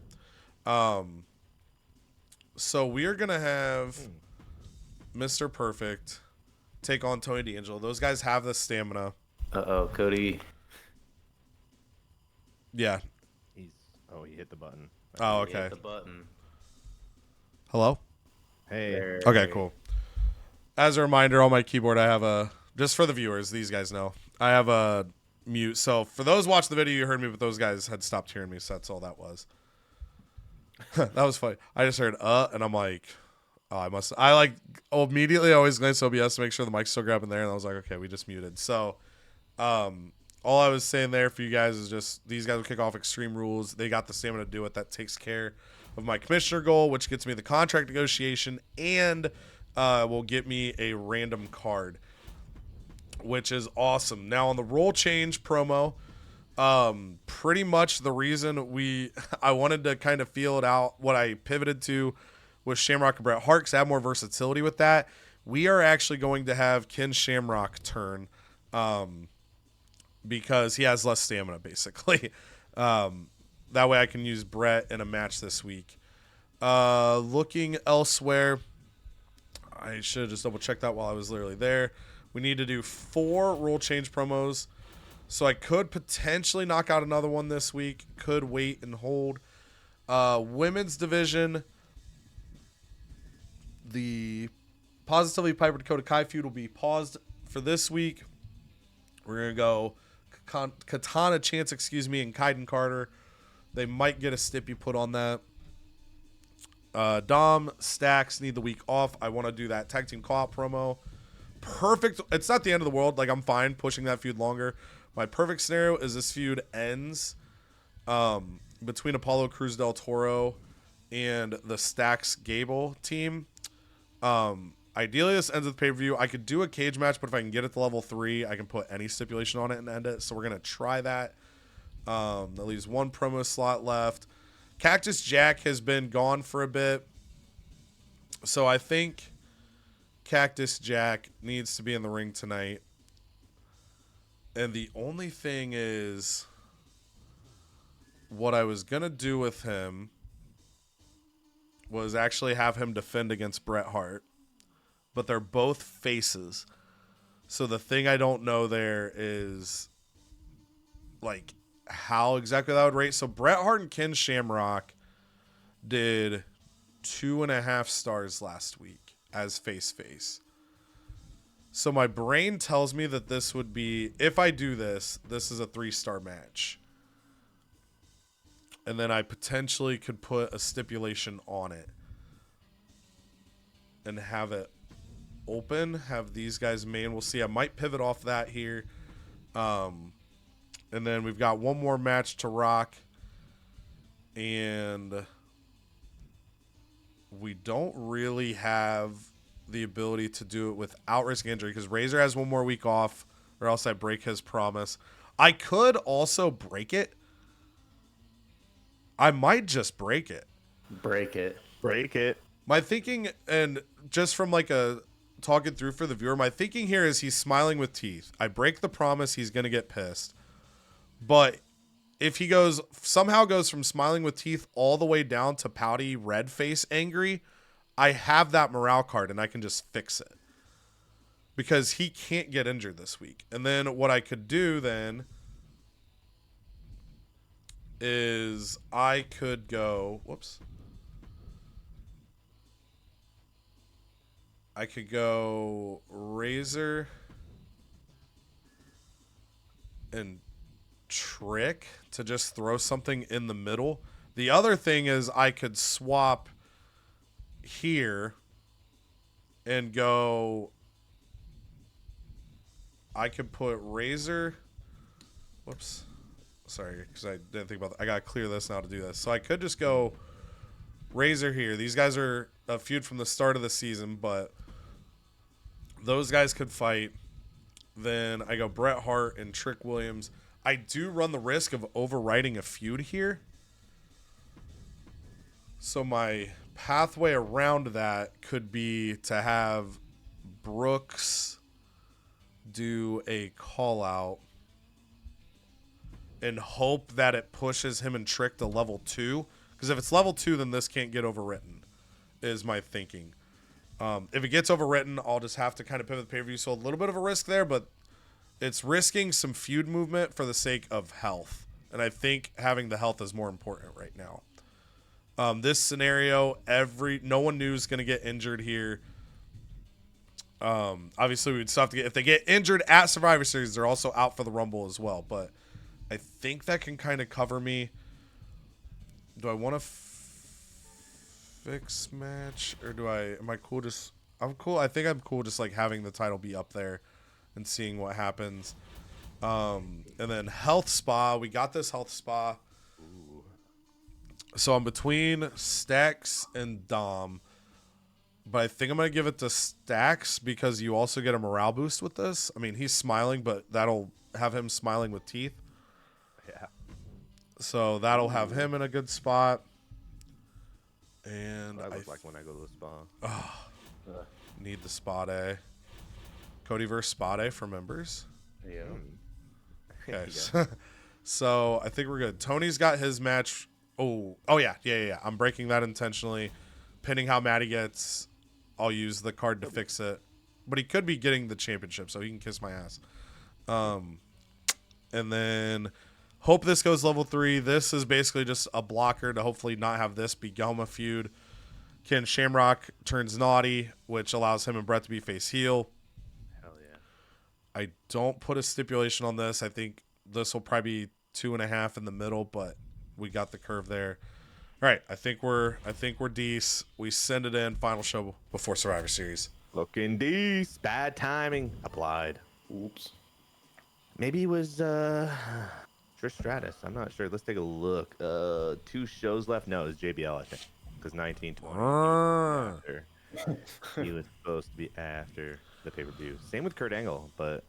So we are going to have Mr. Perfect take on Tony D'Angelo. Those guys have the stamina. Uh-oh, Cody. Yeah. He hit the button. Oh, He okay. hit the button. Hello? Hey. There. Okay, cool. As a reminder, on my keyboard, I have just for the viewers, these guys know, I have a mute. So for those watching the video, you heard me, but those guys had stopped hearing me, so that's all that was. That was funny. I just heard, and I'm like, immediately always glance to OBS to make sure the mic's still grabbing there, and I was like, okay, we just muted. So, all I was saying there for you guys is just these guys will kick off Extreme Rules. They got the stamina to do it. That takes care of my commissioner goal, which gets me the contract negotiation and will get me a random card, which is awesome. Now on the role change promo, pretty much the reason I wanted to kind of feel it out, what I pivoted to was Shamrock and Bret Hart, 'cause I have more versatility with that. We are actually going to have Ken Shamrock turn, because he has less stamina, basically. That way I can use Bret in a match this week. Looking elsewhere, I should have just double-checked that while I was literally there. We need to do 4 rule change promos. So I could potentially knock out another one this week. Could wait and hold. Women's division, the Positively Piper Dakota Kai feud will be paused for this week. We're going to go Katana Chance, and Kaiden Carter. They might get a stippy put on that. Dom Stacks need the week off. I want to do that tag team co-op promo. Perfect. It's not the end of the world. Like, I'm fine pushing that feud longer. My perfect scenario is this feud ends between Apollo Cruz del Toro and the Stacks Gable team. Ideally, this ends with pay-per-view. I could do a cage match, but if I can get it to level 3, I can put any stipulation on it and end it. So we're going to try that. That leaves 1 promo slot left. Cactus Jack has been gone for a bit. So I think Cactus Jack needs to be in the ring tonight. And the only thing is, what I was going to do with him was actually have him defend against Bret Hart. But they're both faces. So the thing I don't know there is, like, how exactly that would rate. So Bret Hart and Ken Shamrock did 2.5 stars last week as face. So my brain tells me that this would be, if I do this, this is a 3-star match. And then I potentially could put a stipulation on it and have it open, have these guys main. We'll see. I might pivot off that here. And then we've got one more match to rock. And we don't really have the ability to do it without risking injury because Razor has one more week off, or else I break his promise. I could also break it. I might just break it. Break it. My thinking, and just from like a talking through for the viewer, my thinking here is he's smiling with teeth. I break the promise, he's going to get pissed. But if he somehow goes from smiling with teeth all the way down to pouty, red face, angry, I have that morale card and I can just fix it. Because he can't get injured this week. And then what I could do then is I could go, I could go Razor and trick to just throw something in the middle. The other thing is I could swap here and go. I could put Razor. Whoops. Sorry, because I didn't think about that. I got to clear this now to do this. So I could just go Razor here. These guys are a feud from the start of the season, but those guys could fight. Then I go Bret Hart and Trick Williams. I do run the risk of overwriting a feud here. So my pathway around that could be to have Brooks do a call out and hope that it pushes him and Trick to level 2. Because if it's level 2, then this can't get overwritten, is my thinking. If it gets overwritten, I'll just have to kind of pivot the pay-per-view. So a little bit of a risk there, but it's risking some feud movement for the sake of health. And I think having the health is more important right now. This scenario, no one knew was going to get injured here. Obviously, we would still have to if they get injured at Survivor Series, they're also out for the Rumble as well. But I think that can kind of cover me. Do I want to fix match or am I cool? I'm cool. I think I'm cool just like having the title be up there and seeing what happens. And then health spa. We got this health spa. Ooh. So I'm between Stacks and Dom. But I think I'm going to give it to Stacks because you also get a morale boost with this. I mean, he's smiling, but that'll have him smiling with teeth. Yeah. So that'll have him in a good spot. And I look like when I go to the spa. Need the spa day. CodyVerse spa day for members. Yeah. Okay. So I think we're good. Tony's got his match. Oh yeah. I'm breaking that intentionally. Pinning how mad he gets. I'll use the card to fix it. But he could be getting the championship, so he can kiss my ass. And then hope this goes level 3. This is basically just a blocker to hopefully not have this be Gelma feud. Ken Shamrock turns naughty, which allows him and Brett to be face heel. Hell yeah. I don't put a stipulation on this. I think this will probably be 2.5 in the middle, but we got the curve there. All right, I think we're decent. We send it in. Final show before Survivor Series. Looking decent. Bad timing. Applied. Oops. Maybe it was Trish Stratus. I'm not sure. Let's take a look. 2 shows left. No, it was JBL, I think. Because 1920. He was supposed to be after the pay-per-view. Same with Kurt Angle, but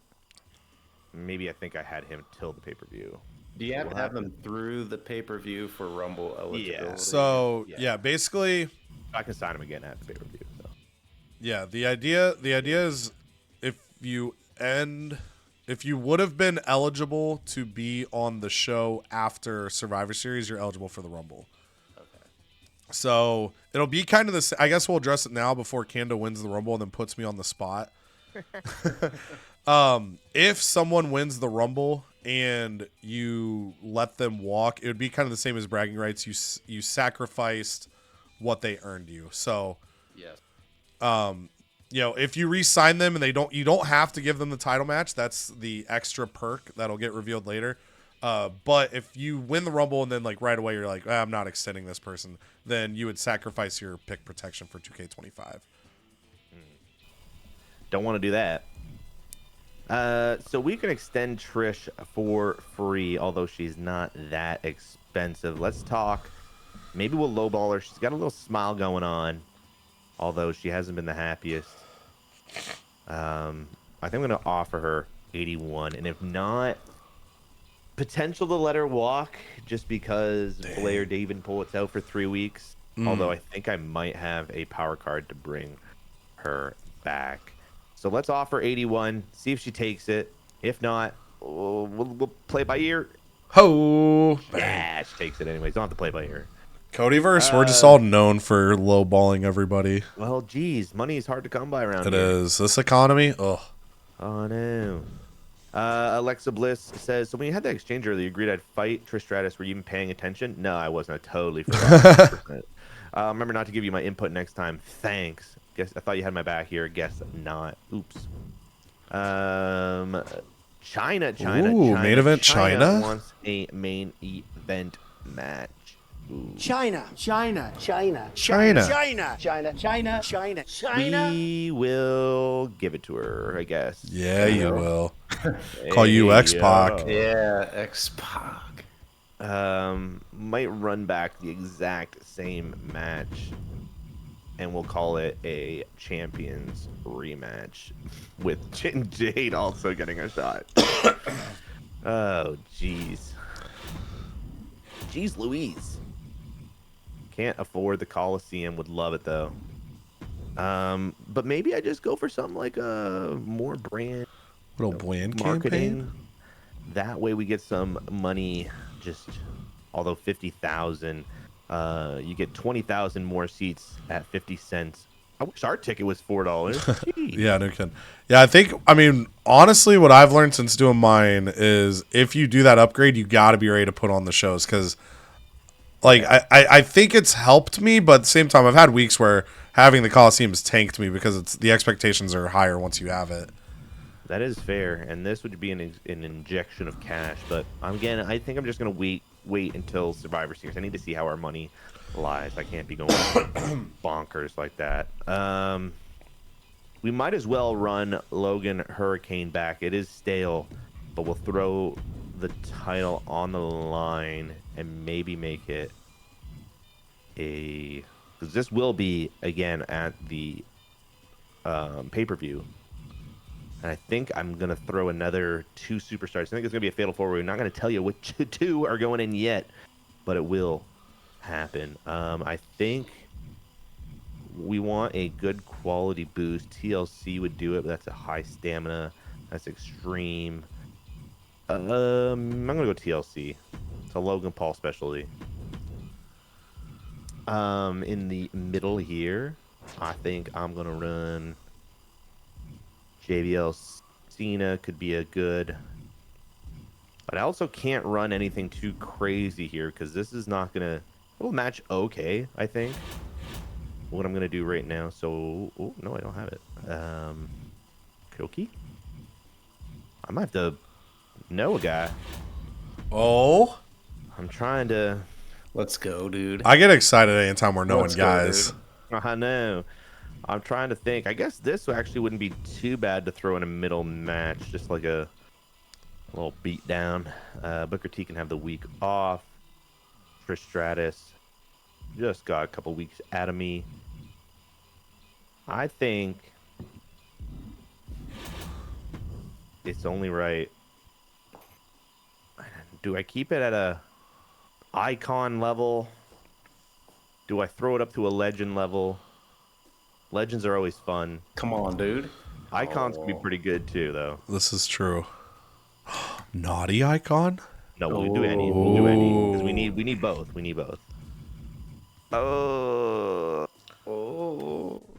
maybe I think I had him till the pay-per-view. Do you have to have them through the pay-per-view for Rumble eligibility? Yeah. So yeah, basically, I can sign him again at the pay-per-view. So. Yeah, the idea is if you would have been eligible to be on the show after Survivor Series, you're eligible for the Rumble. Okay. So it'll be kind of this. I guess we'll address it now before Kando wins the Rumble and then puts me on the spot. If someone wins the Rumble and you let them walk, it would be kind of the same as bragging rights. You sacrificed what they earned you. So, yes. If you re-sign them and you don't have to give them the title match. That's the extra perk that'll get revealed later. But if you win the Rumble and then like right away you're like, I'm not extending this person, then you would sacrifice your pick protection for 2K25. Don't want to do that. So we can extend Trish for free, although she's not that expensive. Let's talk. Maybe we'll lowball her. She's got a little smile going on, although she hasn't been the happiest. I think I'm going to offer her 81, and if not, potential to let her walk just because Blair Davenport's out for 3 weeks. Although I think I might have a power card to bring her back. So let's offer 81, see if she takes it. If not, we'll play by ear. Ho! Yeah, she takes it anyways. Don't have to play by ear. CodyVerse, we're just all known for lowballing everybody. Well, geez, money is hard to come by around here. It is. This economy, ugh. Oh, no. Alexa Bliss says, so when you had that exchange earlier, you agreed I'd fight Trish Stratus. Were you even paying attention? No, I wasn't. I totally forgot. Remember not to give you my input next time. Thanks. Guess I thought you had my back here. Guess not. Oops. China. Ooh, main event China? Wants a main event match. Ooh. China. We will give it to her, I guess. Yeah, you will. Call you X-Pac. Yeah, X-Pac. Might run back the exact same match, and we'll call it a champions rematch with Jade also getting a shot. Oh, jeez. Jeez Louise. Can't afford the Coliseum. Would love it, though. But maybe I just go for something like a more brand Little brand marketing. campaign. That way we get some money. Just although 50,000, you get 20,000 more seats at 50 cents. I wish our ticket was $4. Yeah, no kidding. Yeah, I mean, honestly, what I've learned since doing mine is if you do that upgrade, you got to be ready to put on the shows because, like, I think it's helped me, but at the same time, I've had weeks where having the Coliseum has tanked me because the expectations are higher once you have it. That is fair, and this would be an injection of cash. But again, I think I'm just gonna wait until Survivor Series. I need to see how our money lies. I can't be going bonkers like that. We might as well run Logan Hurricane back. It is stale, but we'll throw the title on the line and maybe make it because this will be again at the pay-per-view. And I think I'm going to throw another 2 superstars. I think it's going to be a fatal 4-way. We're not going to tell you which 2 are going in yet, but it will happen. I think we want a good quality boost. TLC would do it, but that's a high stamina. That's extreme. I'm going to go TLC. It's a Logan Paul specialty. In the middle here, I think I'm going to run... JBL Cena could be a good, but I also can't run anything too crazy here because this is not gonna. It'll match okay, I think. What I'm gonna do right now. So, oh no, I don't have it. Koki. I might have to know a guy. Oh, I'm trying to. Let's go, dude. I get excited anytime we're knowing Let's go, guys. dude. I know. I'm trying to think. I guess this actually wouldn't be too bad to throw in a middle match, just like a little beat down. Booker T can have the week off. Trish Stratus just got a couple weeks out of me. I think it's only right. Do I keep it at a icon level? Do I throw it up to a legend level? Legends are always fun. Come on, dude. Icons can be pretty good too, though. This is true. Naughty icon? No, we'll do any. We'll do any because we need both. We need both. Oh.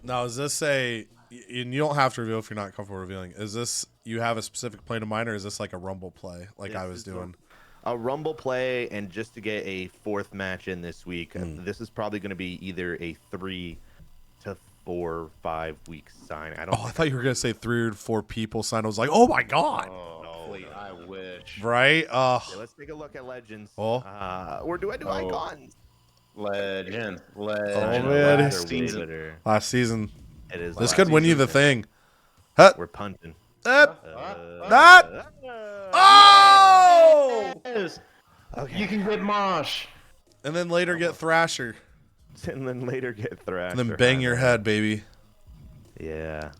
Now, is this and you don't have to reveal if you're not comfortable revealing. Is this you have a specific play in mind, or is this like a Rumble play like I was doing? A Rumble play, and just to get a 4th match in this week, this is probably going to be either a 3 to 4 or 5 week sign. I thought you were gonna say 3 or 4 people sign. I was like, oh my god. I wish. Right? Okay, let's take a look at Legends. Oh. Or do I do Icons? Legend. Oh, man. Last season. It is. This could win you the thing. We're punting. That. Oh! Okay. You can get Mosh. And then later get Thrasher. And then later get Thrasher. And then bang your head, baby. Yeah.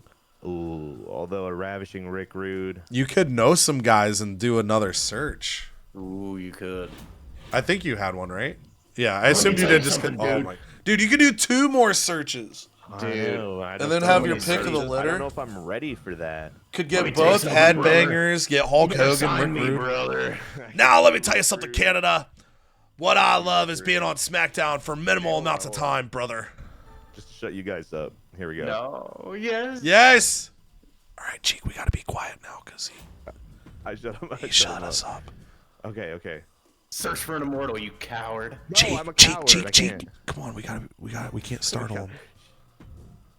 Ooh, although a ravishing Rick Rude. You could know some guys and do another search. Ooh, you could. I think you had one, right? Yeah, I assumed you did. Dude, you could do 2 more searches. Dude. And then have your pick of the litter. I don't know if I'm ready for that. Could get both headbangers, get Hulk Hogan, Rick Rude. Brother. Now let me tell you something, Canada. What I love is being on Smackdown for minimal amounts of time, brother. Just shut you guys up. Here we go. No, yes. Yes. All right, Cheek, we got to be quiet now because he shut us up. Okay. Search for an immortal, you coward. No, I'm a coward. Cheek. Come on, we can't startle him.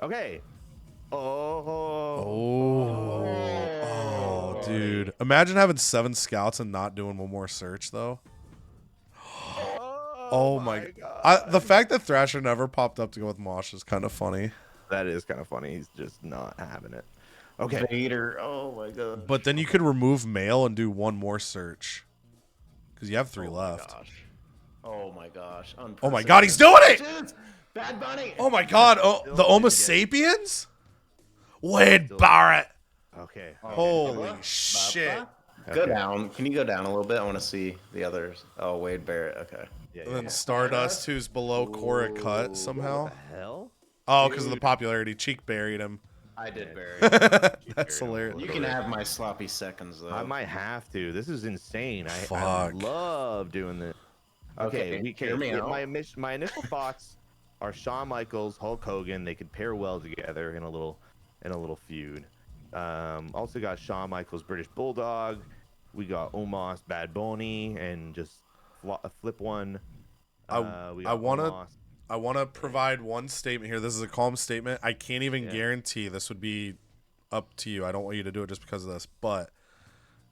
Okay. Dude, imagine having 7 scouts and not doing one more search though. Oh my god. The fact that Thrasher never popped up to go with Mosh is kind of funny. That is kind of funny. He's just not having it. Okay. Vader. Oh my god. But then you could remove mail and do one more search. Because you have 3 left. Oh my gosh. Oh my god, he's doing it! Bad Bunny. Oh my god, the Homo sapiens? Wade Barrett. Okay. Holy shit. Go down. Can you go down a little bit? I want to see the others. Oh, Wade Barrett. Okay. Yeah, And then Stardust, who's below Cora Cut somehow. What the hell? Oh, because of the popularity. Cheek buried him. I did bury it. That's hilarious. You can have my sloppy seconds, though. I might have to. This is insane. I Fuck. love doing this. Okay, hear me out. My initial thoughts are Shawn Michaels, Hulk Hogan. They could pair well together in a little feud. Also got Shawn Michaels, British Bulldog. We got Omos, Bad Bunny, and just flip one. I want to provide one statement here. This is a calm statement. I can't even guarantee this would be up to you. I don't want you to do it just because of this. But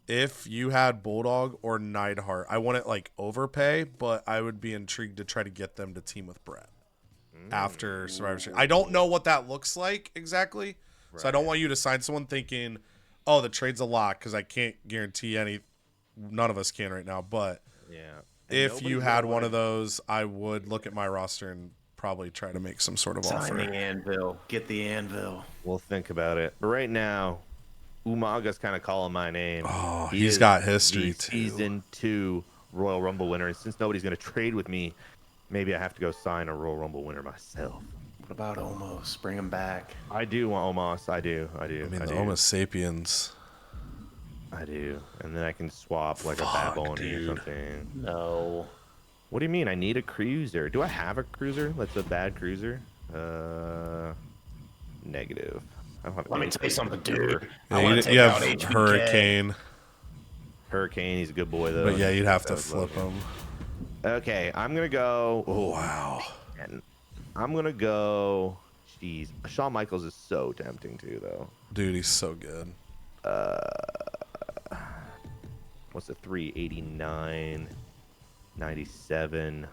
if you had Bulldog or Neidhart, I wouldn't like overpay, but I would be intrigued to try to get them to team with Brett after Survivor Series. I don't know what that looks like exactly. Right. So I don't want you to sign someone thinking, oh, the trade's a lock, because I can't guarantee any. None of us can right now. But if you had one of those, I would look at my roster and probably try to make some sort of offer. Sign the anvil. Get the anvil. We'll think about it. But right now, Umaga's kind of calling my name. Oh, he's got history too. Season 2 Royal Rumble winner. And since nobody's going to trade with me, maybe I have to go sign a Royal Rumble winner myself. What about Omos? Bring him back. I do want Omos. I do. I mean, the Homo sapiens. I do. And then I can swap like a Bad Bunny or something. No. What do you mean? I need a cruiser. Do I have a cruiser? That's a bad cruiser? Negative. I don't have Let me tell you something, dude. Yeah, you have Hurricane. Hurricane, he's a good boy, though. But yeah, you'd have to flip him. Okay, I'm going to go... Oh, wow. And I'm going to go... Jeez. Shawn Michaels is so tempting, too, though. Dude, he's so good. What's the 389? 97.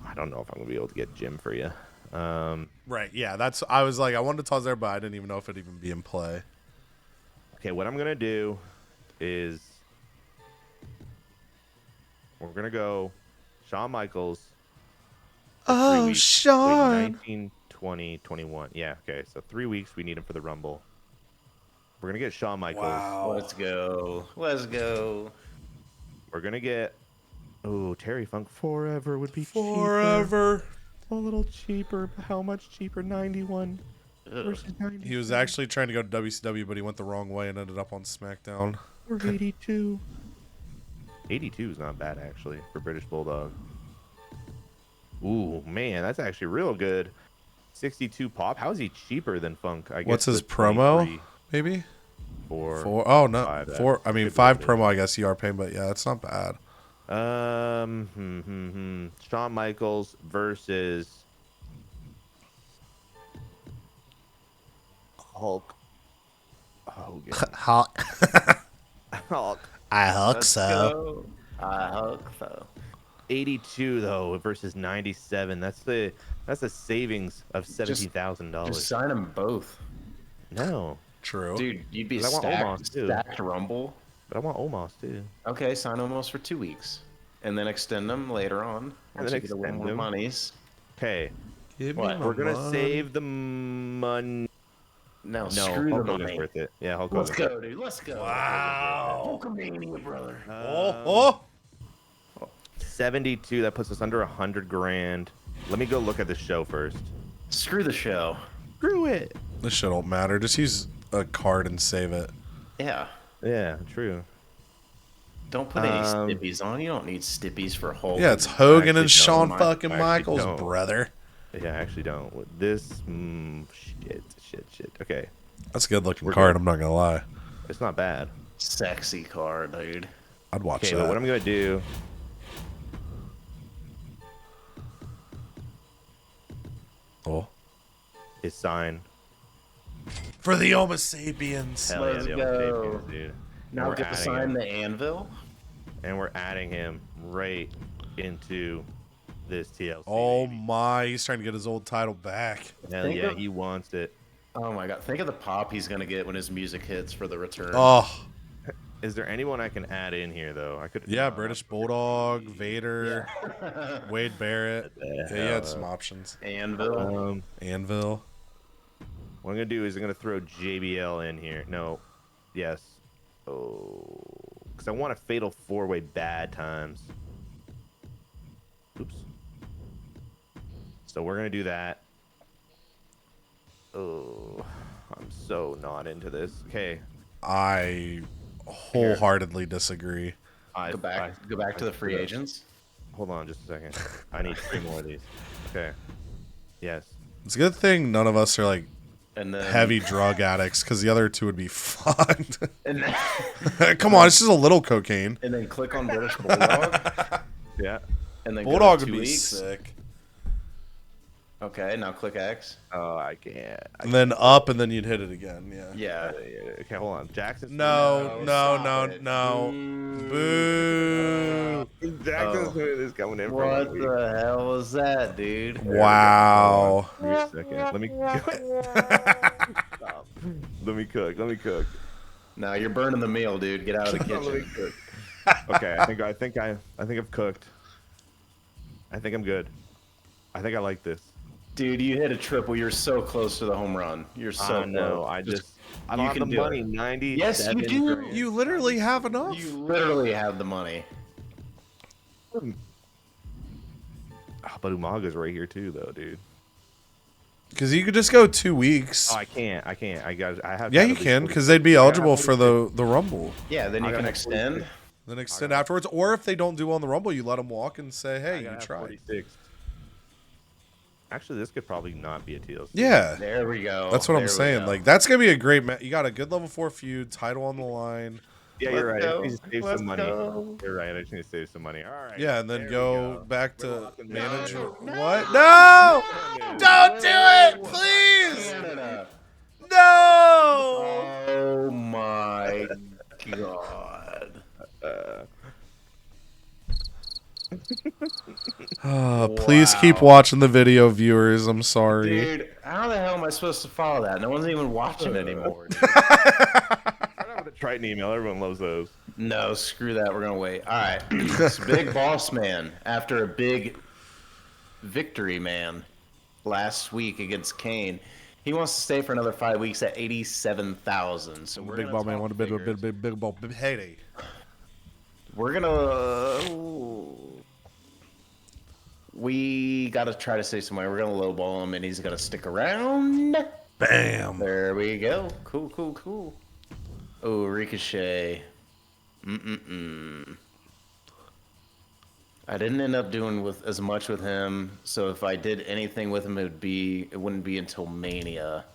I don't know if I'm going to be able to get Jim for you. Right, yeah. I was like, I wanted to toss there, but I didn't even know if it'd even be in play. Okay, what I'm going to do is we're going to go Shawn Michaels. Oh, Shawn. 19, 20, 21. Yeah, okay. So 3 weeks we need him for the Rumble. We're going to get Shawn Michaels. Wow. Let's go. Let's go. We're going to get... Oh, Terry Funk Forever would be Forever. Cheaper. A little cheaper. How much cheaper? 91 versus 90. He was actually trying to go to WCW, but he went the wrong way and ended up on SmackDown. Or 82. 82 is not bad, actually, for British Bulldog. Ooh, man, that's actually real good. 62 pop. How is he cheaper than Funk? I guess. What's his promo? Maybe? Four. Oh, no. 4. I mean, 5 promo, I guess you are paying, but yeah, that's not bad. Shawn Michaels versus Hulk Hogan. Hulk. Hulk. I hope so. I hope so. 82 though versus 97. That's a savings of $17,000. Just sign them both. No. True. Dude, you'd be I want Omos, too. stacked Rumble. But I want Omos too. Okay, sign Omos for 2 weeks. And then extend them later on. Once you get a little more monies. Okay. Give What? me We're going to money. save the money. No, No, screw Hulk the Hogan's money. worth it. Yeah, Hulk Let's Hogan's go, dude. Let's go. Wow. Hulkamania, brother. Oh. 72. That puts us under 100 grand. Let me go look at the show first. Screw the show. Screw it. This shit don't matter. Just use a card and save it. Yeah. Yeah, true. Don't put any stippies on. You don't need stippies for Hulk. Yeah, it's Hogan and actually Shawn don't. fucking I actually Michaels, don't. brother. Yeah, I actually don't. This, shit. Okay, That's a good looking We're card, good. I'm not going to lie. it's not bad. Sexy card, dude. I'd watch Okay, that. but what I'm gonna do Oh. is sign For the Homo sapiens. Hell yeah, Let's the go. Homo sapiens, dude. Now we're get to adding sign him. the anvil. And we're adding him right into this TLC. Oh baby. my, he's trying to get his old title back. Hell Think yeah, of- he wants it. Oh my god! Think of the pop he's gonna get when his music hits for the return. Oh, Is there anyone I can add in here though? I could. yeah, no, British not- Bulldog, Vader, Wade Barrett. the Yeah, he hell? had some options. Anvil. Anvil. What I'm gonna do is I'm gonna throw JBL in here. No, yes. Oh, because I want a fatal 4-way bad times. Oops. So we're gonna do that. Oh, I'm so not into this. Okay. I wholeheartedly disagree. Go back to the free agents. Hold on just a second. I need 3 more of these. Okay. Yes. It's a good thing none of us are like And then heavy drug addicts because the other two would be fucked. And then, Come on, it's just a little cocaine. and then click on British Bulldog. Yeah. And then go Bulldog to would 2 be weeks. sick. Okay, now click X. Oh, I can't. And then up, and then you'd hit it again. Yeah. Yeah. Okay, hold on. Jackson. No, no, stop no, it. no. Boo. Jackson Oh. is coming in. from What a week. the hell was that, dude? Wow. Give me a second. Let me stop. Let me cook. No, you're burning the meal, dude. Get out of the Let me kitchen. cook. Okay, I think I've cooked. I think I'm good. I think I like this. Dude, you hit a triple. You're so close to the home run. You're so no, close. I Just- just I don't you have can the do money. it. 90. Yes, you do. You literally have enough. You literally have the money. But Umaga's right here too, though, dude. Because you could just go 2 weeks. Oh, I can't. I have. Yeah, you can, because they'd be eligible for the Rumble. Yeah, then you I can gotta have extend. Then extend afterwards. Or if they don't do on the Rumble, you let them walk and say, hey, you tried. 46. Actually, this could probably not be a TLC. Yeah. There we go. That's what I'm There we saying. go. Like, that's going to be a great match. You got a good level 4 feud, title on the line. Yeah, you're right. Let's go. I just save Let's some money. go. You're right. I just need to save some money. All right. Yeah, and then there we go back We're to locked in management. No. What? No! Don't do it! Please! Canada. No! Oh my god. Please keep watching the video, viewers. I'm sorry. Dude, how the hell am I supposed to follow that? No one's even watching anymore. Dude. Start out with a Triton email. Everyone loves those. No, screw that. We're gonna wait. All right, it's Big Boss Man after a big victory, man, last week against Kane. He wants to stay for another 5 weeks at 87,000. So we're Big gonna ball man talk want a bit of figures. big ball heyday. We're gonna. We gotta try to save some money. We're gonna lowball him, and he's gonna stick around. Bam. There we go. Cool. Oh, Ricochet. I didn't end up doing with as much with him, so if I did anything with him, it wouldn't be until Mania.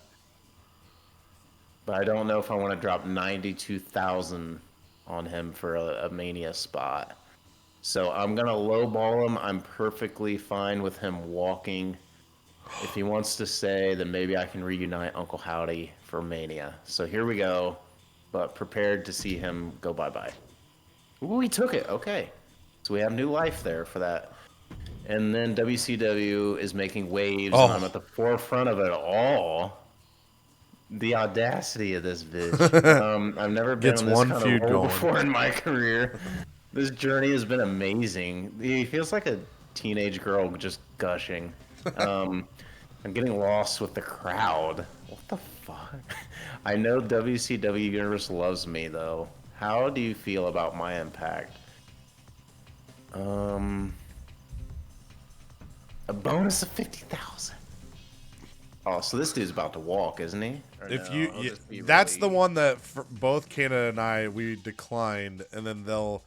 But I don't know if I want to drop 92,000 on him for a Mania spot. So I'm gonna lowball him. I'm perfectly fine with him walking. If he wants to stay, then maybe I can reunite Uncle Howdy for Mania. So here we go. But prepared to see him go bye-bye. Ooh, he took it. Okay. So we have new life there for that. And then WCW is making waves, Oh. and I'm at the forefront of it all. The audacity of this bitch. I've never been Gets on this one kind feud of roll going. before in my career. This journey has been amazing. He feels like a teenage girl just gushing. I'm getting lost with the crowd. What the fuck? I know WCW Universe loves me, though. How do you feel about my impact? A bonus of 50,000. Oh, so this dude's about to walk, isn't he? Or If no, he'll just be that's the really- one that for both Kana and I we declined, and then you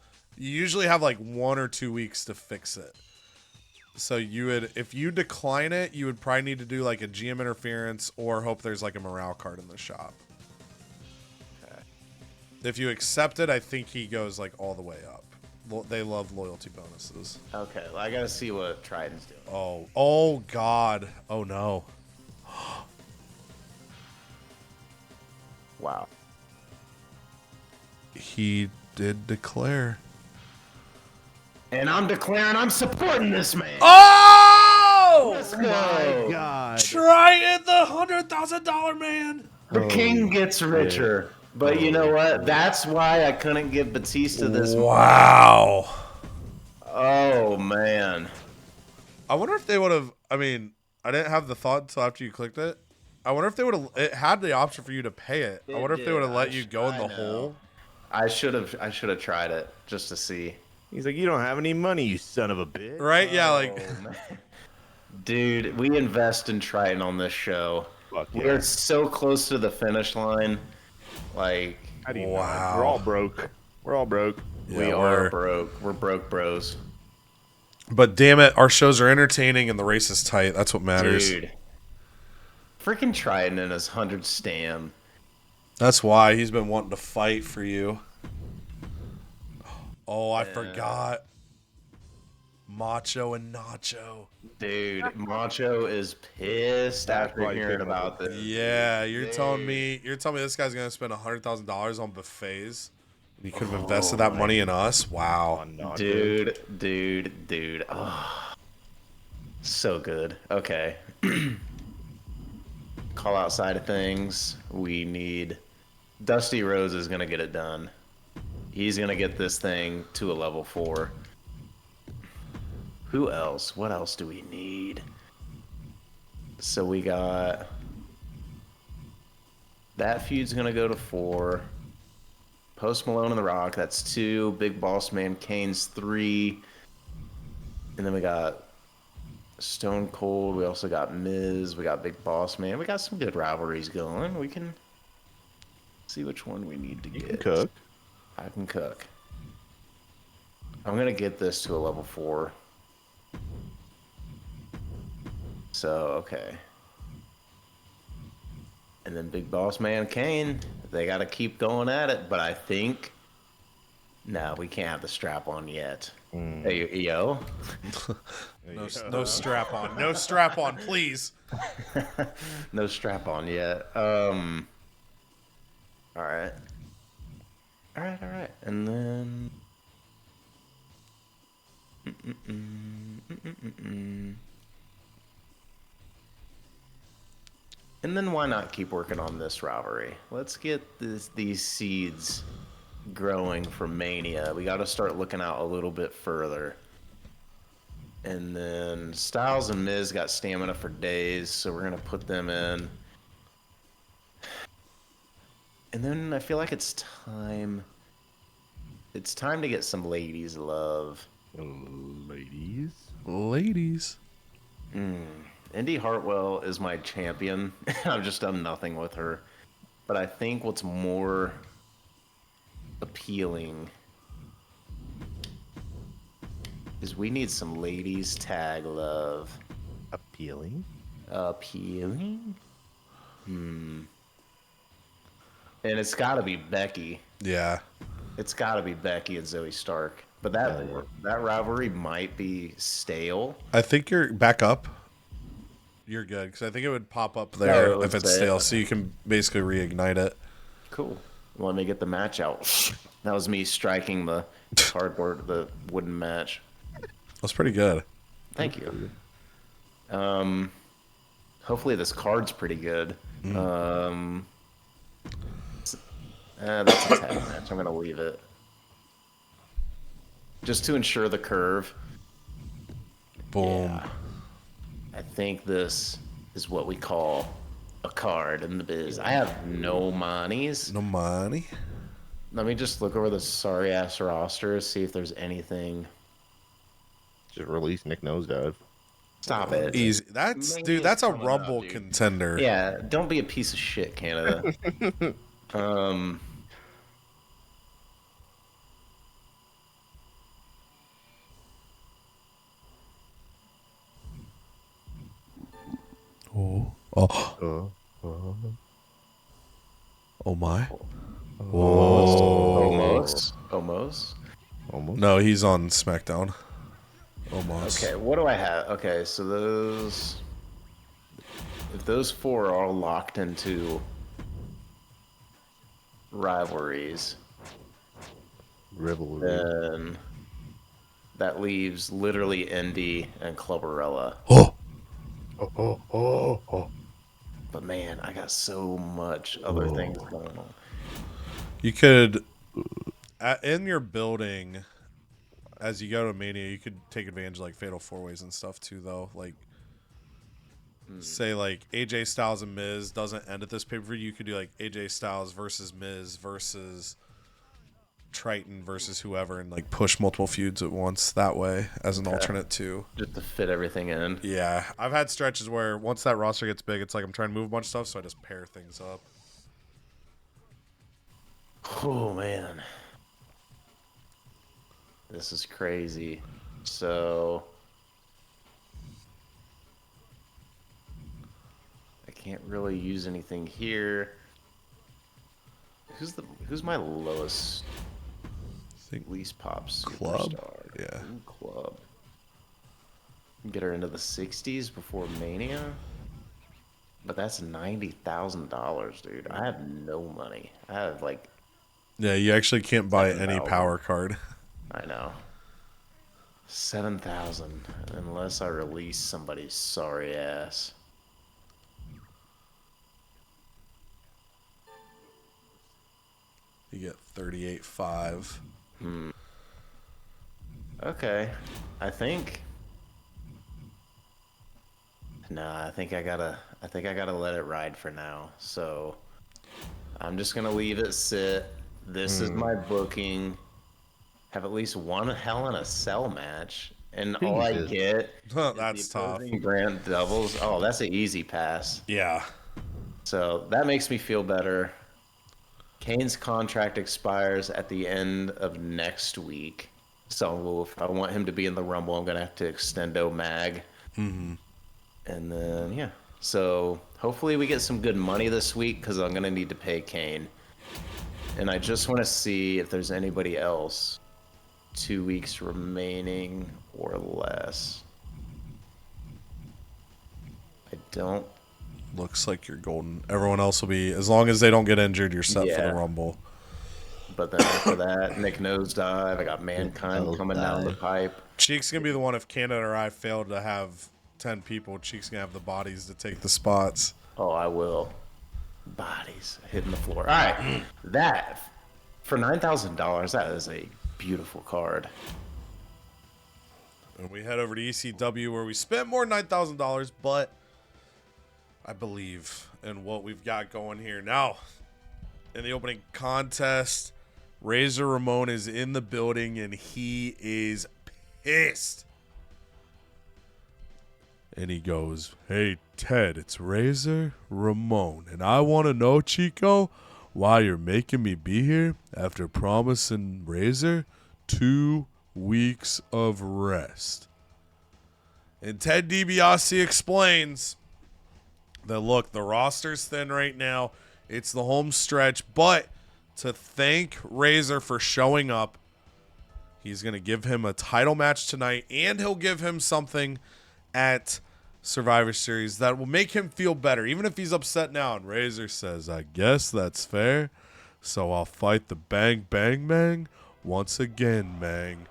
usually have like 1 or 2 weeks to fix it. So if you decline it, you would probably need to do like a GM interference or hope there's like a morale card in the shop. Okay. If you accept it, I think he goes like all the way up. They love loyalty bonuses. Okay, well, I gotta see what Triton's doing. Oh God. Oh no. Wow. He did declare. And I'm declaring I'm supporting this man. Oh! Let's Oh go. my God. Triton, the $100,000 man. The king gets richer. But you know what? That's why I couldn't give Batista this money. Wow. Oh, man. I wonder if they would have. I mean, I didn't have the thought until after you clicked it. I wonder if they would have. It had the option for you to pay it. I wonder if they would have let you go in the hole. I should have tried it just to see. He's like, you don't have any money, you son of a bitch. Right? Yeah, like. Dude, we invest in Triton on this show. Fuck yeah. We're so close to the finish line. Like, How do you Wow. know? We're all broke. We're all broke. we are broke. We're broke bros. But damn it, our shows are entertaining and the race is tight. That's what matters. Dude. Freaking Triton and his 100 stam. That's why he's been wanting to fight for you. Oh, I forgot. Macho and Nacho. Dude, Macho is pissed after why he hearing came about up this. Yeah, you're telling me this guy's gonna spend $100,000 on buffets. He could have invested that money in us. Wow. Dude. Oh, so good. Okay. Call out side of things. We need Dusty Rose is gonna get it done. He's gonna get this thing to a level 4. Who else? What else do we need? So we got that feud's gonna go to 4. Post Malone and The Rock, that's 2. Big Boss Man Kane's 3. And then we got Stone Cold. We also got Miz. We got Big Boss Man. We got some good rivalries going. We can see which one we need to get. You can cook. I can cook. I'm going to get this to a level 4. So, okay. And then Big Boss Man Kane, they got to keep going at it. But I think, no, we can't have the strap on yet. Hey, yo. No strap on. No strap on, please. No strap on yet. All right. And then. And then why not keep working on this rivalry? Let's get these seeds growing for Mania. We got to start looking out a little bit further. And then Styles and Miz got stamina for days, so we're going to put them in. And then I feel like it's time. It's time to get some ladies love. Ladies. Indy Hartwell is my champion. I've just done nothing with her. But I think what's more appealing is we need some ladies tag love. Appealing? And it's got to be Becky. Yeah. It's got to be Becky and Zoe Stark. But that rivalry might be stale. I think you're back up. You're good, because I think it would pop up there if it's stale, so you can basically reignite it. Cool. Let me get the match out. That was me striking the cardboard, the wooden match. That's pretty good. Thank you. Hopefully this card's pretty good. That's a tag match. I'm gonna leave it. Just to ensure the curve. Boom. Yeah. I think this is what we call a card in the biz. I have no monies. No money. Let me just look over the sorry ass roster, see if there's anything. Just release Nick Nosedive. Stop it. Easy. That's a Rumble contender. Yeah, don't be a piece of shit, Canada. Oh my. Almost. No, he's on SmackDown. Almost. Okay, what do I have? Okay, so if those 4 are all locked into rivalries, Rivalry. then that leaves literally Indy and Clubberella. Oh. But man, I got so much other things going on. You could, in your building, as you go to Mania, you could take advantage of like Fatal 4-Ways and stuff too, though. Like, say like AJ Styles and Miz doesn't end at this pay-per-view. You could do like AJ Styles versus Miz versus Triton versus whoever, and like push multiple feuds at once that way as an alternate too. Just to fit everything in. Yeah, I've had stretches where once that roster gets big, it's like I'm trying to move a bunch of stuff, so I just pair things up. Oh man, this is crazy. So I can't really use anything here. Who's my lowest? Least pop Club? superstar. Yeah. Ooh, Club. Get her into the 60s before Mania. But that's $90,000, dude. I have no money. I have like. Yeah, you actually can't buy any 7,000. power card. I know. 7,000 unless I release somebody's sorry ass. You get 38.5. Okay. I think I think I gotta let it ride for now. So I'm just gonna leave it sit. This is my booking. Have at least one Hell in a Cell match. And all I Jesus. get That's is the tough. opposing brand doubles. Oh, that's an easy pass. Yeah. So that makes me feel better. Kane's contract expires at the end of next week. So if I want him to be in the Rumble, I'm going to have to extendo mag. Mm-hmm. And then, yeah. So hopefully we get some good money this week because I'm going to need to pay Kane. And I just want to see if there's anybody else 2 weeks remaining or less. I don't. Looks like you're golden. Everyone else will be, as long as they don't get injured, you're set for the Yeah. Rumble. But then after that, Nick Nosedive. I got Mankind coming down the pipe. Cheek's going to be the one if Canada or I fail to have 10 people. Cheek's going to have the bodies to take the spots. Oh, I will. Bodies hitting the floor. All right. That, for $9,000, that is a beautiful card. And we head over to ECW where we spent more than $9,000, but I believe in what we've got going here. Now, in the opening contest, Razor Ramon is in the building and he is pissed. And he goes, "Hey, Ted, it's Razor Ramon. And I want to know, Chico, why you're making me be here after promising Razor 2 weeks of rest." And Ted DiBiase explains that, look, the roster's thin right now. It's the home stretch. But to thank Razor for showing up, he's going to give him a title match tonight. And he'll give him something at Survivor Series that will make him feel better, even if he's upset now. And Razor says, "I guess that's fair. So I'll fight the Bang Bang Bang once again, Mang."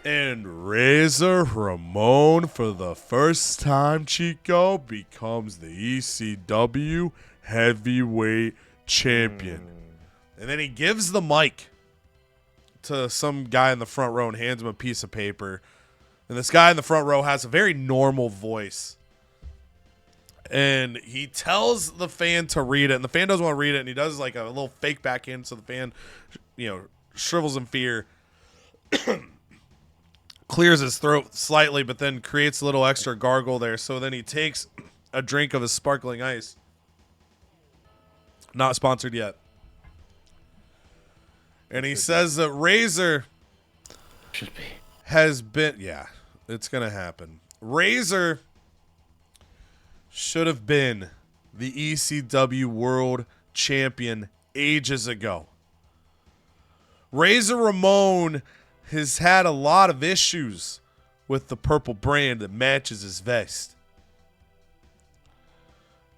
And Razor Ramon, for the first time, Chico, becomes the ECW Heavyweight Champion. And then he gives the mic to some guy in the front row and hands him a piece of paper. And this guy in the front row has a very normal voice. And he tells the fan to read it. And the fan doesn't want to read it. And he does like a little fake back in. So the fan, shrivels in fear. Clears his throat slightly, but then creates a little extra gargle there. So then he takes a drink of his sparkling ice. Not sponsored yet. And he says that Razor Should be. has been... Yeah, it's going to happen. Razor should have been the ECW World Champion ages ago. Razor Ramon has had a lot of issues with the purple brand that matches his vest.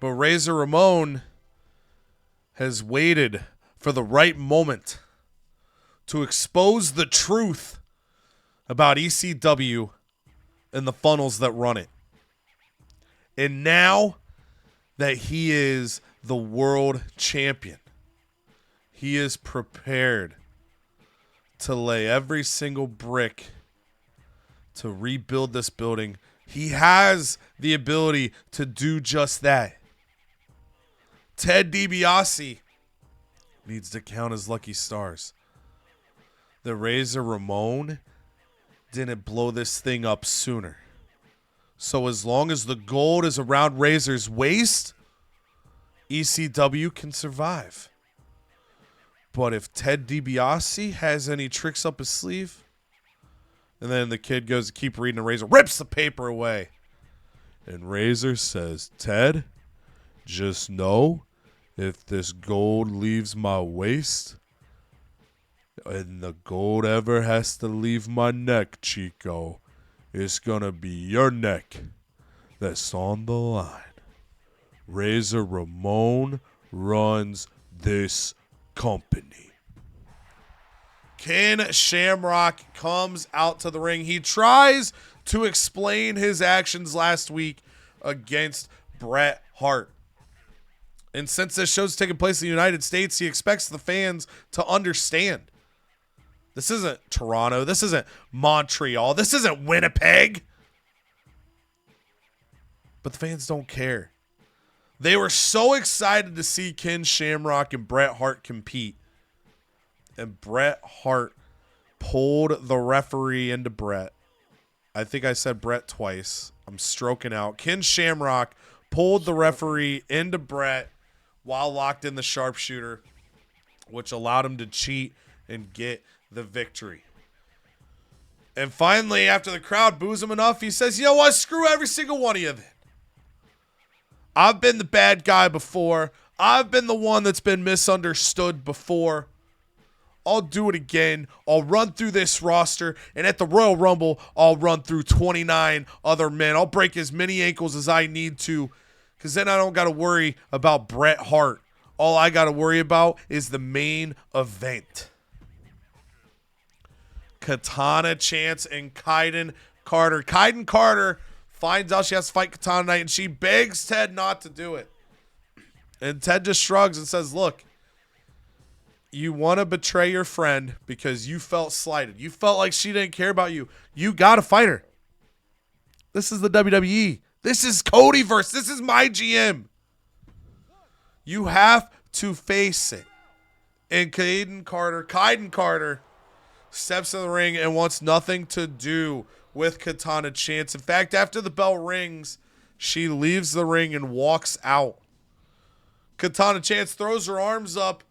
But Razor Ramon has waited for the right moment to expose the truth about ECW and the funnels that run it. And now that he is the world champion, he is prepared to lay every single brick to rebuild this building. He has the ability to do just that. Ted DiBiase needs to count his lucky stars. The Razor Ramon didn't blow this thing up sooner. So as long as the gold is around Razor's waist, ECW can survive. But if Ted DiBiase has any tricks up his sleeve, and then the kid goes to keep reading, and Razor rips the paper away. And Razor says, Ted, just know if this gold leaves my waist, and the gold ever has to leave my neck, Chico, it's gonna be your neck that's on the line. Razor Ramon runs this company. Ken Shamrock comes out to the ring. He tries to explain his actions last week against Bret Hart. And since this show's taking place in the United States, he expects the fans to understand. This isn't Toronto. This isn't Montreal. This isn't Winnipeg. But the fans don't care. They were so excited to see Ken Shamrock and Bret Hart compete. And Bret Hart pulled the referee into Bret. I think I said Bret twice. I'm stroking out. Ken Shamrock pulled the referee into Bret while locked in the sharpshooter, which allowed him to cheat and get the victory. And finally, after the crowd boos him enough, he says, you know what? Screw every single one of you then. I've been the bad guy before. I've been the one that's been misunderstood before. I'll do it again. I'll run through this roster, and at the Royal Rumble, I'll run through 29 other men. I'll break as many ankles as I need to, because then I don't got to worry about Bret Hart. All I got to worry about is the main event. Katana Chance and Kaiden Carter. Kaiden Carter finds out she has to fight Katana tonight, and she begs Ted not to do it. And Ted just shrugs and says, look, you want to betray your friend because you felt slighted. You felt like she didn't care about you. You got to fight her. This is the WWE. This is CodyVerse. This is MyGM. You have to face it. And Kaiden Carter steps in the ring and wants nothing to do with Katana Chance. In fact, after the bell rings, she leaves the ring and walks out. Katana Chance throws her arms up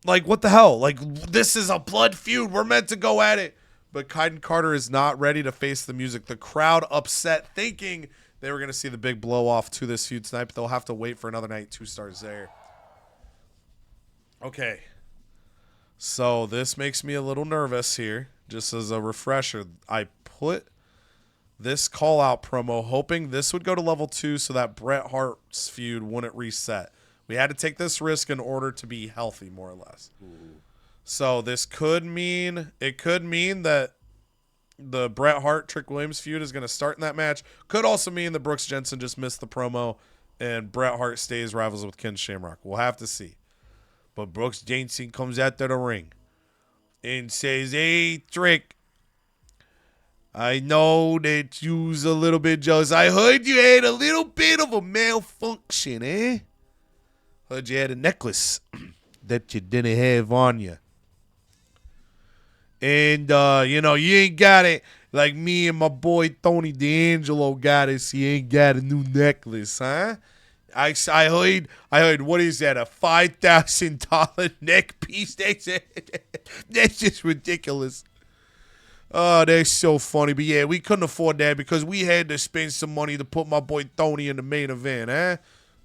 like, what the hell? Like, this is a blood feud. We're meant to go at it. But Kaiden Carter is not ready to face the music. The crowd upset, thinking they were going to see the big blow off to this feud tonight, but they'll have to wait for another night. 2 stars there. Okay. So this makes me a little nervous here. Just as a refresher, I put this call-out promo hoping this would go to level 2 so that Bret Hart's feud wouldn't reset. We had to take this risk in order to be healthy, more or less. Ooh. So this could mean, that the Bret Hart Trick Williams feud is going to start in that match. Could also mean that Brooks Jensen just missed the promo and Bret Hart stays rivals with Ken Shamrock. We'll have to see. But Brooks Jensen comes out to the ring and says, hey, Trick, I know that you's a little bit jealous. I heard you had a little bit of a malfunction, eh? Heard you had a necklace that you didn't have on you. And, you ain't got it like me and my boy Tony D'Angelo got it, so you ain't got a new necklace, huh? I heard, what is that, a $5,000 neck piece? That's just ridiculous. Oh, that's so funny. But, yeah, we couldn't afford that because we had to spend some money to put my boy Tony in the main event, huh?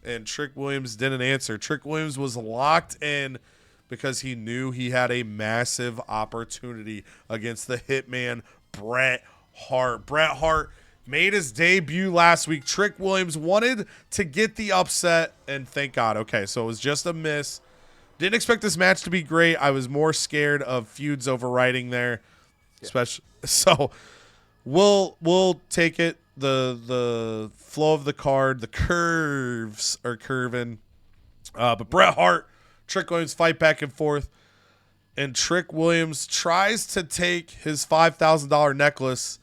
And Trick Williams didn't answer. Trick Williams was locked in because he knew he had a massive opportunity against the Hitman, Bret Hart. Bret Hart made his debut last week. Trick Williams wanted to get the upset, and thank God. Okay, so it was just a miss. Didn't expect this match to be great. I was more scared of feuds overriding there. Yeah. Especially so we'll take it. The flow of the card, the curves are curving. But Bret Hart, Trick Williams fight back and forth. And Trick Williams tries to take his $5,000 necklace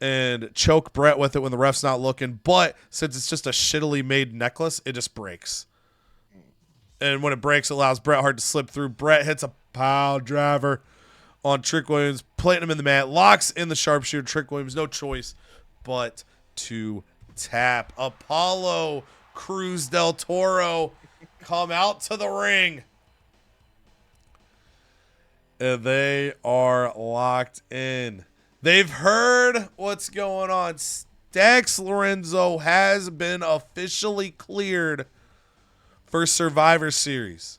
and choke Bret with it when the ref's not looking. But since it's just a shittily made necklace, it just breaks. And when it breaks, it allows Bret Hart to slip through. Bret hits a pile driver on Trick Williams, planting him in the mat, locks in the sharpshooter. Trick Williams, no choice but to tap. Apollo Cruz del Toro come out to the ring. And they are locked in. They've heard what's going on. Stax Lorenzo has been officially cleared for Survivor Series.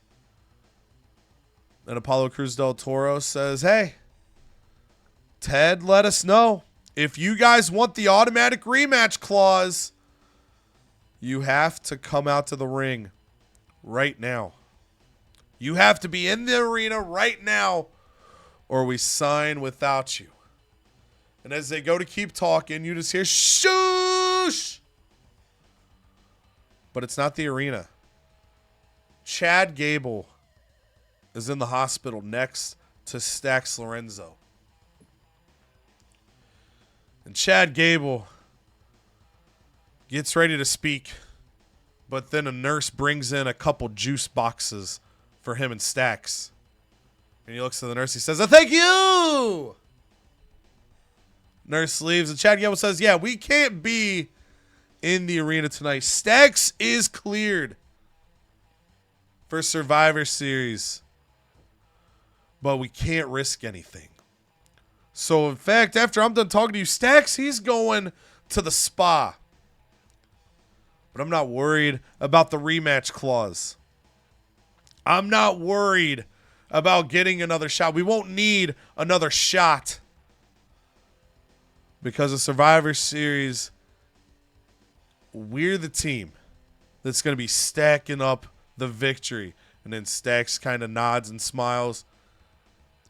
And Apollo Cruz del Toro says, hey, Ted, let us know. If you guys want the automatic rematch clause, you have to come out to the ring right now. You have to be in the arena right now, or we sign without you. And as they go to keep talking, you just hear shoosh. But it's not the arena. Chad Gable is in the hospital next to Stax Lorenzo. And Chad Gable gets ready to speak, but then a nurse brings in a couple juice boxes for him and Stax. And he looks at the nurse. He says, thank you. Nurse leaves. And Chad Gable says, yeah, we can't be in the arena tonight. Stax is cleared for Survivor Series, but we can't risk anything. So, in fact, after I'm done talking to you, Stax, he's going to the spa. But I'm not worried about the rematch clause. I'm not worried about getting another shot. We won't need another shot because of Survivor Series, we're the team that's going to be stacking up the victory. And then Stax kind of nods and smiles.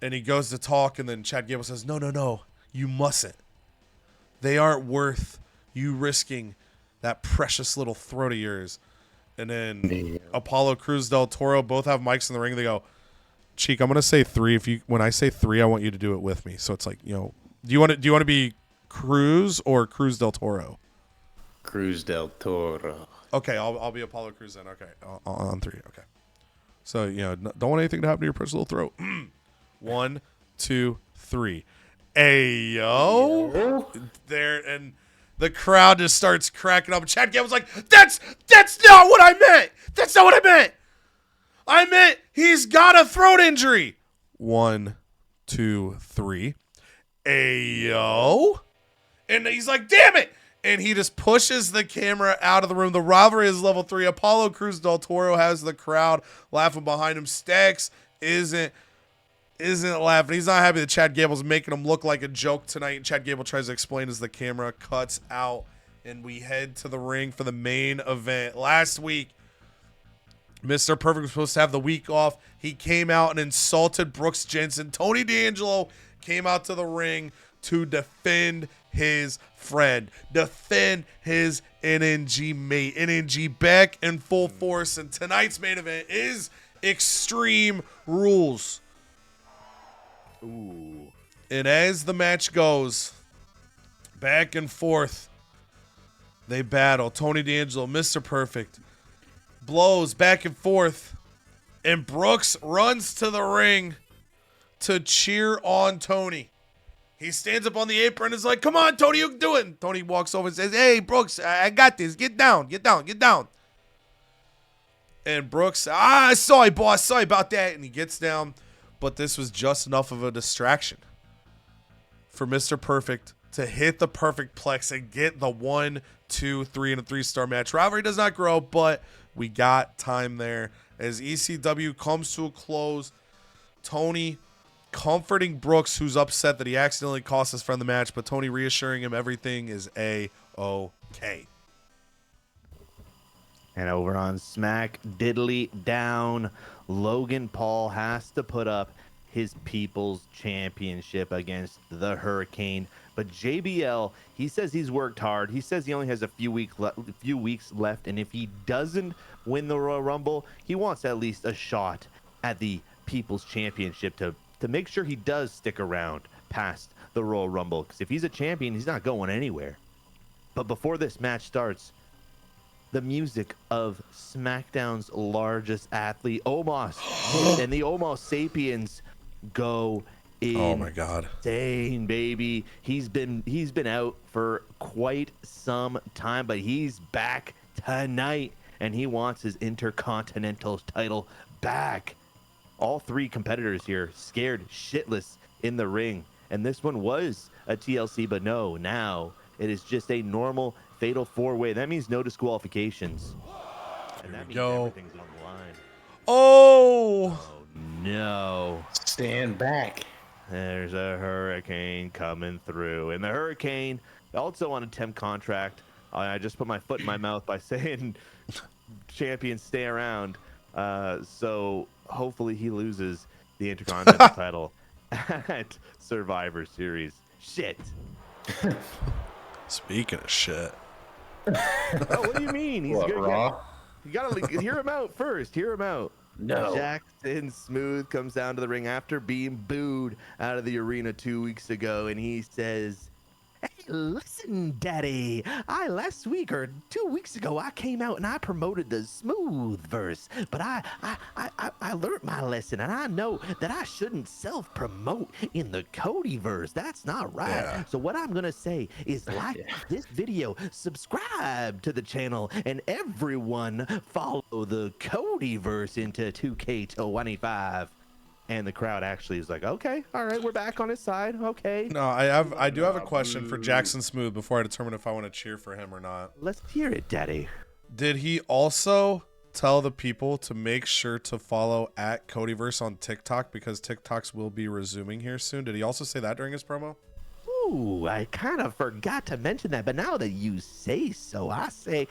And he goes to talk, and then Chad Gable says, no, you mustn't. They aren't worth you risking that precious little throat of yours. And then Apollo Cruz del Toro both have mics in the ring. They go, Cheek, I'm going to say three. When I say three, I want you to do it with me. So it's like, do you want to be Cruz or Cruz del Toro? Cruz del Toro. Okay, I'll be Apollo Cruz then. Okay, on three. Okay. So, don't want anything to happen to your precious little throat. 1, 2, 3. Ayo. There, and the crowd just starts cracking up. Chad Gable's like, that's not what I meant. That's not what I meant. I meant he's got a throat injury. 1, 2, 3. Ayo. And he's like, damn it. And he just pushes the camera out of the room. The rivalry is level 3. Apollo Cruz del Toro has the crowd laughing behind him. Stax isn't laughing. He's not happy that Chad Gable's making him look like a joke tonight. And Chad Gable tries to explain as the camera cuts out. And we head to the ring for the main event. Last week, Mr. Perfect was supposed to have the week off. He came out and insulted Brooks Jensen. Tony D'Angelo came out to the ring to defend his friend, defend his NNG mate. NNG back in full force, and tonight's main event is Extreme Rules. Ooh. And as the match goes back and forth, they battle. Tony D'Angelo, Mr. Perfect, blows back and forth, and Brooks runs to the ring to cheer on Tony. He stands up on the apron and is like, come on, Tony, you can do it. And Tony walks over and says, hey, Brooks, I got this. Get down. And Brooks, sorry, boss. Sorry about that. And he gets down. But this was just enough of a distraction for Mr. Perfect to hit the perfect plex and get the 1, 2, 3, and a 3-star match. Rivalry does not grow, but we got time there. As ECW comes to a close, Tony comforting Brooks, who's upset that he accidentally cost his friend the match, but Tony reassuring him everything is A-OK. And over on Smack Diddly Down, Logan Paul has to put up his People's Championship against the Hurricane. But JBL, he says he's worked hard. He says he only has a few weeks left, and if he doesn't win the Royal Rumble, he wants at least a shot at the People's Championship to make sure he does stick around past the Royal Rumble. Because if he's a champion, he's not going anywhere. But before this match starts, the music of SmackDown's largest athlete, Omos, and the Omos Sapiens go in. Oh my God. Insane, baby. He's been out for quite some time, but he's back tonight, and he wants his Intercontinental title back. All three competitors here scared shitless in the ring, and this one was a TLC, but no, now it is just a normal fatal four-way. That means no disqualifications. And that means everything's on the line. Oh! Oh, no. Stand back. There's a Hurricane coming through. And the Hurricane, also on a temp contract. I just put my foot in my mouth by saying, champions stay around. So hopefully he loses the Intercontinental title at Survivor Series. Shit. Speaking of shit. Oh, what do you mean? He's What, good. Raw? You gotta hear him out first. Hear him out. No. Jackson Smooth comes down to the ring after being booed out of the arena 2 weeks ago, and he says, "Hey, listen, Daddy. Last week or 2 weeks ago, I came out and I promoted the Smooth verse, but I learned my lesson, and I know that I shouldn't self-promote in the CodyVerse. That's not right. Yeah. So what I'm gonna say is like this video, subscribe to the channel, and everyone follow the CodyVerse into 2K25." And the crowd actually is like, okay, all right, we're back on his side. Okay. No, I do have a question for Jackson Smooth before I determine if I want to cheer for him or not. Let's hear it, Daddy. Did he also tell the people to make sure to follow at CodyVerse on TikTok because TikToks will be resuming here soon? Did he also say that during his promo? Ooh, I kind of forgot to mention that, but now that you say so, I say,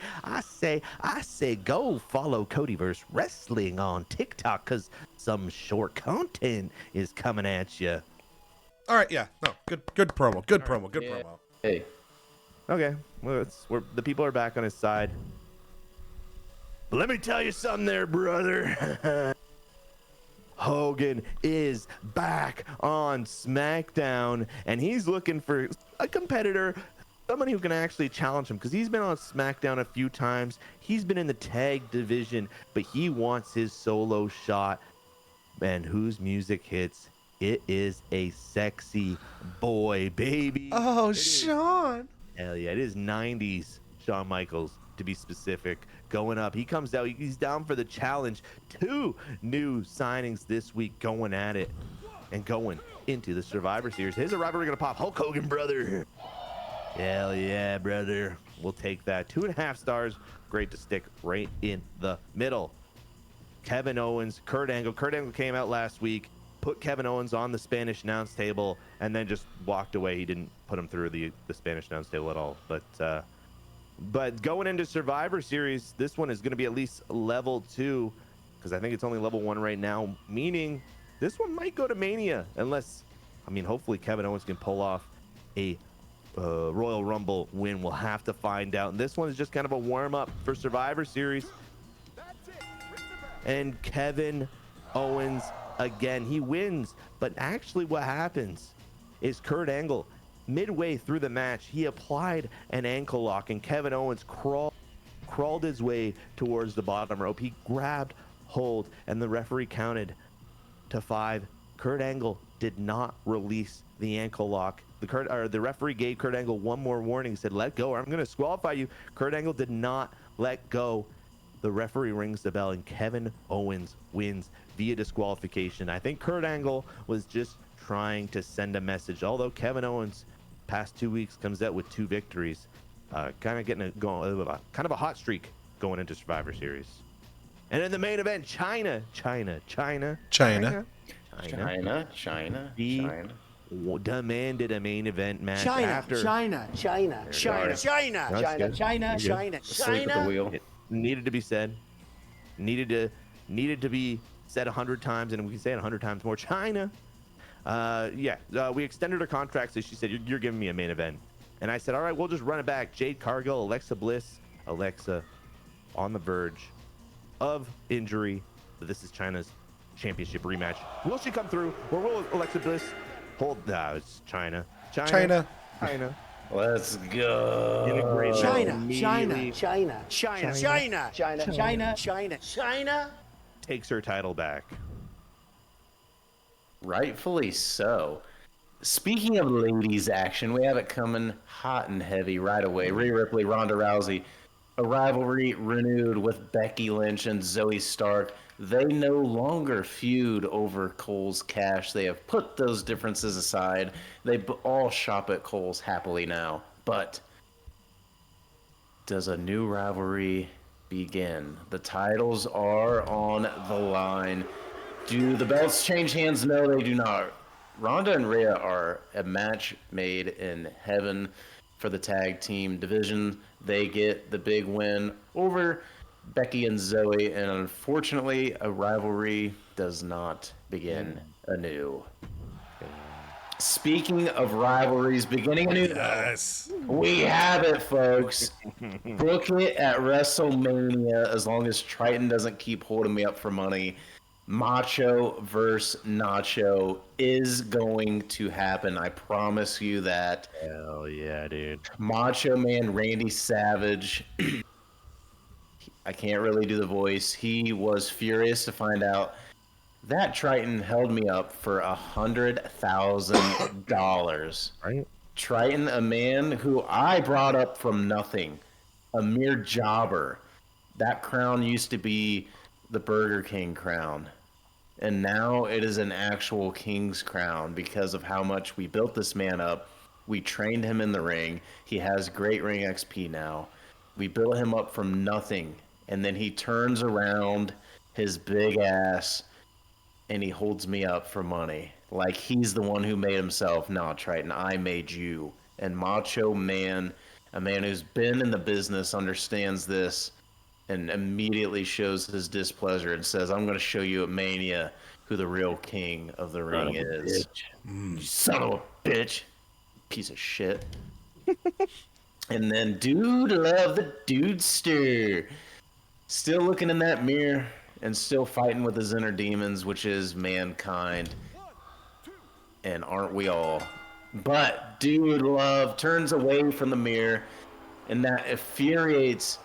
go follow CodyVerse Wrestling on TikTok because some short content is coming at you. All right, yeah, no, good promo, good promo. Hey. Okay, well, the people are back on his side. But let me tell you something there, brother. Hogan is back on SmackDown, and he's looking for a competitor, someone who can actually challenge him, because he's been on SmackDown a few times. He's been in the tag division, but he wants his solo shot. And whose music hits? It is a sexy boy, baby. Oh, Sean. Hell yeah, it is 90s Shawn Michaels, to be specific, going up. He comes out, he's down for the challenge. 2 new signings this week going at it and going into the Survivor Series. Here's a rivalry gonna pop. Hulk Hogan, brother. Hell yeah, brother. We'll take that. 2.5 stars. Great to stick right in the middle. Kevin Owens, Kurt Angle. Kurt Angle came out last week, put Kevin Owens on the Spanish announce table, and then just walked away. He didn't put him through the Spanish announce table at all. But going into Survivor Series, this one is going to be at least level 2, because I think it's only level 1 right now, meaning this one might go to Mania, unless, I mean, hopefully Kevin Owens can pull off a Royal Rumble win. We'll have to find out. And this one is just kind of a warm-up for Survivor Series. And Kevin Owens, again, he wins. But actually what happens is Kurt Angle, midway through the match, he applied an ankle lock, and Kevin Owens crawled his way towards the bottom rope. He grabbed hold, and the referee counted to 5. Kurt Angle did not release the ankle lock. The referee gave Kurt Angle one more warning, said, let go, or I'm going to disqualify you. Kurt Angle did not let go. The referee rings the bell, and Kevin Owens wins via disqualification. I think Kurt Angle was just trying to send a message, although Kevin Owens past 2 weeks comes out with 2 victories, kind of getting kind of a hot streak going into Survivor Series. And in the main event, China demanded a main event match after China. Sleep at the wheel. it needed to be said, needed to be said 100 times, and we can say it 100 times more. China. We extended her contract, so she said, you're giving me a main event. And I said, all right, we'll just run it back. Jade Cargill, Alexa Bliss. Alexa on the verge of injury. This is China's championship rematch. Will she come through, or will Alexa Bliss hold? It's China. China. Let's go. Integrate China. takes her title back. Rightfully so. Speaking of ladies action, we have it coming hot and heavy right away. Rhea Ripley, Ronda Rousey, a rivalry renewed with Becky Lynch and Zoe Stark. They no longer feud over Cole's cash. They have put those differences aside. They all shop at Cole's happily now. But does a new rivalry begin? The titles are on the line. Do the belts change hands? No, they do not. Ronda and Rhea are a match made in heaven for the tag team division. They get the big win over Becky and Zoe, and unfortunately, a rivalry does not begin anew. Speaking of rivalries beginning anew, Yes. we have it, folks. Book it at WrestleMania as long as Triton doesn't keep holding me up for money. Macho versus Nacho is going to happen. I promise you that. Hell yeah, dude. Macho Man Randy Savage. I can't really do the voice. He was furious to find out that Triton held me up for $100,000. Right? Triton, a man who I brought up from nothing, a mere jobber. That crown used to be the Burger King crown. And now it is an actual king's crown because of how much we built this man up. We trained him in the ring. He has great ring XP now. We built him up from nothing. And then he turns around his big ass and he holds me up for money. Like he's the one who made himself. No, Triton, I made you. And Macho Man, a man who's been in the business, understands this and immediately shows his displeasure and says, I'm going to show you at Mania who the real king of the ring is. You son of a bitch. Piece of shit. And then Dude Love the Dudester. Still looking in that mirror and still fighting with his inner demons, which is mankind. And aren't we all? But Dude Love turns away from the mirror, and that infuriates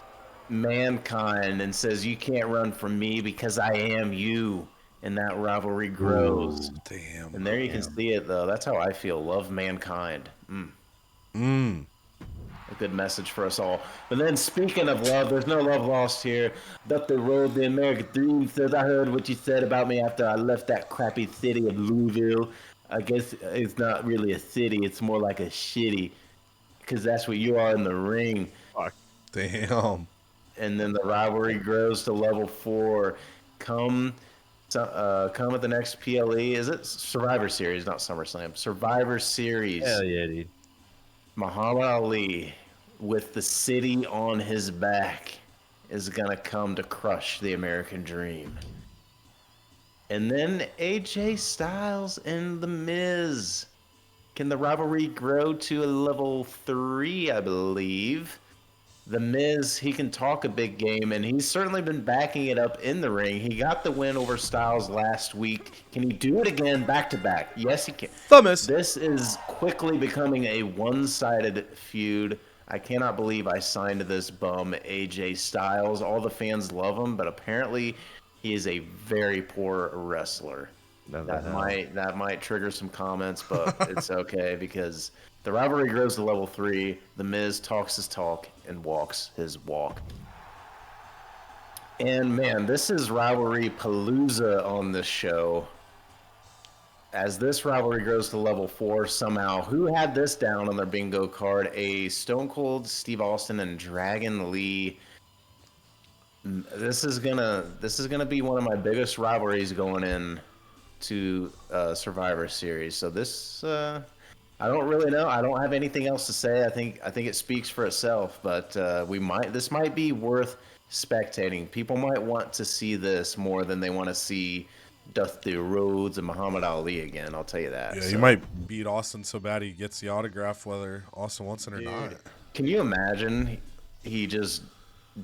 mankind and says, you can't run from me because I am you. And that rivalry grows. Ooh, damn. And there you can see it, though. That's how I feel. Love mankind. A good message for us all. But then, speaking of love, there's no love lost here. Dr. Road, the American Dream, says, I heard what you said about me after I left that crappy city of Louisville. I guess it's not really a city. It's more like a shitty. Because that's what you are in the ring. Damn. And then the rivalry grows to level 4. Come at the next PLE. Is it Survivor Series, not SummerSlam? Survivor Series. Hell yeah, dude. Muhammad Ali, with the city on his back, is going to come to crush the American dream. And then AJ Styles and The Miz. Can the rivalry grow to a level 3, I believe? The Miz, he can talk a big game, and he's certainly been backing it up in the ring. He got the win over Styles last week. Can he do it again back-to-back? Yes, he can. Thomas. This is quickly becoming a one-sided feud. I cannot believe I signed this bum, AJ Styles. All the fans love him, but apparently he is a very poor wrestler. That might trigger some comments, but it's okay because the rivalry grows to level 3. The Miz talks his talk and walks his walk. And man, this is rivalry palooza on this show. As this rivalry grows to level 4, somehow, who had this down on their bingo card? A Stone Cold Steve Austin and Dragon Lee. This is gonna be one of my biggest rivalries going in to Survivor Series. So this, I don't really know. I don't have anything else to say. I think it speaks for itself. But this might be worth spectating. People might want to see this more than they want to see Dusty Rhodes and Muhammad Ali again. I'll tell you that. Yeah, So, he might beat Austin so bad he gets the autograph whether Austin wants it or not. can you imagine? He just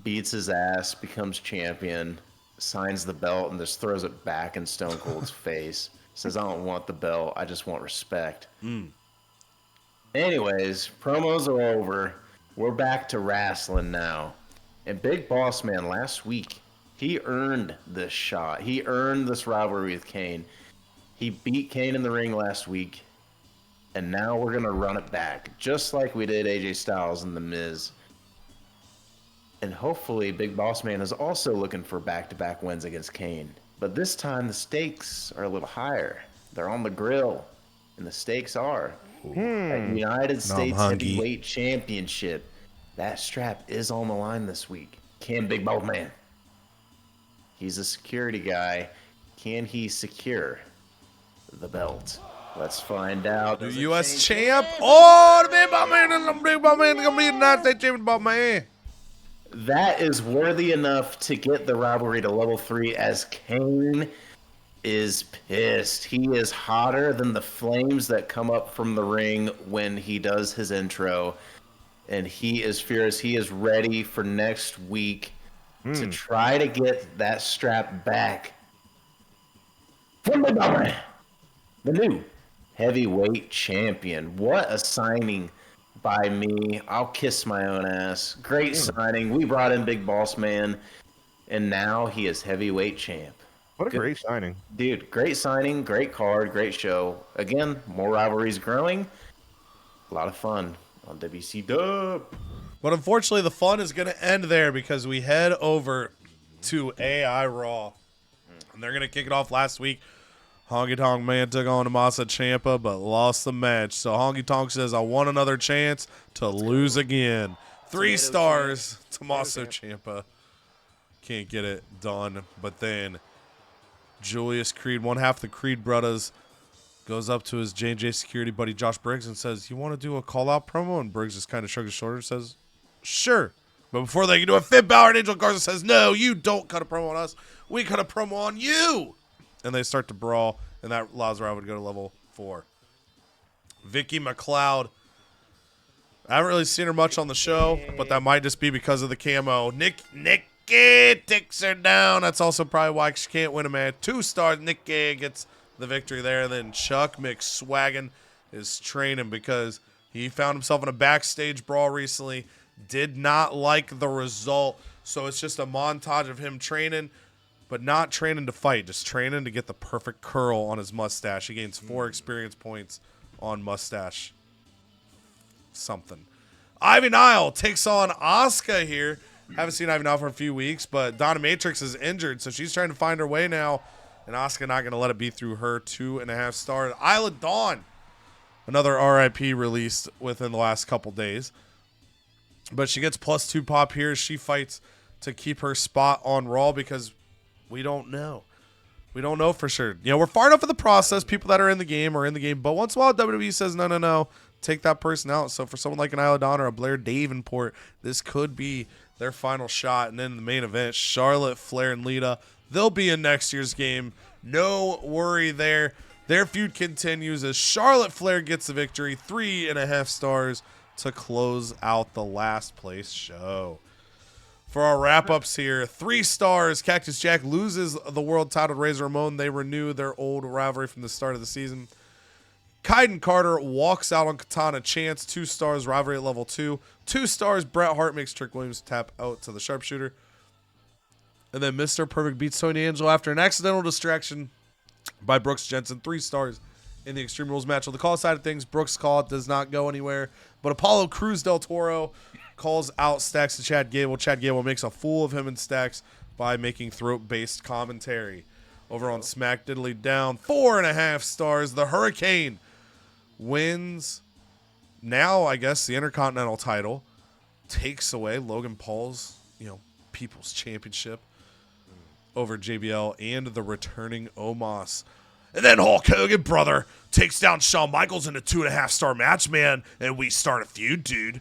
beats his ass, becomes champion, signs the belt, and just throws it back in Stone Cold's face. Says, I don't want the belt. I just want respect. Anyways, promos are over. We're back to wrestling now. And Big Boss Man last week, he earned this shot. He earned this rivalry with Kane. He beat Kane in the ring last week. And now we're going to run it back. Just like we did AJ Styles and The Miz. And hopefully Big Boss Man is also looking for back-to-back wins against Kane. But this time the stakes are a little higher. They're on the grill. And the stakes are a United States Heavyweight Championship. That strap is on the line this week. Can Big Boss Man? He's a security guy. Can he secure the belt? Let's find out. The U.S. champ. Oh, the Big Boss Man and the Big Boss Man going to be the United States champion, Boss Man. That is worthy enough to get the rivalry to level 3 as Kane is pissed. He is hotter than the flames that come up from the ring when he does his intro. And he is furious. He is ready for next week to try to get that strap back from the new heavyweight champion. What a signing by me. I'll kiss my own ass. Great signing. We brought in Big Boss Man, and now he is heavyweight champ. What a great signing. Dude, great signing, great card, great show. Again, more rivalries growing. A lot of fun on WC Dub. But unfortunately, the fun is going to end there because we head over to AI Raw. And they're going to kick it off last week. Honky Tonk Man took on Tommaso Ciampa, but lost the match. So Honky Tonk says, I want another chance to lose again. 3 stars, Tommaso Ciampa. Can't get it done. But then Julius Creed, one half of the Creed brothers, goes up to his J&J security buddy Josh Briggs and says, you want to do a call-out promo? And Briggs just kind of shrugs his shoulders and says, sure. But before they can do a Finn Balor and Angel Garza says, no, you don't cut a promo on us. We cut a promo on you. And they start to brawl, and that allows Rival to go to level 4. Vicky McLeod. I haven't really seen her much on the show, but that might just be because of the camo. Nikki takes her down. That's also probably why she can't win a match. 2 stars. Nikki gets the victory there. And then Chuck McSwaggin is training because he found himself in a backstage brawl recently. Did not like the result. So it's just a montage of him training, but not training to fight, just training to get the perfect curl on his mustache. He gains 4 experience points on mustache. Something. Ivy Nile takes on Asuka here. Haven't seen Ivy Nile for a few weeks, but Donna Matrix is injured, so she's trying to find her way now. And Asuka not going to let it be through her 2.5 stars. Isla Dawn, another RIP released within the last couple days. But she gets +2 pop here. She fights to keep her spot on Raw because we don't know. We don't know for sure. You know, we're far enough in the process. People that are in the game are in the game. But once in a while, WWE says, no, take that person out. So for someone like an Isla Dawn or a Blair Davenport, this could be their final shot. And then the main event, Charlotte, Flair, and Lita. They'll be in next year's game. No worry there. Their feud continues as Charlotte Flair gets the victory. 3.5 stars to close out the last place show. For our wrap-ups here, 3 stars. Cactus Jack loses the world title to Razor Ramon. They renew their old rivalry from the start of the season. Kaiden Carter walks out on Katana Chance. 2 stars, rivalry at level 2. 2 stars, Bret Hart makes Trick Williams tap out to the sharpshooter. And then Mr. Perfect beats Tony Angelo after an accidental distraction by Brooks Jensen. 3 stars in the Extreme Rules match. On the call side of things, Brooks' call does not go anywhere. But Apollo Cruz Del Toro calls out Stacks to Chad Gable. Chad Gable makes a fool of him and Stacks by making throat-based commentary. Over on Smack Diddly Down, 4.5 stars. The Hurricane wins now, I guess, the Intercontinental title. Takes away Logan Paul's, People's Championship over JBL and the returning Omos. And then Hulk Hogan, brother, takes down Shawn Michaels in a 2.5 star match, man. And we start a feud, dude.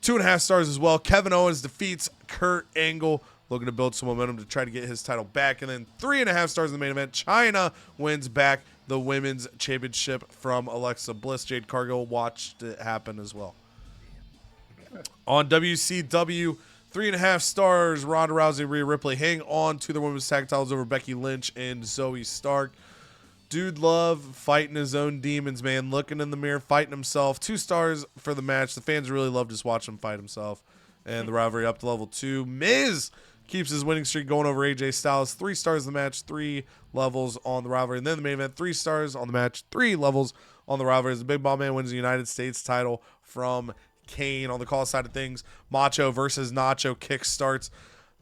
2.5 stars as well. Kevin Owens defeats Kurt Angle, looking to build some momentum to try to get his title back. And then 3.5 stars in the main event. China wins back the women's championship from Alexa Bliss. Jade Cargill watched it happen as well. On WCW, 3.5 stars. Ronda Rousey, Rhea Ripley hang on to the women's tag titles over Becky Lynch and Zoe Stark. Dude Love fighting his own demons, man. Looking in the mirror, fighting himself. 2 stars for the match. The fans really love just watching him fight himself. And the rivalry up to level 2. Miz keeps his winning streak going over AJ Styles. 3 stars in the match, 3 levels on the rivalry. And then the main event, 3 stars on the match, 3 levels on the rivalry. As the Big Ball Man wins the United States title from Kane. On the call side of things, Macho versus Nacho kick starts.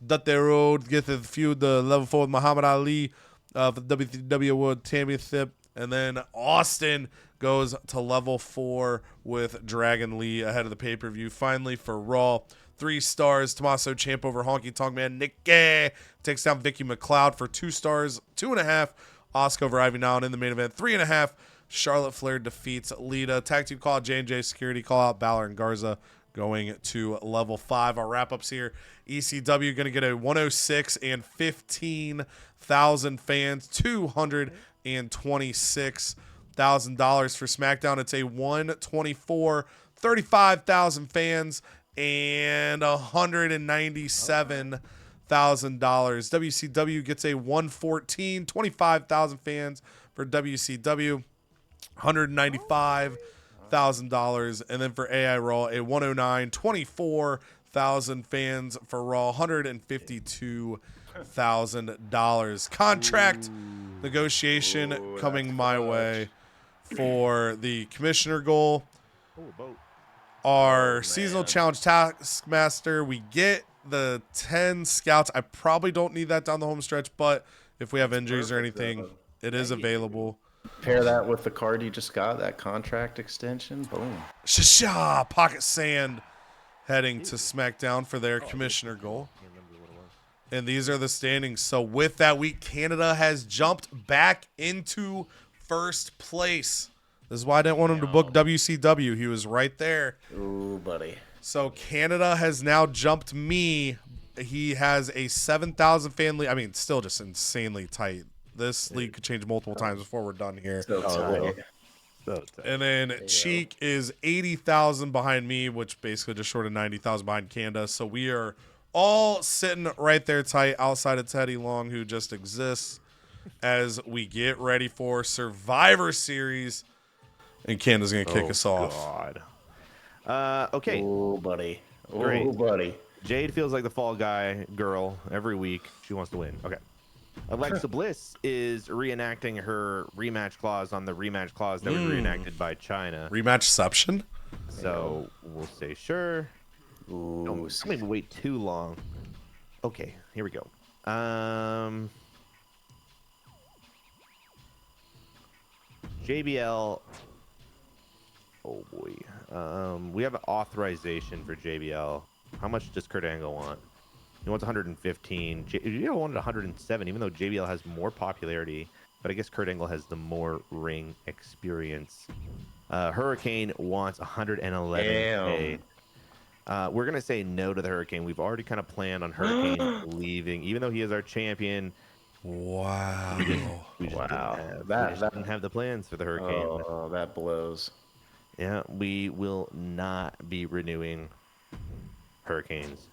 That the road get the feud, the level 4 with Muhammad Ali for the WWE World Championship. And then Austin goes to level 4 with Dragon Lee ahead of the pay-per-view. Finally, for Raw, 3 stars. Tommaso Ciampa over Honky Tonk Man. Nikki takes down Vicky McLeod for 2 stars. 2.5. Asuka over Ivy Now in the main event. 3.5. Charlotte Flair defeats Lita. Tag team call out J&J Security. Call out Balor and Garza going to level 5. Our wrap-ups here. ECW going to get a 106 and 15,000 fans. $226,000 for SmackDown. It's a 124, 35,000 fans and $197,000. WCW gets a 114, 25,000 fans for WCW. $195,000. And then for AI Raw, a 109, 24,000 fans for Raw, $152,000. Contract negotiation coming my way for the commissioner goal. Our seasonal challenge taskmaster, we get the 10 scouts. I probably don't need that down the home stretch, but if we have injuries or anything, it is available. Pair that with the card you just got, that contract extension. Boom. Shasha! Pocket Sand heading to SmackDown for their commissioner goal. And these are the standings. So with that week, Canada has jumped back into first place. This is why I didn't want him to book WCW. He was right there. Ooh, buddy. So Canada has now jumped me. He has a 7,000 fan lead. I mean, still just insanely tight. This league could change multiple times before we're done here. So tight. And then Cheek is 80,000 behind me, which basically just short of 90,000 behind Canada. So we are all sitting right there tight outside of Teddy Long, who just exists as we get ready for Survivor Series. And Canada's going to kick us off. Okay. Oh, buddy. Oh, Great. buddy. Jade feels like the fall guy girl every week. She wants to win. Okay. Alexa Bliss is reenacting her rematch clause on the rematch clause that was reenacted by China. Rematchception? So we'll say sure. Ooh, Don't make me wait too long. Okay, here we go. JBL. Oh boy. We have an authorization for JBL. How much does Kurt Angle want? He wants 115. JBL wanted 107, even though JBL has more popularity. But I guess Kurt Angle has the more ring experience. Hurricane wants 111K. We're going to say no to the Hurricane. We've already kind of planned on Hurricane leaving, even though he is our champion. Wow. We just wow. didn't have the plans for the Hurricane. Oh, that blows. Yeah, we will not be renewing Hurricane's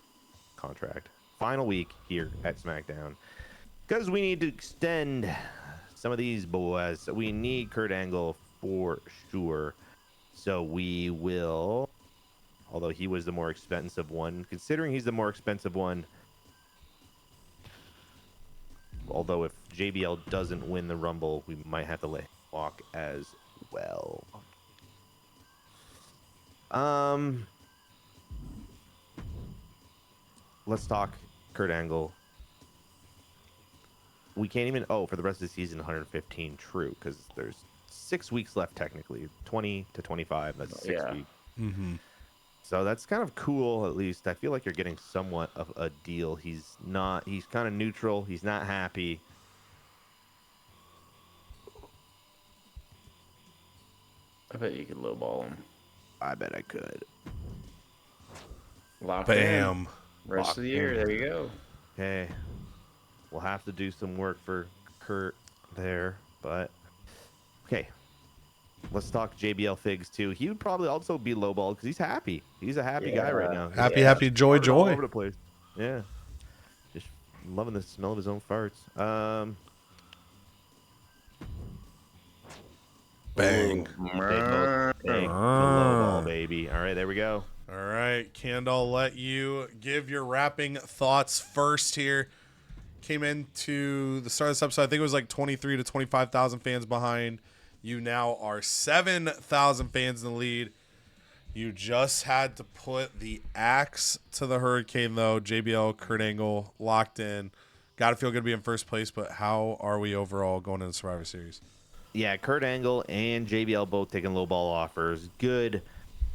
contract. Final week here at SmackDown. Because we need to extend some of these boys. We need Kurt Angle for sure. So we will, although he was the more expensive one, considering he's the more expensive one, although if JBL doesn't win the Rumble, we might have to let him walk as well. Let's talk Kurt Angle. We can't even, for the rest of the season, 115, true, because there's 6 weeks left technically, 20 to 25, that's 6 weeks. Mm-hmm. So that's kind of cool, at least. I feel like you're getting somewhat of a deal. He's kind of neutral. He's not happy. I bet you could lowball him. I bet I could. Locked Bam. in. Rest Locked of the year. in. There you go. Okay. We'll have to do some work for Kurt there, but okay. Let's talk JBL Figs too. He would probably also be lowballed because he's happy. He's a happy guy right now. Happy, He's happy, joy, farting all joy. over the place. Yeah. Just loving the smell of his own farts. Bang. Big lowball, baby. All right, there we go. All right, Cand, I'll let you give your wrapping thoughts first here. Came into the start of this episode, I think it was like 23 to 25,000 fans behind. You now are 7,000 fans in the lead. You just had to put the axe to the hurricane, though. JBL, Kurt Angle, locked in. Got to feel good to be in first place, but how are we overall going into the Survivor Series? Yeah, Kurt Angle and JBL both taking low ball offers. Good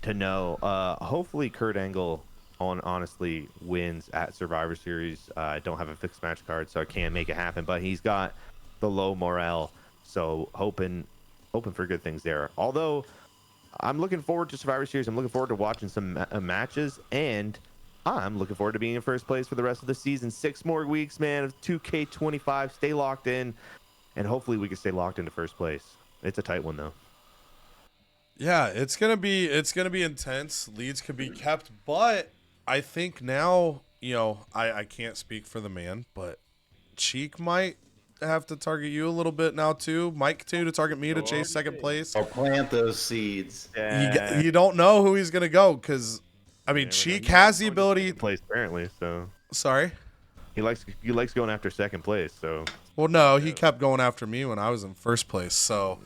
to know. Hopefully Kurt Angle honestly wins at Survivor Series. I don't have a fixed match card, so I can't make it happen, but he's got the low morale, so hoping for good things there. Although I'm looking forward to Survivor Series. I'm looking forward to watching some matches, and I'm looking forward to being in first place for the rest of the season. 6 more weeks, man, of 2K25. Stay locked in, and hopefully we can stay locked into first place. It's a tight one, though. Yeah, it's gonna be intense. Leads could be kept, but I think now, I can't speak for the man, but Cheek might have to target you a little bit now too. Mike too, to target me to chase second place. I'll plant those seeds. You don't know who he's gonna go because, Cheek has the ability. Place apparently, so Sorry. he likes going after second place. So Well, no, he kept going after me when I was in first place. So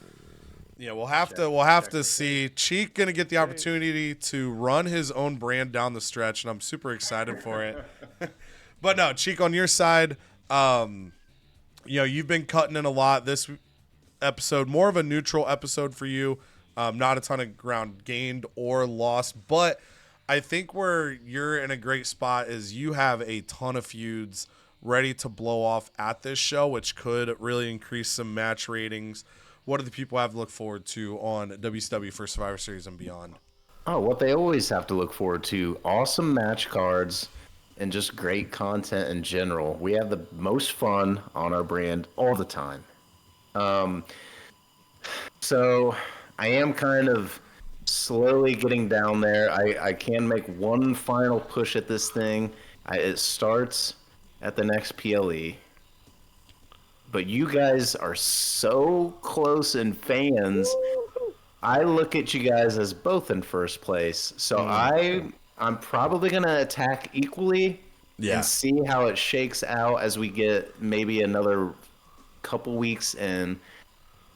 yeah, we'll have to see. Cheek gonna get the opportunity to run his own brand down the stretch, and I'm super excited for it. But no, Cheek, on your side, you've been cutting in a lot this episode, more of a neutral episode for you. Not a ton of ground gained or lost, but I think where you're in a great spot is you have a ton of feuds ready to blow off at this show, which could really increase some match ratings. What do the people have to look forward to on WCW for Survivor Series and beyond? Oh, what they always have to look forward to: awesome match cards and just great content in general. We have the most fun on our brand all the time. So I am kind of slowly getting down there. I can make one final push at this thing. It starts at the next PLE. But you guys are so close in fans. I look at you guys as both in first place. So I'm probably going to attack equally and see how it shakes out as we get maybe another couple weeks in,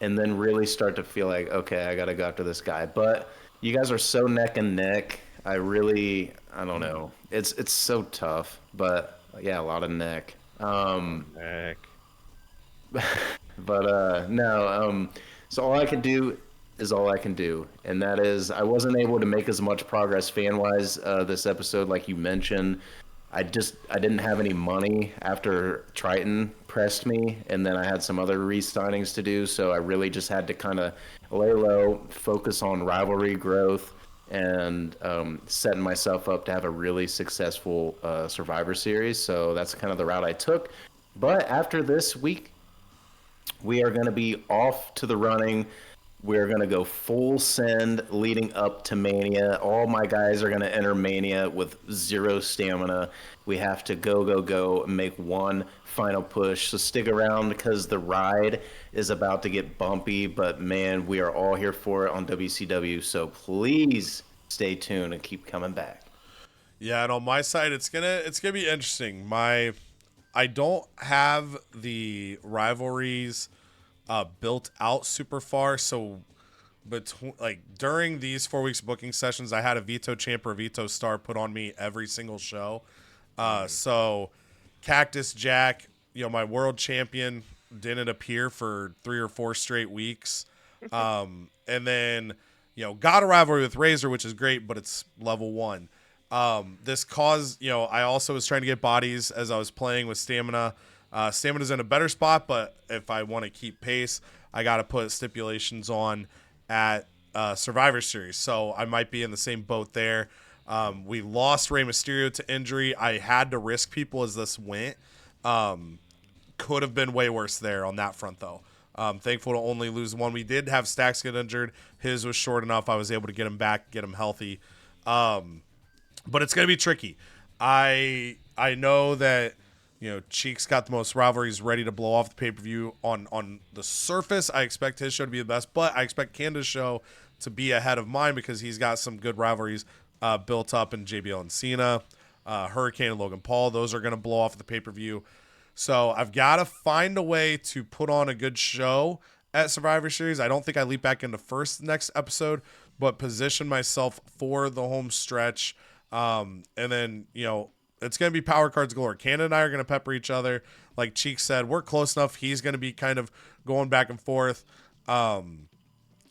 and then really start to feel like, okay, I got to go after this guy. But you guys are so neck and neck. I don't know. It's so tough. But yeah, a lot of neck. Heck. But no, so all I can do is all I can do, and that is I wasn't able to make as much progress fan-wise this episode, like you mentioned. I didn't have any money after Triton pressed me, and then I had some other re-signings to do, so I really just had to kind of lay low, focus on rivalry growth, and setting myself up to have a really successful Survivor Series. So that's kind of the route I took. But after this week, we are going to be off to the running. We're going to go full send leading up to Mania. All my guys are going to enter Mania with 0 stamina. We have to go, and make one final push. So stick around because the ride is about to get bumpy. But, man, we are all here for it on WCW. So please stay tuned and keep coming back. Yeah, and on my side, it's gonna be interesting. I don't have the rivalries built out super far, so during these 4 weeks booking sessions, I had a veto champ or a veto star put on me every single show. So Cactus Jack, my world champion, didn't appear for 3 or 4 straight weeks. And then got a rivalry with Razor, which is great, but it's level 1. This caused, I also was trying to get bodies as I was playing with Stamina. Stamina's in a better spot, but if I want to keep pace, I got to put stipulations on at Survivor Series. So I might be in the same boat there. We lost Rey Mysterio to injury. I had to risk people as this went. Could have been way worse there on that front, though. Thankful to only lose one. We did have Stacks get injured. His was short enough. I was able to get him back, get him healthy. But it's going to be tricky. I know that, Cheek's got the most rivalries ready to blow off the pay-per-view. On the surface, I expect his show to be the best, but I expect Canada's show to be ahead of mine because he's got some good rivalries built up in JBL and Cena, Hurricane and Logan Paul. Those are going to blow off the pay-per-view. So I've got to find a way to put on a good show at Survivor Series. I don't think I leap back into first next episode, but position myself for the home stretch. And then, it's going to be power cards galore. Canada and I are going to pepper each other. Like Cheek said, we're close enough. He's going to be kind of going back and forth. It's going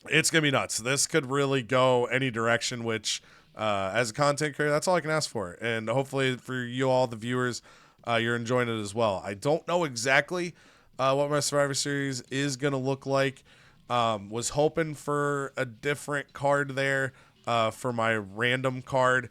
to be nuts. This could really go any direction, which as a content creator, that's all I can ask for. And hopefully for you all, the viewers, you're enjoying it as well. I don't know exactly what my Survivor Series is going to look like. Was hoping for a different card there for my random card.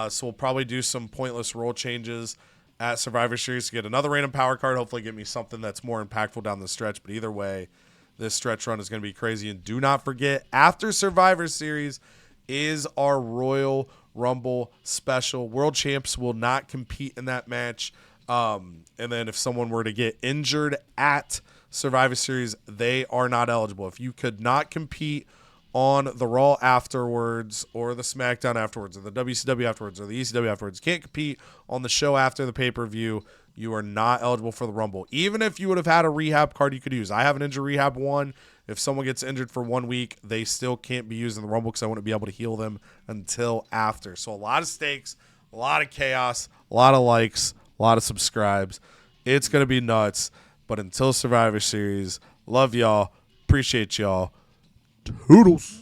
So we'll probably do some pointless role changes at Survivor Series to get another random power card. Hopefully get me something that's more impactful down the stretch. But either way, this stretch run is going to be crazy. And do not forget, after Survivor Series is our Royal Rumble special. World Champs will not compete in that match. And then if someone were to get injured at Survivor Series, they are not eligible. If you could not compete on the Raw afterwards or the Smackdown afterwards or the WCW afterwards or the ECW afterwards, can't compete on the show after the pay-per-view, you are not eligible for the Rumble. Even if you would have had a rehab card you could use. I have an injury rehab one. If someone gets injured for 1 week, they still can't be used in the Rumble because I wouldn't be able to heal them until after. So a lot of stakes, a lot of chaos, a lot of likes, a lot of subscribes. It's going to be nuts. But until Survivor Series, love y'all. Appreciate y'all. Toodles.